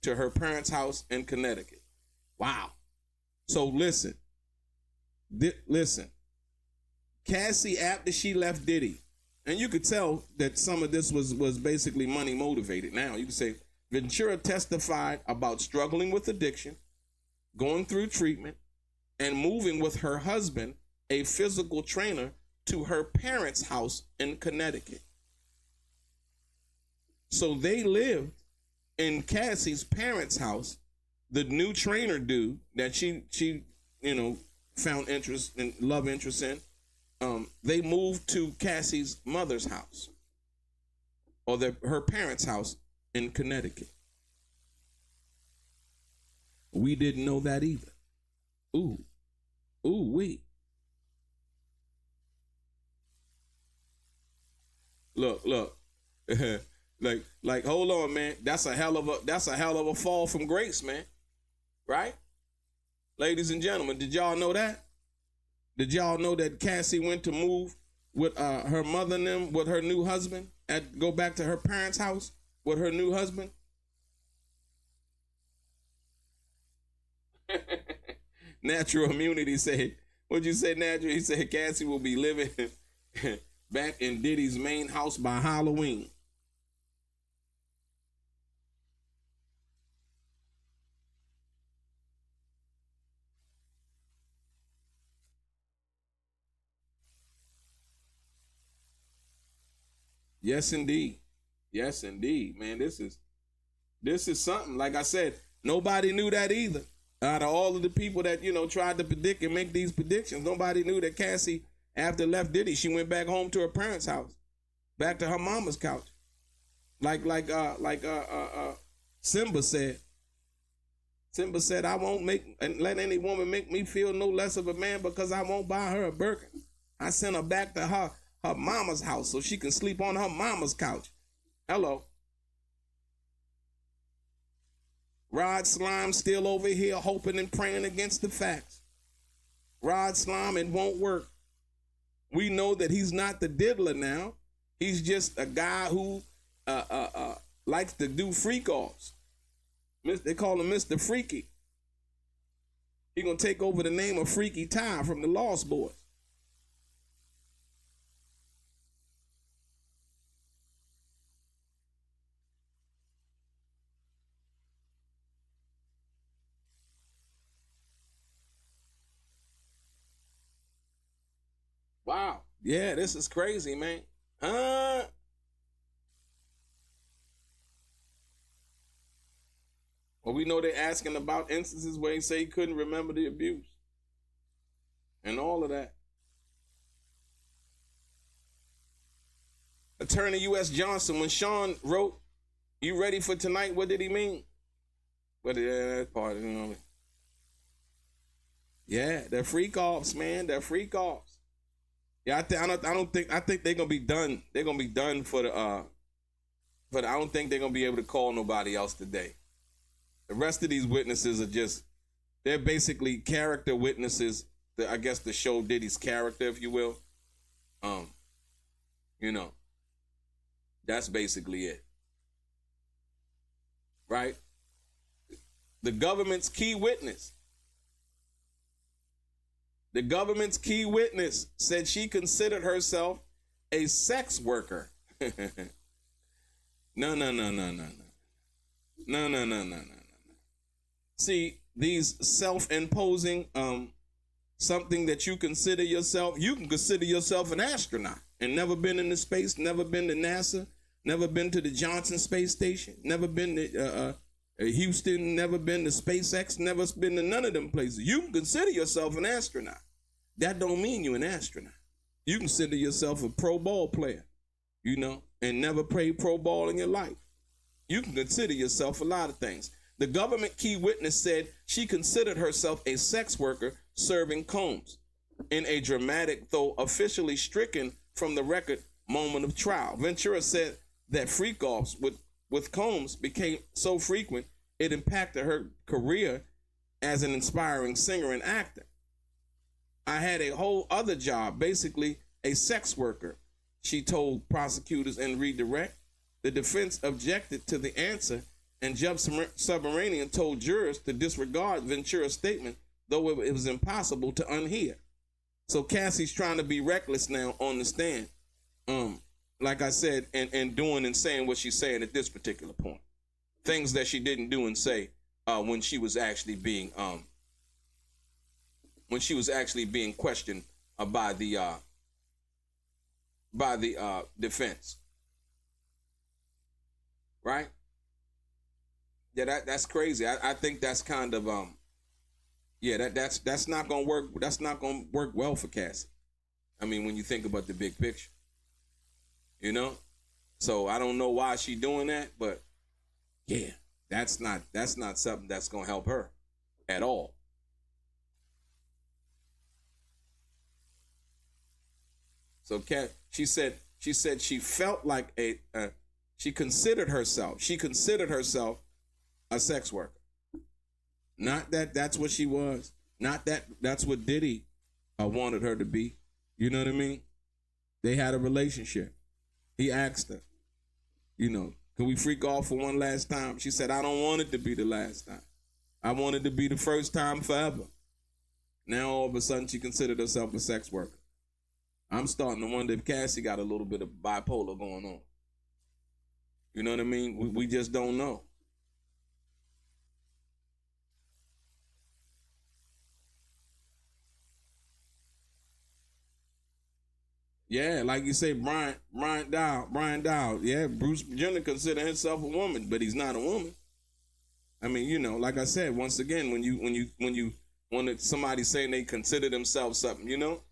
to her parents' house in Connecticut. Wow. So listen. Cassie, after she left Diddy, and you could tell that some of this was basically money motivated. Now, you can say Ventura testified about struggling with addiction, going through treatment, and moving with her husband, a physical trainer, to her parents' house in Connecticut. So they lived in Cassie's parents' house. The new trainer dude that she found interest and love interest in, they moved to Cassie's mother's house, or her parents' house in Connecticut. We didn't know that either. Ooh, wait. Look. like, hold on, man. That's a hell of a fall from grace, man. Right? Ladies and gentlemen, did y'all know that? Did y'all know that Cassie went to move with her mother and them with her new husband, go back to her parents' house with her new husband? Natural Immunity said, what'd you say, Natural? He said Cassie will be living back in Diddy's main house by Halloween. Yes, indeed. Yes, indeed, man. This is something. Like I said, nobody knew that either. Out of all of the people that, tried to predict and make these predictions, nobody knew that Cassie, after left Diddy, she went back home to her parents' house, back to her mama's couch. Like Simba said. Simba said, I won't let any woman make me feel no less of a man because I won't buy her a Birkin. I sent her back to her mama's house so she can sleep on her mama's couch. Hello. Rod Slime still over here hoping and praying against the facts. Rod Slime, it won't work. We know that he's not the diddler now. He's just a guy who likes to do freak offs. They call him Mr. Freaky. He's going to take over the name of Freaky Ty from the Lost Boys. Wow. Yeah, this is crazy, man. Well, we know they're asking about instances where he say he couldn't remember the abuse and all of that. Attorney U.S. Johnson, when Sean wrote, "You ready for tonight?" What did he mean? But that part, Yeah, they're freak offs, man. They're freak offs. Yeah, I think they're gonna be done. They're gonna be done for the. But I don't think they're gonna be able to call nobody else today. The rest of these witnesses are they're basically character witnesses, I guess, to show Diddy's character, if you will. You know, that's basically it. Right? The government's key witness. The government's key witness said she considered herself a sex worker. No. See, these self-imposing, something that you consider yourself, you can consider yourself an astronaut and never been into space, never been to NASA, never been to the Johnson Space Station, never been to Houston, never been to SpaceX, never been to none of them places. You can consider yourself an astronaut. That don't mean you're an astronaut. You consider yourself a pro ball player, you know, and never played pro ball in your life. You can consider yourself a lot of things. The government key witness said she considered herself a sex worker serving combs in a dramatic, though officially stricken from the record, moment of trial. Ventura said that freak-offs with combs became so frequent, it impacted her career as an inspiring singer and actor. I had a whole other job, basically a sex worker, she told prosecutors in redirect. The defense objected to the answer, and Judge Submarinian told jurors to disregard Ventura's statement, though it was impossible to unhear. So Cassie's trying to be reckless now on the stand, like I said, and doing and saying what she's saying at this particular point. Things that she didn't do and say when she was actually being questioned by the defense. Right? Yeah, that's crazy. I think that's kind of that's not gonna work. That's not gonna work well for Cassie. I mean, when you think about the big picture, you know. So I don't know why she's doing that, but yeah, that's not something that's gonna help her at all. So she said she felt like she considered herself a sex worker. Not that that's what she was. Not that that's what Diddy wanted her to be. You know what I mean? They had a relationship. He asked her, you know, can we freak off for one last time? She said, I don't want it to be the last time. I want it to be the first time forever. Now all of a sudden she considered herself a sex worker. I'm starting to wonder if Cassie got a little bit of bipolar going on. You know what I mean? We just don't know. Yeah, like you say, Brian Dow. Yeah, Bruce Jenner considered himself a woman, but he's not a woman. I mean, you know, like I said, once again, when you want somebody saying they consider themselves something, you know.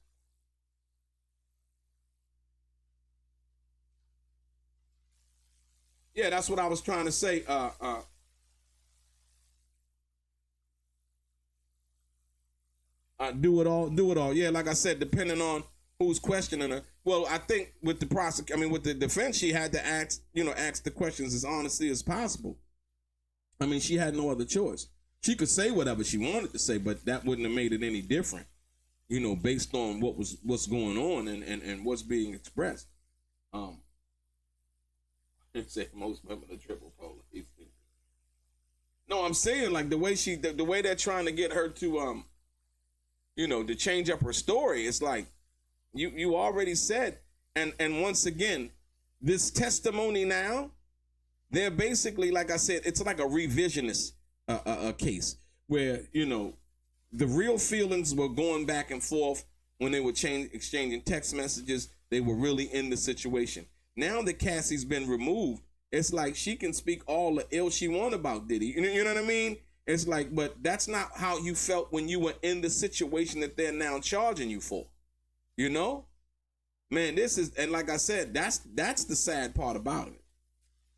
Yeah, that's what I was trying to say. Do it all. Yeah, like I said, depending on who's questioning her. Well, I think with the defense, she had to ask the questions as honestly as possible. I mean, she had no other choice. She could say whatever she wanted to say, but that wouldn't have made it any different, you know, based on what's going on and what's being expressed. Say most women are triple polar. No, I'm saying like the way they're trying to get her to to change up her story. It's like you already said, and once again, this testimony now, they're basically, like I said, it's like a revisionist case where, you know, the real feelings were going back and forth when they were exchanging text messages. They were really in the situation. Now that Cassie's been removed, it's like she can speak all the ill she want about Diddy. You know what I mean? It's like, but that's not how you felt when you were in the situation that they're now charging you for. You know? Man, this is, and like I said, that's the sad part about it.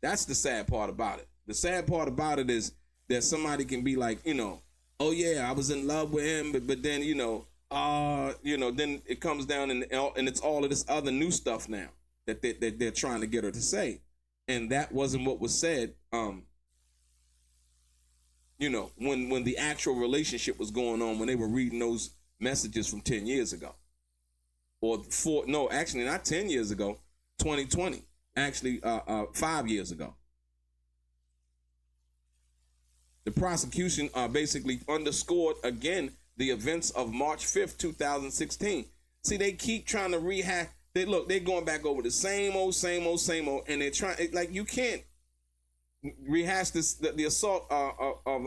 That's the sad part about it. The sad part about it is that somebody can be like, you know, oh yeah, I was in love with him, but then, then it comes down and it's all of this other new stuff now that they're trying to get her to say. And that wasn't what was said, when the actual relationship was going on, when they were reading those messages from 10 years ago. Actually not 10 years ago, 2020. Actually, 5 years ago. The prosecution basically underscored again the events of March 5th, 2016. See, they keep trying to rehash. They're going back over the same old, and they're trying, like, you can't rehash this, the assault of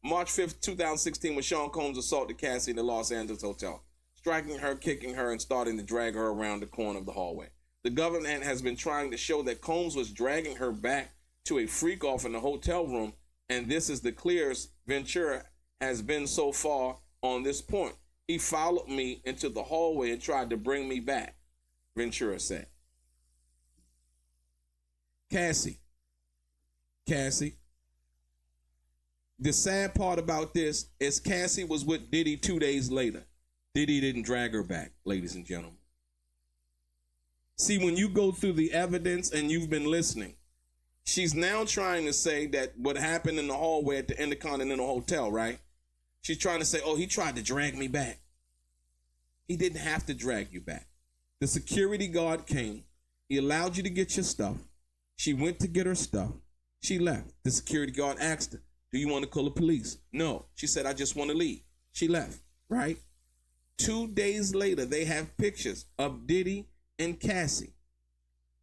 March 5th, 2016, when Sean Combs assaulted Cassie in the Los Angeles hotel, striking her, kicking her, and starting to drag her around the corner of the hallway. The government has been trying to show that Combs was dragging her back to a freak-off in the hotel room, and this is the clearest Ventura has been so far on this point. He followed me into the hallway and tried to bring me back, Ventura said. Cassie. The sad part about this is Cassie was with Diddy 2 days later. Diddy didn't drag her back, ladies and gentlemen. See, when you go through the evidence and you've been listening, she's now trying to say that what happened in the hallway at the Intercontinental Hotel, right? She's trying to say, oh, he tried to drag me back. He didn't have to drag you back. The security guard came. He allowed you to get your stuff. She went to get her stuff. She left. The security guard asked her, do you want to call the police? No. She said, I just want to leave. She left, right? 2 days later, they have pictures of Diddy and Cassie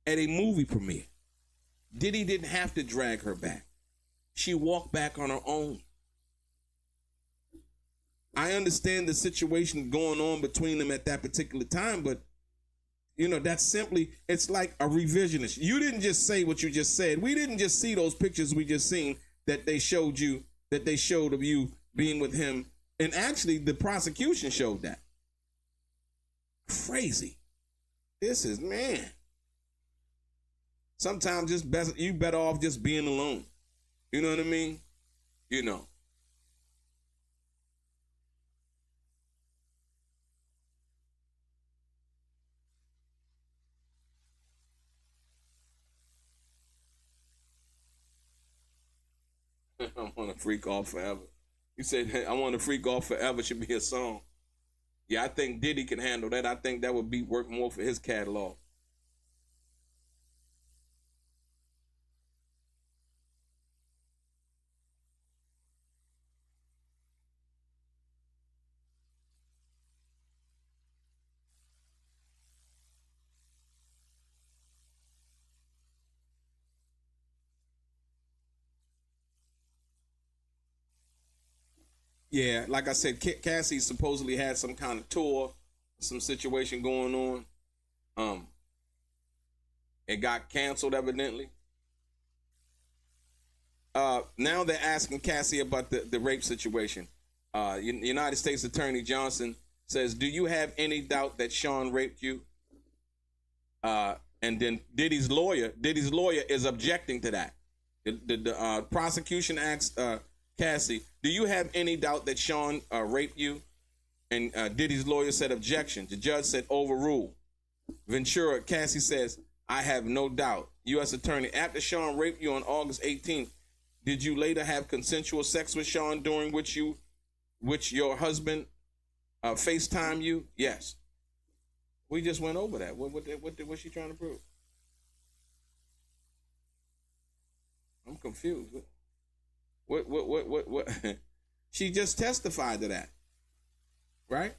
at a movie premiere. Diddy didn't have to drag her back. She walked back on her own. I understand the situation going on between them at that particular time, but that's simply, it's like a revisionist. You didn't just say what you just said. We didn't just see those pictures we just seen that they showed of you being with him. And actually, the prosecution showed that. Crazy. This is, man. Sometimes you better off just being alone. You know what I mean? I want to freak off forever. You said, I want to freak off forever should be a song. Yeah, I think Diddy can handle that. I think that would work more for his catalog. Yeah, like I said, Cassie supposedly had some kind of tour, some situation going on. It got canceled evidently. Now they're asking Cassie about the rape situation. United States Attorney Johnson says, do you have any doubt that Sean raped you? And then Diddy's lawyer is objecting to that. The prosecution asked Cassie, do you have any doubt that Sean raped you? And Diddy's lawyer said objection. The judge said overrule. Ventura, Cassie says, I have no doubt. U.S. Attorney, after Sean raped you on August 18th, did you later have consensual sex with Sean during which your husband FaceTime you? Yes. We just went over that. What's she trying to prove? I'm confused. What? She just testified to that, right?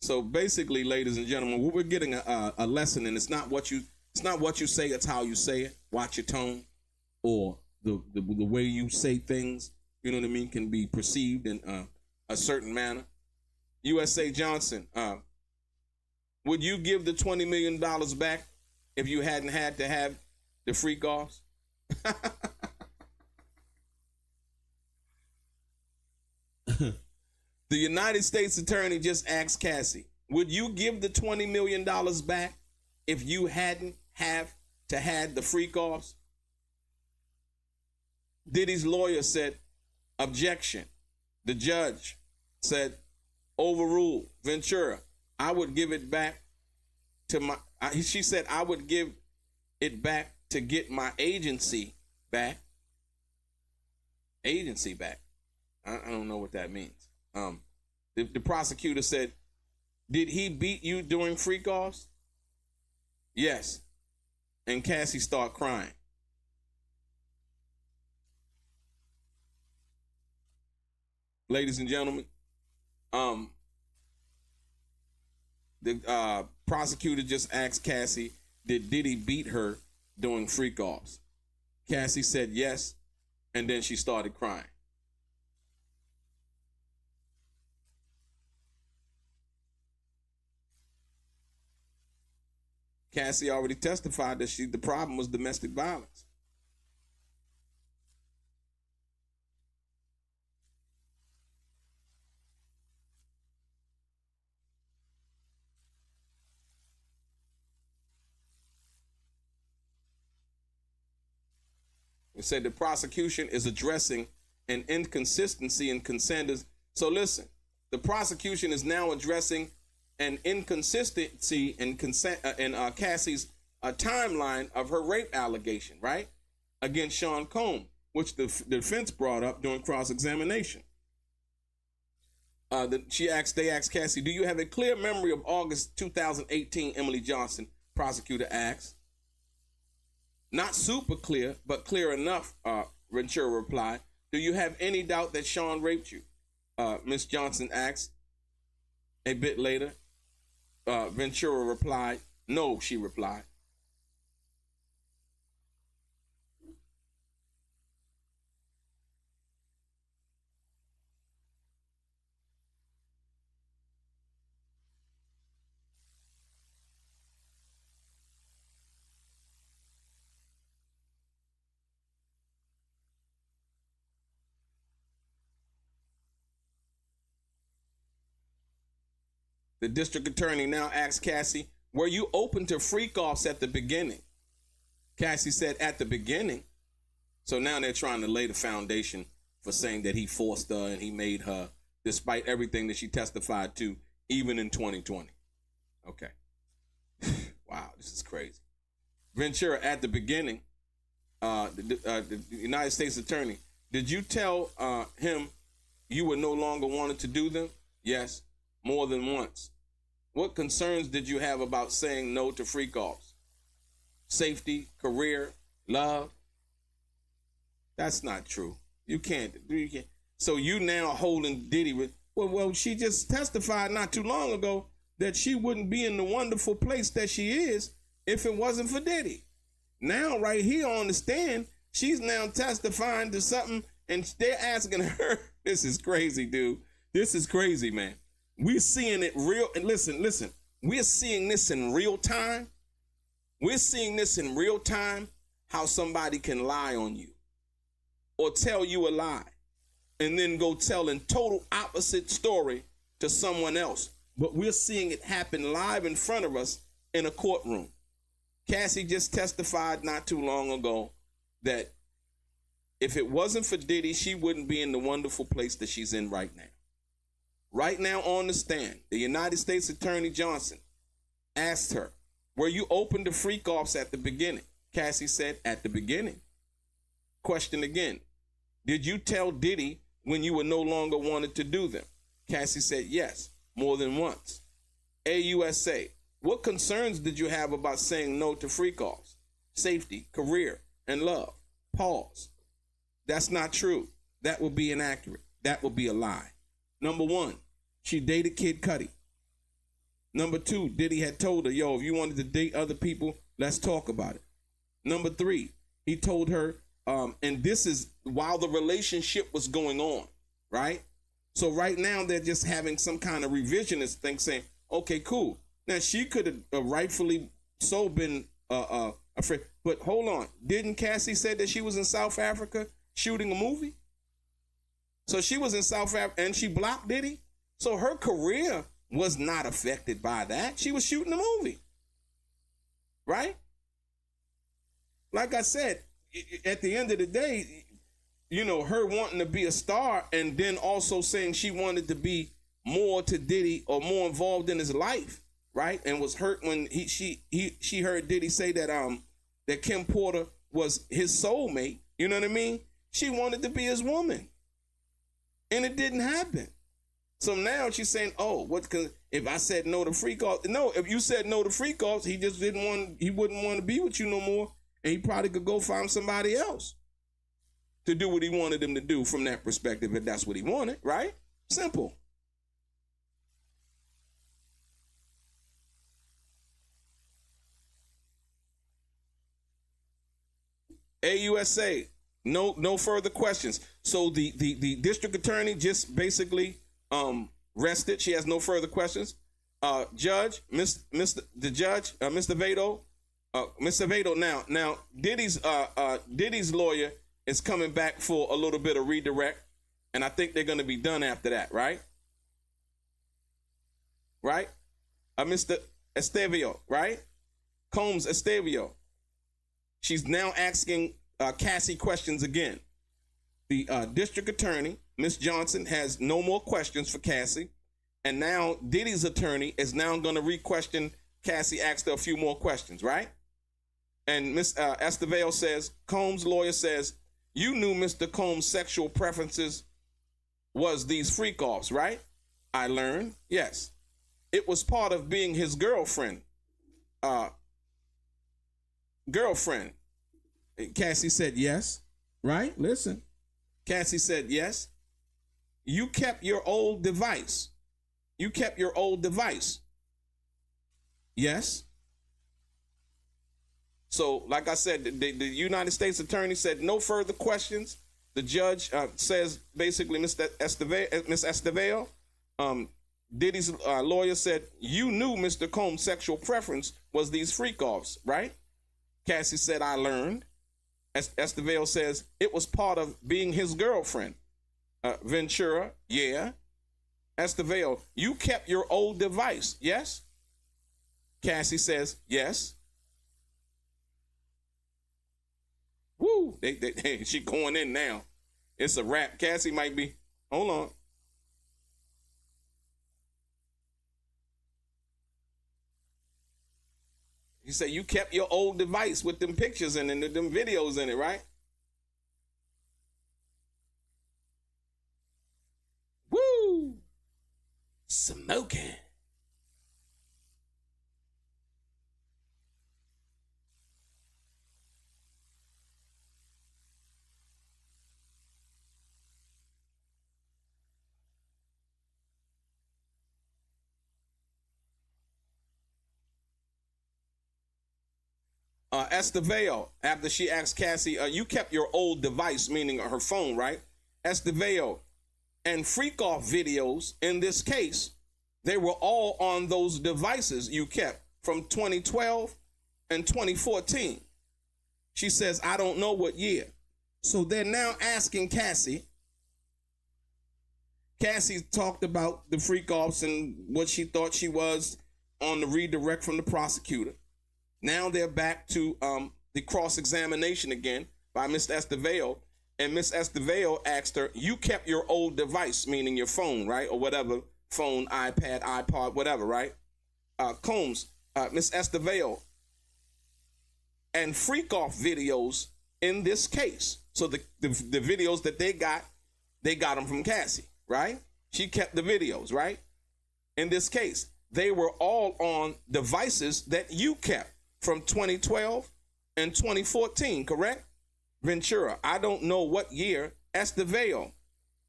So basically, ladies and gentlemen, we're getting a lesson, and it's not what you say, it's how you say it. Watch your tone, or the way you say things. You know what I mean? Can be perceived in a certain manner. USA Johnson, would you give the $20 million back if you hadn't had to have the freak offs? The United States Attorney just asked Cassie, would you give the $20 million back if you hadn't have to had the freak offs? Diddy's lawyer said objection. The judge said overrule. Ventura, I would give it back to she said I would give it back to get my agency back. Agency back. I don't know what that means. The prosecutor said, did he beat you during freak offs? Yes. And Cassie started crying. Ladies and gentlemen, the prosecutor just asked Cassie, did Diddy beat her during freak offs? Cassie said yes, and then she started crying. Cassie already testified that the problem was domestic violence. It said the prosecution is addressing an inconsistency in consent. So listen, the prosecution is now addressing an inconsistency in consent in Cassie's timeline of her rape allegation, right, against Sean Combs, which the defense brought up during cross-examination. They asked Cassie, do you have a clear memory of August 2018, Emily Johnson? Prosecutor asked. Not super clear, but clear enough, Ventura replied. Do you have any doubt that Sean raped you? Miss Johnson asked. A bit later, Ventura replied, no, she replied. The district attorney now asked Cassie, were you open to freak-offs at the beginning? Cassie said, at the beginning. So now they're trying to lay the foundation for saying that he forced her and he made her, despite everything that she testified to, even in 2020. Okay. Wow, this is crazy. Ventura, at the beginning, the United States attorney, did you tell him you would no longer wanted to do them? Yes, more than once. What concerns did you have about saying no to freak-offs? Safety, career, love? That's not true. You can't. So you now holding Diddy with, well, she just testified not too long ago that she wouldn't be in the wonderful place that she is if it wasn't for Diddy. Now, right here on the stand, she's now testifying to something and they're asking her, this is crazy, dude. This is crazy, man. We're seeing it real. And listen, we're seeing this in real time. We're seeing this in real time, how somebody can lie on you or tell you a lie and then go tell a total opposite story to someone else. But we're seeing it happen live in front of us in a courtroom. Cassie just testified not too long ago that if it wasn't for Diddy, she wouldn't be in the wonderful place that she's in right now. Right now on the stand, the United States Attorney Johnson asked her, were you open to freak-offs at the beginning? Cassie said, at the beginning. Question again, did you tell Diddy when you were no longer wanted to do them? Cassie said, yes, more than once. AUSA, what concerns did you have about saying no to freak-offs? Safety, career, and love. Pause. That's not true. That would be inaccurate. That would be a lie. Number one, she dated Kid Cudi. Number two, Diddy had told her, yo, if you wanted to date other people, let's talk about it. Number three, he told her, and this is while the relationship was going on, right? So right now they're just having some kind of revisionist thing saying, okay, cool. Now she could have rightfully so been afraid. But hold on, didn't Cassie say that she was in South Africa shooting a movie? So she was in South Africa and she blocked Diddy. So her career was not affected by that. She was shooting a movie. Right? Like I said, at the end of the day, you know, her wanting to be a star and then also saying she wanted to be more to Diddy or more involved in his life, right? And was hurt when she heard Diddy say that that Kim Porter was his soulmate, you know what I mean? She wanted to be his woman. And it didn't happen. So now she's saying, oh, if I said no to freak off? No, if you said no to freak offs, he just he wouldn't want to be with you no more. And he probably could go find somebody else to do what he wanted him to do from that perspective, if that's what he wanted, right? Simple. AUSA, no further questions. So the district attorney just basically rested. She has no further questions. Judge, Mr. Judge, Mr. Vado, Mr. Vado. Now Diddy's lawyer is coming back for a little bit of redirect, and I think they're going to be done after that, right? Right? Mr. Estevio, right? Combs Estevio. She's now asking Cassie questions again. The district attorney, Miss Johnson, has no more questions for Cassie. And now Diddy's attorney is now going to re-question Cassie, asked her a few more questions, right? And Miss Esteveo says, Combs' lawyer says, you knew Mr. Combs' sexual preferences was these freak-offs, right? I learned, yes. It was part of being his girlfriend. Cassie said yes, right? Listen. Cassie said yes. You kept your old device. Yes. So, like I said, the United States attorney said no further questions. The judge says basically, Miss Esteveo, Diddy's lawyer said, you knew Mr. Combs' sexual preference was these freak-offs, right? Cassie said, I learned. Esteveo says, it was part of being his girlfriend. Ventura, yeah. Esteveo, you kept your old device, yes? Cassie says, yes. Woo, she going in now. It's a wrap. Cassie might be, hold on. You say you kept your old device with them pictures and them videos in it, right? Woo! Smoking. Esteveo, after she asked Cassie, you kept your old device, meaning her phone, right? Esteveo, and freak off videos in this case, they were all on those devices you kept from 2012 and 2014. She says, I don't know what year. So they're now asking Cassie. Cassie talked about the freak offs and what she thought she was on the redirect from the prosecutor. Now they're back to the cross-examination again by Miss Esteveo. And Miss Esteveo asked her, you kept your old device, meaning your phone, right? Or whatever, phone, iPad, iPod, whatever, right? Combs, Miss Esteveo, and freak-off videos in this case. So the videos that they got them from Cassie, right? She kept the videos, right? In this case, they were all on devices that you kept from 2012 and 2014, correct? Ventura, I don't know what year. Esteveo,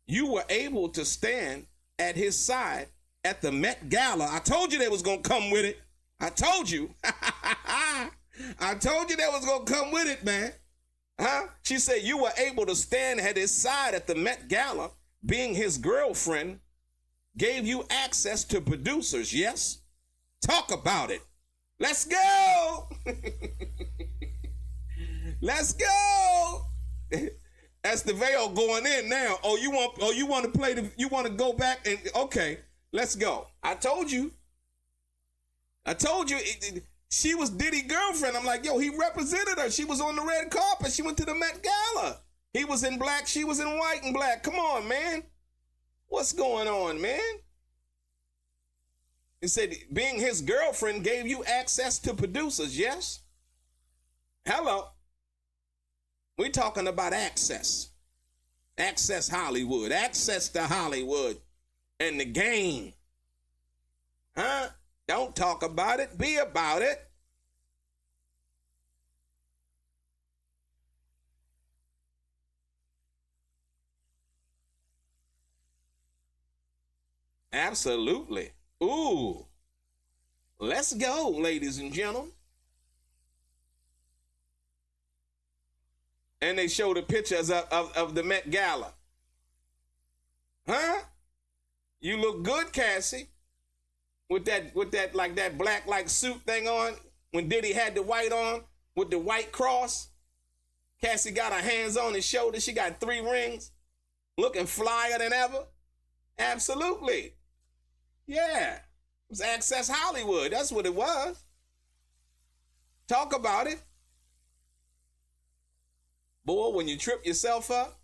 you were able to stand at his side at the Met Gala. I told you they was going to come with it. I told you. I told you they was going to come with it, man. Huh? She said you were able to stand at his side at the Met Gala, being his girlfriend, gave you access to producers, yes? Talk about it. Let's go. Let's go. Esteveo going in now. You want to go back and okay, let's go. I told you. She was Diddy's girlfriend. I'm like, yo, he represented her. She was on the red carpet. She went to the Met Gala. He was in black. She was in white and black. Come on, man. What's going on, man? He said being his girlfriend gave you access to producers, yes? Hello. We're talking about access. Access Hollywood. Access to Hollywood and the game. Huh? Don't talk about it. Be about it. Absolutely. Ooh. Let's go, ladies and gentlemen. And they show the pictures of the Met Gala. Huh? You look good, Cassie. With that like that black like suit thing on. When Diddy had the white on with the white cross. Cassie got her hands on his shoulder. She got 3 rings. Looking flyer than ever. Absolutely. Yeah. It was Access Hollywood. That's what it was. Talk about it. Boy, when you trip yourself up,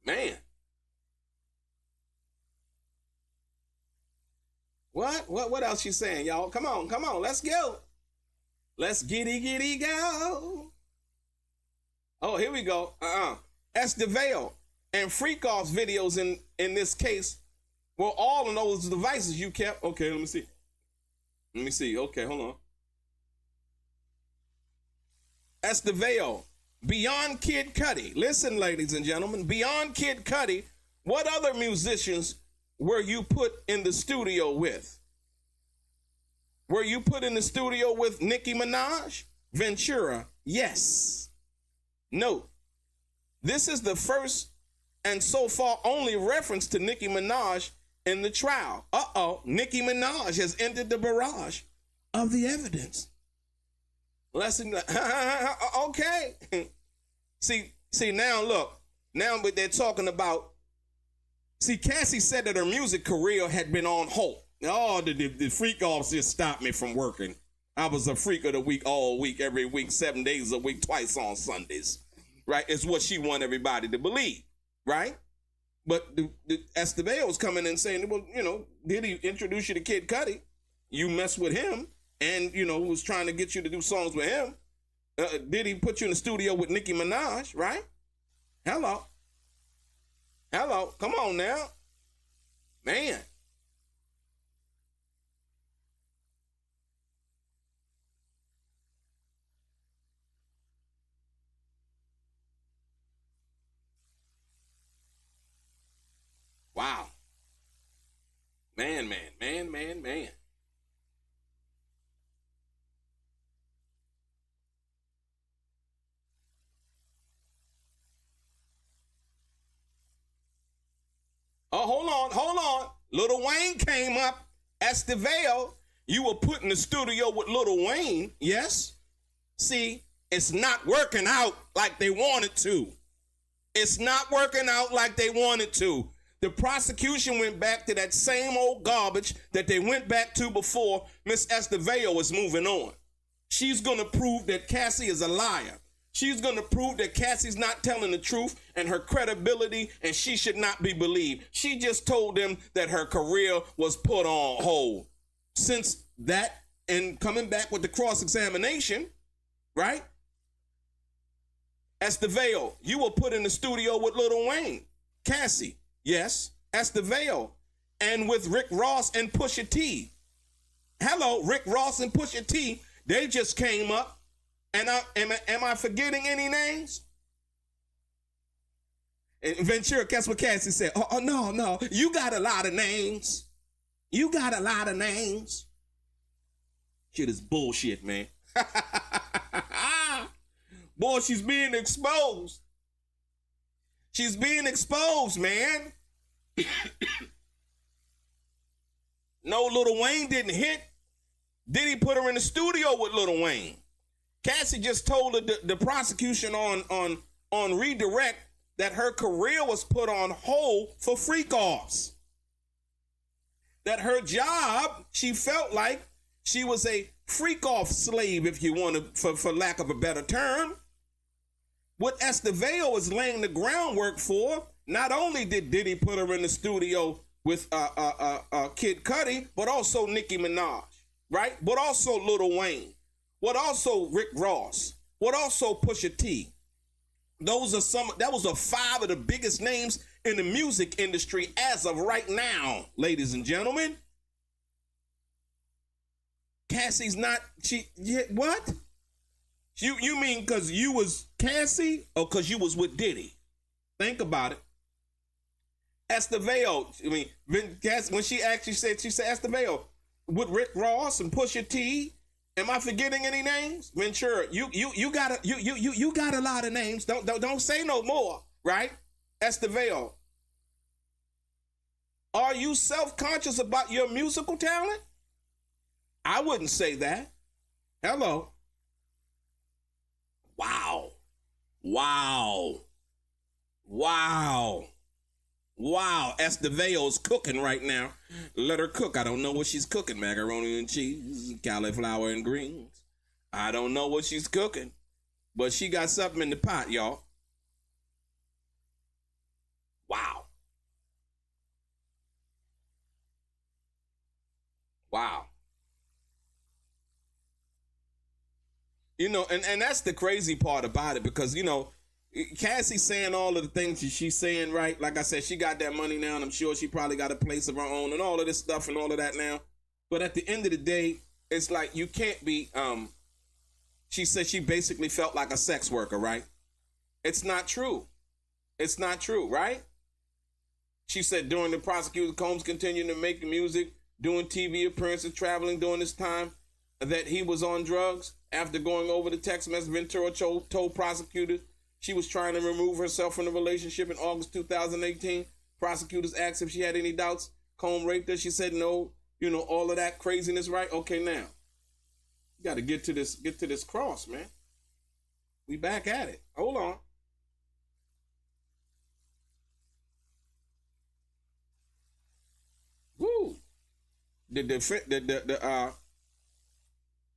man. What else you saying, y'all? Come on, let's go. Let's giddy go. Oh, here we go. Estevao and Freakoff's videos in this case were all in those devices you kept. Okay, let me see. Okay, hold on. Estevao, beyond Kid Cudi. Listen, ladies and gentlemen, beyond Kid Cudi, what other musicians were you put in the studio with? Were you put in the studio with Nicki Minaj? Ventura? Yes. Note, this is the first and so far only reference to Nicki Minaj in the trial. Nicki Minaj has entered the barrage of the evidence. Lesson, okay. See, now look, now they're talking about, see, Cassie said that her music career had been on hold. Oh, the freak offs just stopped me from working. I was a freak of the week all week, every week, 7 days a week, twice on Sundays. Right? It's what she want everybody to believe. Right? But the Estevao's coming and saying, well, did he introduce you to Kid Cudi? You mess with him and, was trying to get you to do songs with him. Did he put you in the studio with Nicki Minaj? Right? Hello. Come on now. Man. Wow. Man. Oh, hold on. Lil Wayne came up. Estevao, you were put in the studio with Lil Wayne, yes? See, it's not working out like they wanted to. It's not working out like they wanted to. The prosecution went back to that same old garbage that they went back to before Miss Estevao is moving on. She's going to prove that Cassie is a liar. She's going to prove that Cassie's not telling the truth and her credibility, and she should not be believed. She just told them that her career was put on hold. Since that, and coming back with the cross-examination, right? Estevao, you were put in the studio with Lil Wayne. Cassie, yes. Estevao, and with Rick Ross and Pusha T. Hello, Rick Ross and Pusha T. They just came up. And am I forgetting any names? And Ventura, guess what Cassie said? Oh, no. You got a lot of names. Shit is bullshit, man. Boy, she's being exposed. She's being exposed, man. No, Lil Wayne didn't hit. Diddy put her in the studio with Lil Wayne. Cassie just told the prosecution on redirect that her career was put on hold for freak-offs. That her job, she felt like she was a freak-off slave, if you want to, for lack of a better term. What Estevao is laying the groundwork for, not only did Diddy put her in the studio with Kid Cudi, but also Nicki Minaj, right? But also Lil Wayne, but also Rick Ross, but also Pusha T. Those are that was a 5 of the biggest names in the music industry as of right now, ladies and gentlemen. Cassie's not, what? You mean because you was Cassie or because you was with Diddy? Think about it. Estevao, I mean, when she actually said, Estevao with Rick Ross and Pusha T. Am I forgetting any names? Ventura, you got a lot of names. Don't say no more, right? Estevao. Are you self-conscious about your musical talent? I wouldn't say that. Hello. Wow. Esteveo's cooking right now. Let her cook. I don't know what she's cooking. Macaroni and cheese, cauliflower and greens. I don't know what she's cooking. But she got something in the pot, y'all. Wow. You know, and that's the crazy part about it, because, you know, Cassie saying all of the things she's saying, right? Like I said, she got that money now, and I'm sure she probably got a place of her own and all of this stuff and all of that now. But at the end of the day, it's like you can't be, she said she basically felt like a sex worker, right? It's not true. It's not true, right? She said during the prosecutor, Combs continued to make music, doing TV appearances, traveling during this time, that he was on drugs. After going over the text message, Ventura told prosecutors she was trying to remove herself from the relationship in August 2018. Prosecutors asked if she had any doubts Combs raped her. She said no. You know, all of that craziness, right? Okay, now you got to get to this cross, man. We back at it. Hold on. Woo.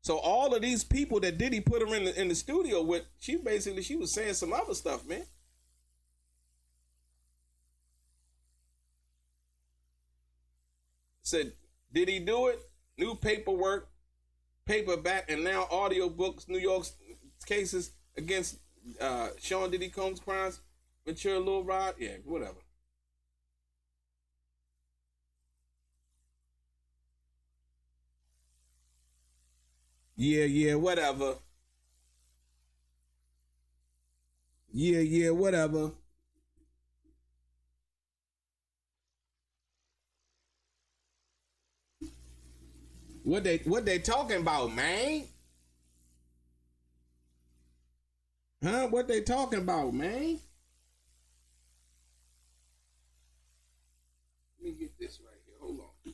So all of these people that Diddy put her in the studio with, she was saying some other stuff, man. Said, did he do it? New paperwork, paperback, and now audiobooks, New York's cases against Sean Diddy Combs crimes, Ventura, Lil Rod, yeah, whatever. Yeah, whatever. Yeah, whatever. What they talking about, man? Huh? What they talking about, man? Let me get this right here. Hold on.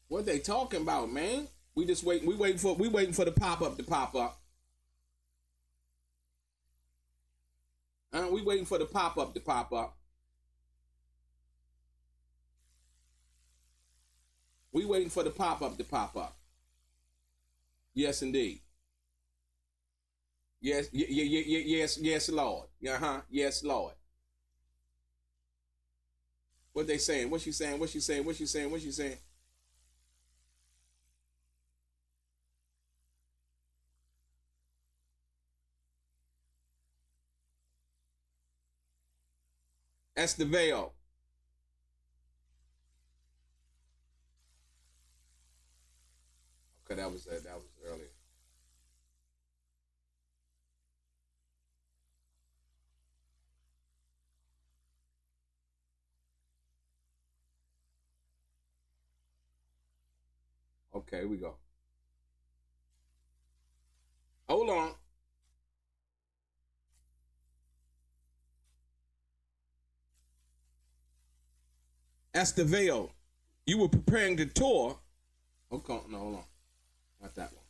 What they talking about, man? We just waiting. We waiting for the pop up to pop up. We waiting for the pop up to pop up. We waiting for the pop up to pop up. Yes, indeed. Yes, Lord. Yes, Lord. What they saying? What she saying? What she saying? What she saying? What she saying? That's the veil. Okay, that was earlier. Okay, we go. Hold on. That's the veil. You were preparing to tour. Okay, no, hold on. Not that one.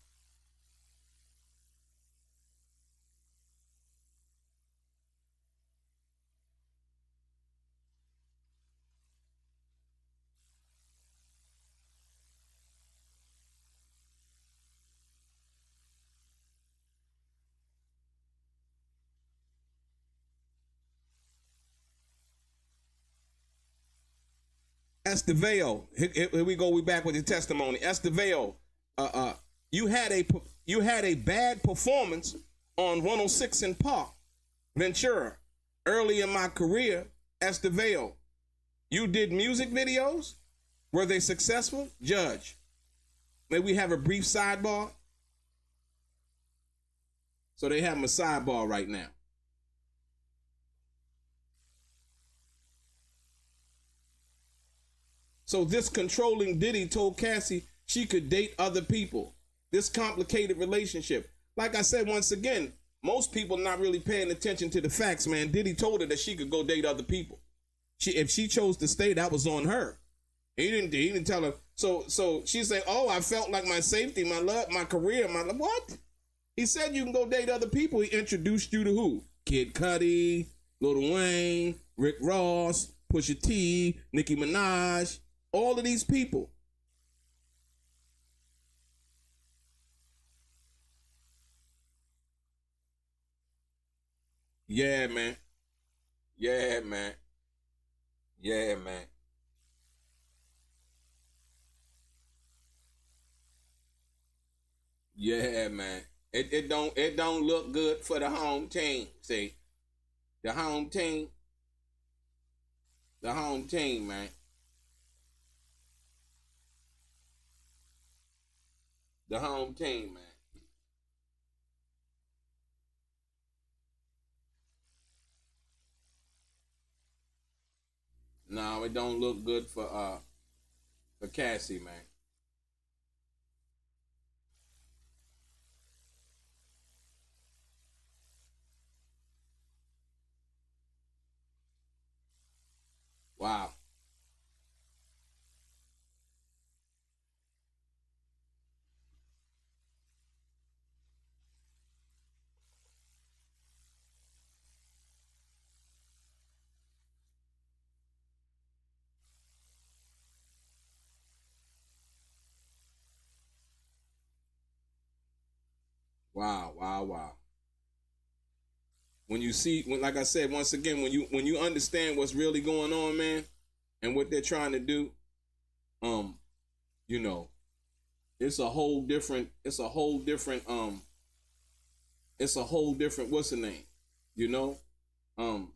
Estevao, here we go. We back with your testimony. Estevao, you had a bad performance on 106 in Park, Ventura. Early in my career, Estevao, you did music videos. Were they successful? Judge, may we have a brief sidebar? So they have a sidebar right now. So this controlling Diddy told Cassie she could date other people. This complicated relationship. Like I said, once again, most people not really paying attention to the facts, man. Diddy told her that she could go date other people. If she chose to stay, that was on her. He didn't tell her. So she's saying, oh, I felt like my safety, my love, my career, my what? He said you can go date other people. He introduced you to who? Kid Cudi, Lil Wayne, Rick Ross, Pusha T, Nicki Minaj, all of these people. Yeah, man. Yeah, man. Yeah, man. Yeah, man. It don't look good for the home team. See, the home team, man. The home team, man. No, it don't look good for Cassie, man. Wow. Wow, wow, wow. When you see, like I said, once again, when you understand what's really going on, man, and what they're trying to do, um, you know, it's a whole different, what's the name? You know? Um,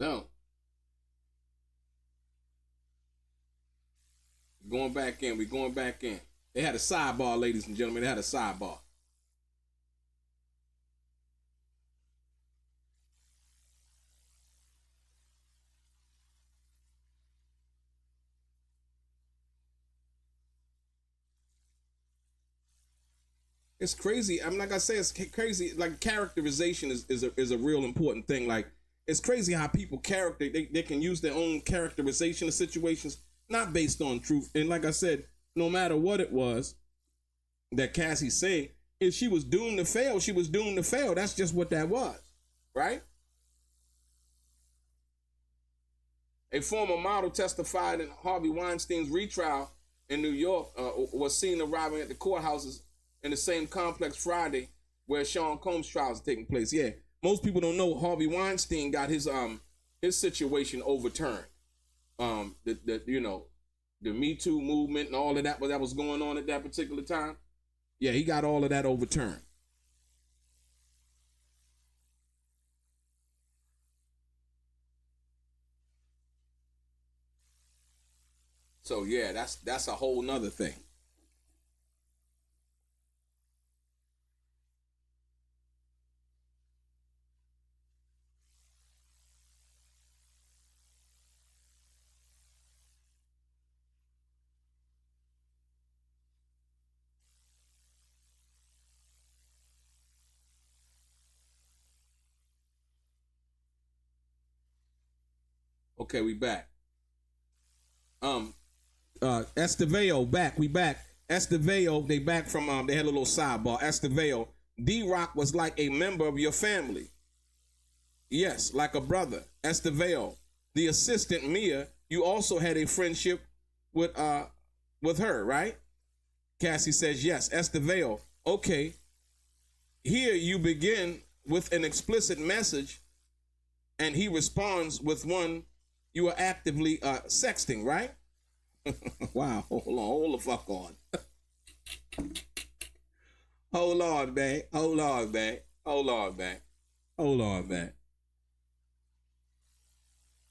no, going back in. We going back in. They had a sidebar, ladies and gentlemen. They had a sidebar. It's crazy. I'm like I say, it's crazy. Like characterization is a real important thing. Like it's crazy how people they can use their own characterization of situations not based on truth. And like I said, no matter what it was that Cassie said, if she was doomed to fail, she was doomed to fail. That's just what that was, right? A former model testified in Harvey Weinstein's retrial in New York was seen arriving at the courthouses in the same complex Friday where Sean Combs' trials are taking place. Yeah, most people don't know Harvey Weinstein got his situation overturned. The Me Too movement and all of that was going on at that particular time. Yeah, he got all of that overturned. So yeah, that's a whole nother thing. Okay, we back. Estevao back. We back. Estevao, they back from they had a little sidebar. Estevao, D-Rock was like a member of your family. Yes, like a brother. Estevao, the assistant Mia, you also had a friendship with her, right? Cassie says yes. Estevao, okay. Here you begin with an explicit message, and he responds with one you are actively sexting, right? Wow, hold the fuck on. Hold on, man. Hold on, man. Hold on, man. Hold on, man.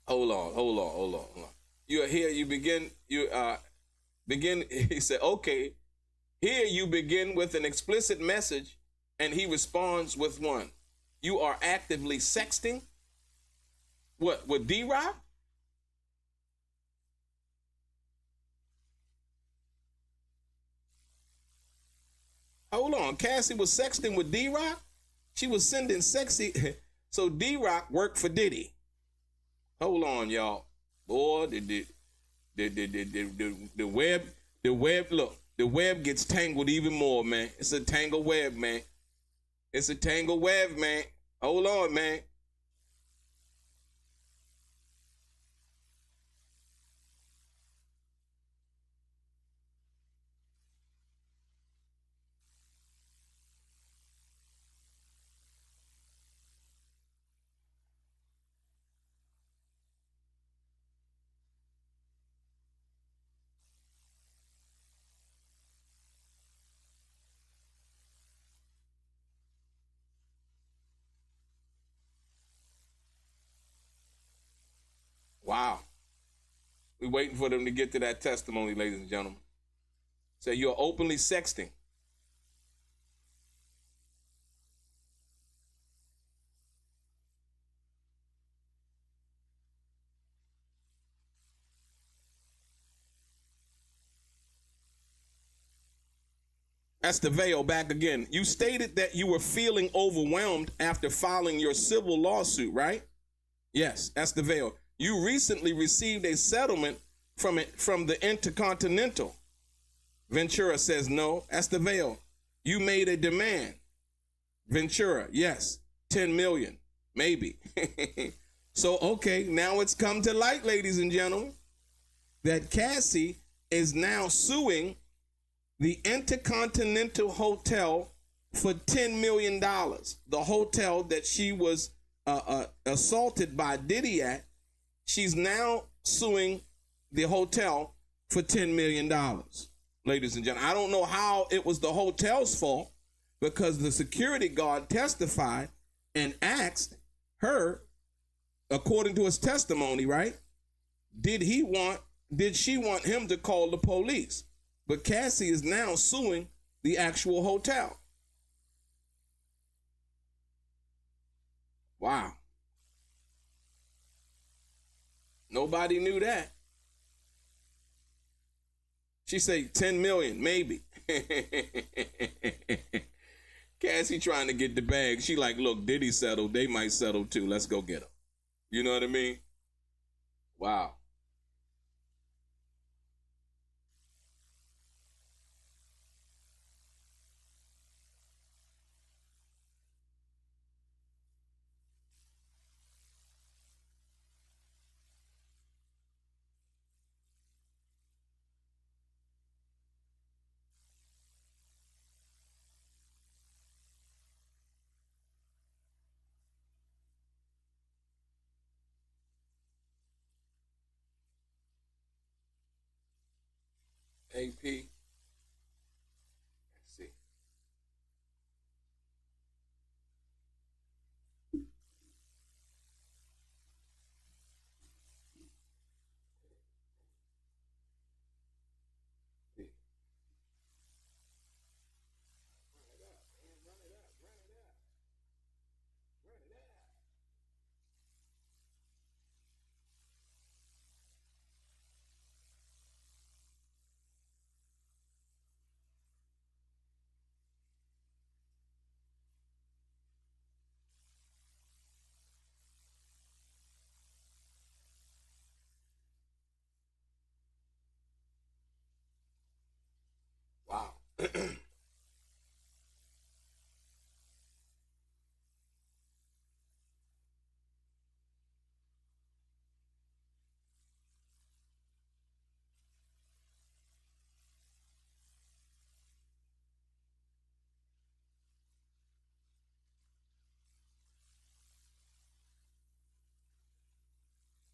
Hold on. You are here, you begin, he said, okay, here you begin with an explicit message, and he responds with one. You are actively sexting? What, with D-Rock? Hold on, Cassie was sexting with D-Rock? She was sending sexy. So D-Rock worked for Diddy. Hold on, y'all. Boy, the web, look, the web gets tangled even more, man. It's a tangled web, man. It's a tangled web, man. Hold on, man. Wow. We're waiting for them to get to that testimony, ladies and gentlemen. So you're openly sexting. Estevao back again. You stated that you were feeling overwhelmed after filing your civil lawsuit, right? Yes, Estevao. You recently received a settlement from the Intercontinental. Ventura says no. Estevao, you made a demand. Ventura, yes, 10 million, maybe. So, okay, now it's come to light, ladies and gentlemen, that Cassie is now suing the Intercontinental Hotel for $10 million. The hotel that she was assaulted by Diddy at, she's now suing the hotel for $10 million. Ladies and gentlemen, I don't know how it was the hotel's fault, because the security guard testified and asked her, according to his testimony, right? Did she want him to call the police? But Cassie is now suing the actual hotel. Wow. Nobody knew that. She said 10 million, maybe. Cassie trying to get the bag. She like, look, Diddy settled. They might settle too. Let's go get them. You know what I mean? Wow. AP. Let's see.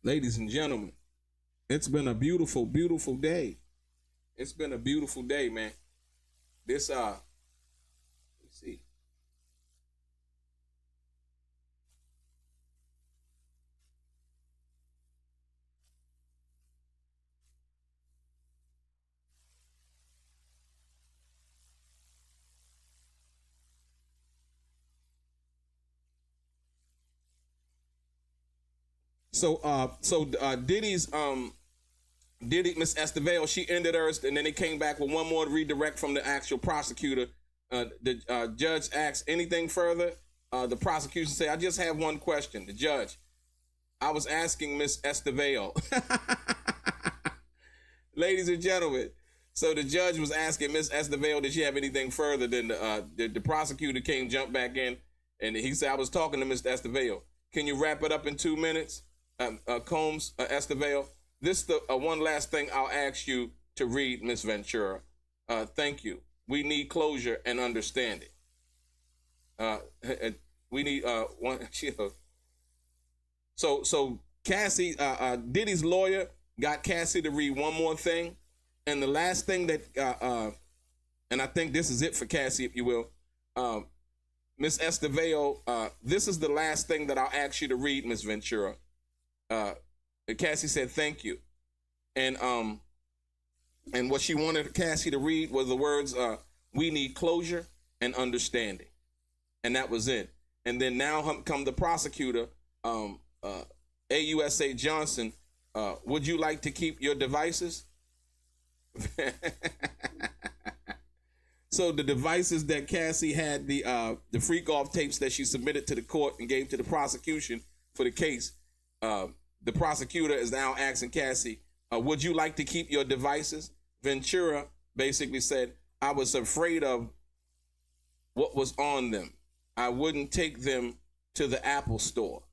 Ladies and gentlemen, it's been a beautiful, beautiful day. It's been a beautiful day, man. This let's see. Diddy's Diddy, Miss Estevao, she ended hers, and then they came back with one more redirect from the actual prosecutor. The judge asked anything further. The prosecution said, "I just have one question." The judge, I was asking Miss Estevao, ladies and gentlemen. So the judge was asking Miss Estevao, did she have anything further? Then the prosecutor jumped back in, and he said, "I was talking to Miss Estevao. Can you wrap it up in 2 minutes, Combs, Estevao?" This is the one last thing I'll ask you to read, Miss Ventura. Thank you. We need closure and understanding. We need one. So Cassie, Diddy's lawyer got Cassie to read one more thing, and the last thing that, and I think this is it for Cassie, if you will, Miss Estevao. This is the last thing that I'll ask you to read, Miss Ventura. Cassie said thank you, and what she wanted Cassie to read was the words "we need closure and understanding," and that was it. And then now come the prosecutor, AUSA Johnson. Would you like to keep your devices? So the devices that Cassie had, the freak off tapes that she submitted to the court and gave to the prosecution for the case. The prosecutor is now asking Cassie, would you like to keep your devices? Ventura basically said, I was afraid of what was on them. I wouldn't take them to the Apple store.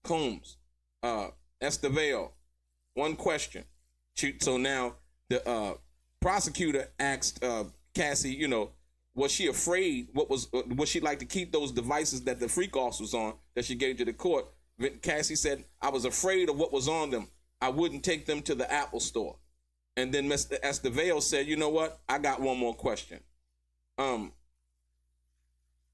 Combs, Estevao, one question. So now the prosecutor asked Cassie, was she afraid? Would she like to keep those devices that the freak offs was on that she gave to the court? Cassie said, I was afraid of what was on them. I wouldn't take them to the Apple store. And then Mr. Estevao said, you know what? I got one more question.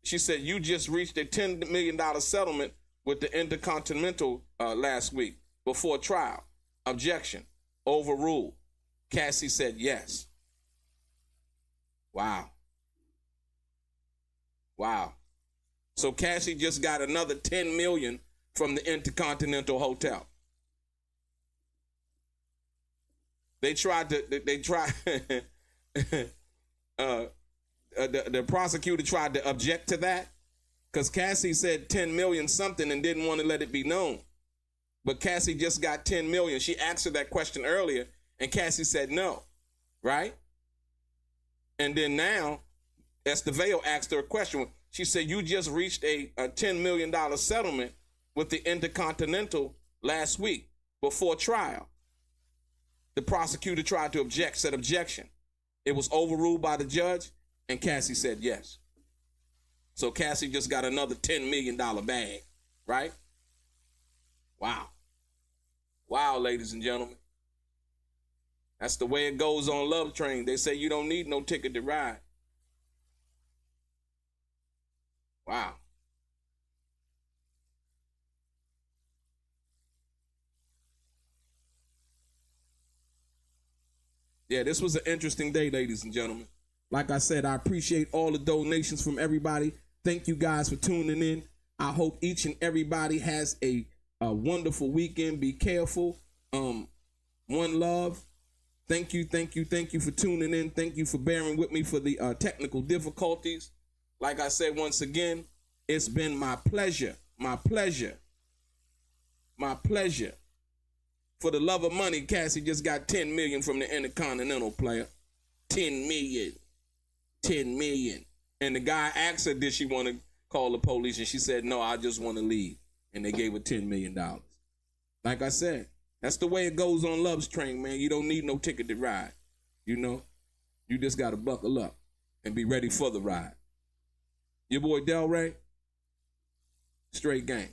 She said, you just reached a $10 million settlement with the Intercontinental last week before trial. Objection. Overruled. Cassie said yes. Wow. Wow. So Cassie just got another $10 million from the Intercontinental Hotel. The prosecutor tried to object to that because Cassie said 10 million something and didn't want to let it be known. But Cassie just got 10 million. She asked her that question earlier and Cassie said no, right? And then now Estevao asked her a question. She said, you just reached a $10 million settlement with the Intercontinental last week before trial. The prosecutor tried to object, said objection. It was overruled by the judge, and Cassie said yes. So Cassie just got another $10 million bag, right? Wow. Wow, ladies and gentlemen. That's the way it goes on Love Train. They say you don't need no ticket to ride. Wow. Yeah, this was an interesting day, ladies and gentlemen. Like I said, I appreciate all the donations from everybody. Thank you guys for tuning in. I hope each and everybody has a wonderful weekend. Be careful. One love. Thank you for tuning in. Thank you for bearing with me for the technical difficulties. Like I said, once again, it's been my pleasure. For the love of money, Cassie just got 10 million from the Intercontinental player. 10 million. $10 million. And the guy asked her, did she want to call the police? And she said, no, I just want to leave. And they gave her $10 million. Like I said, that's the way it goes on Love's Train, man. You don't need no ticket to ride. You know, you just got to buckle up and be ready for the ride. Your boy DELRAY, straight gang.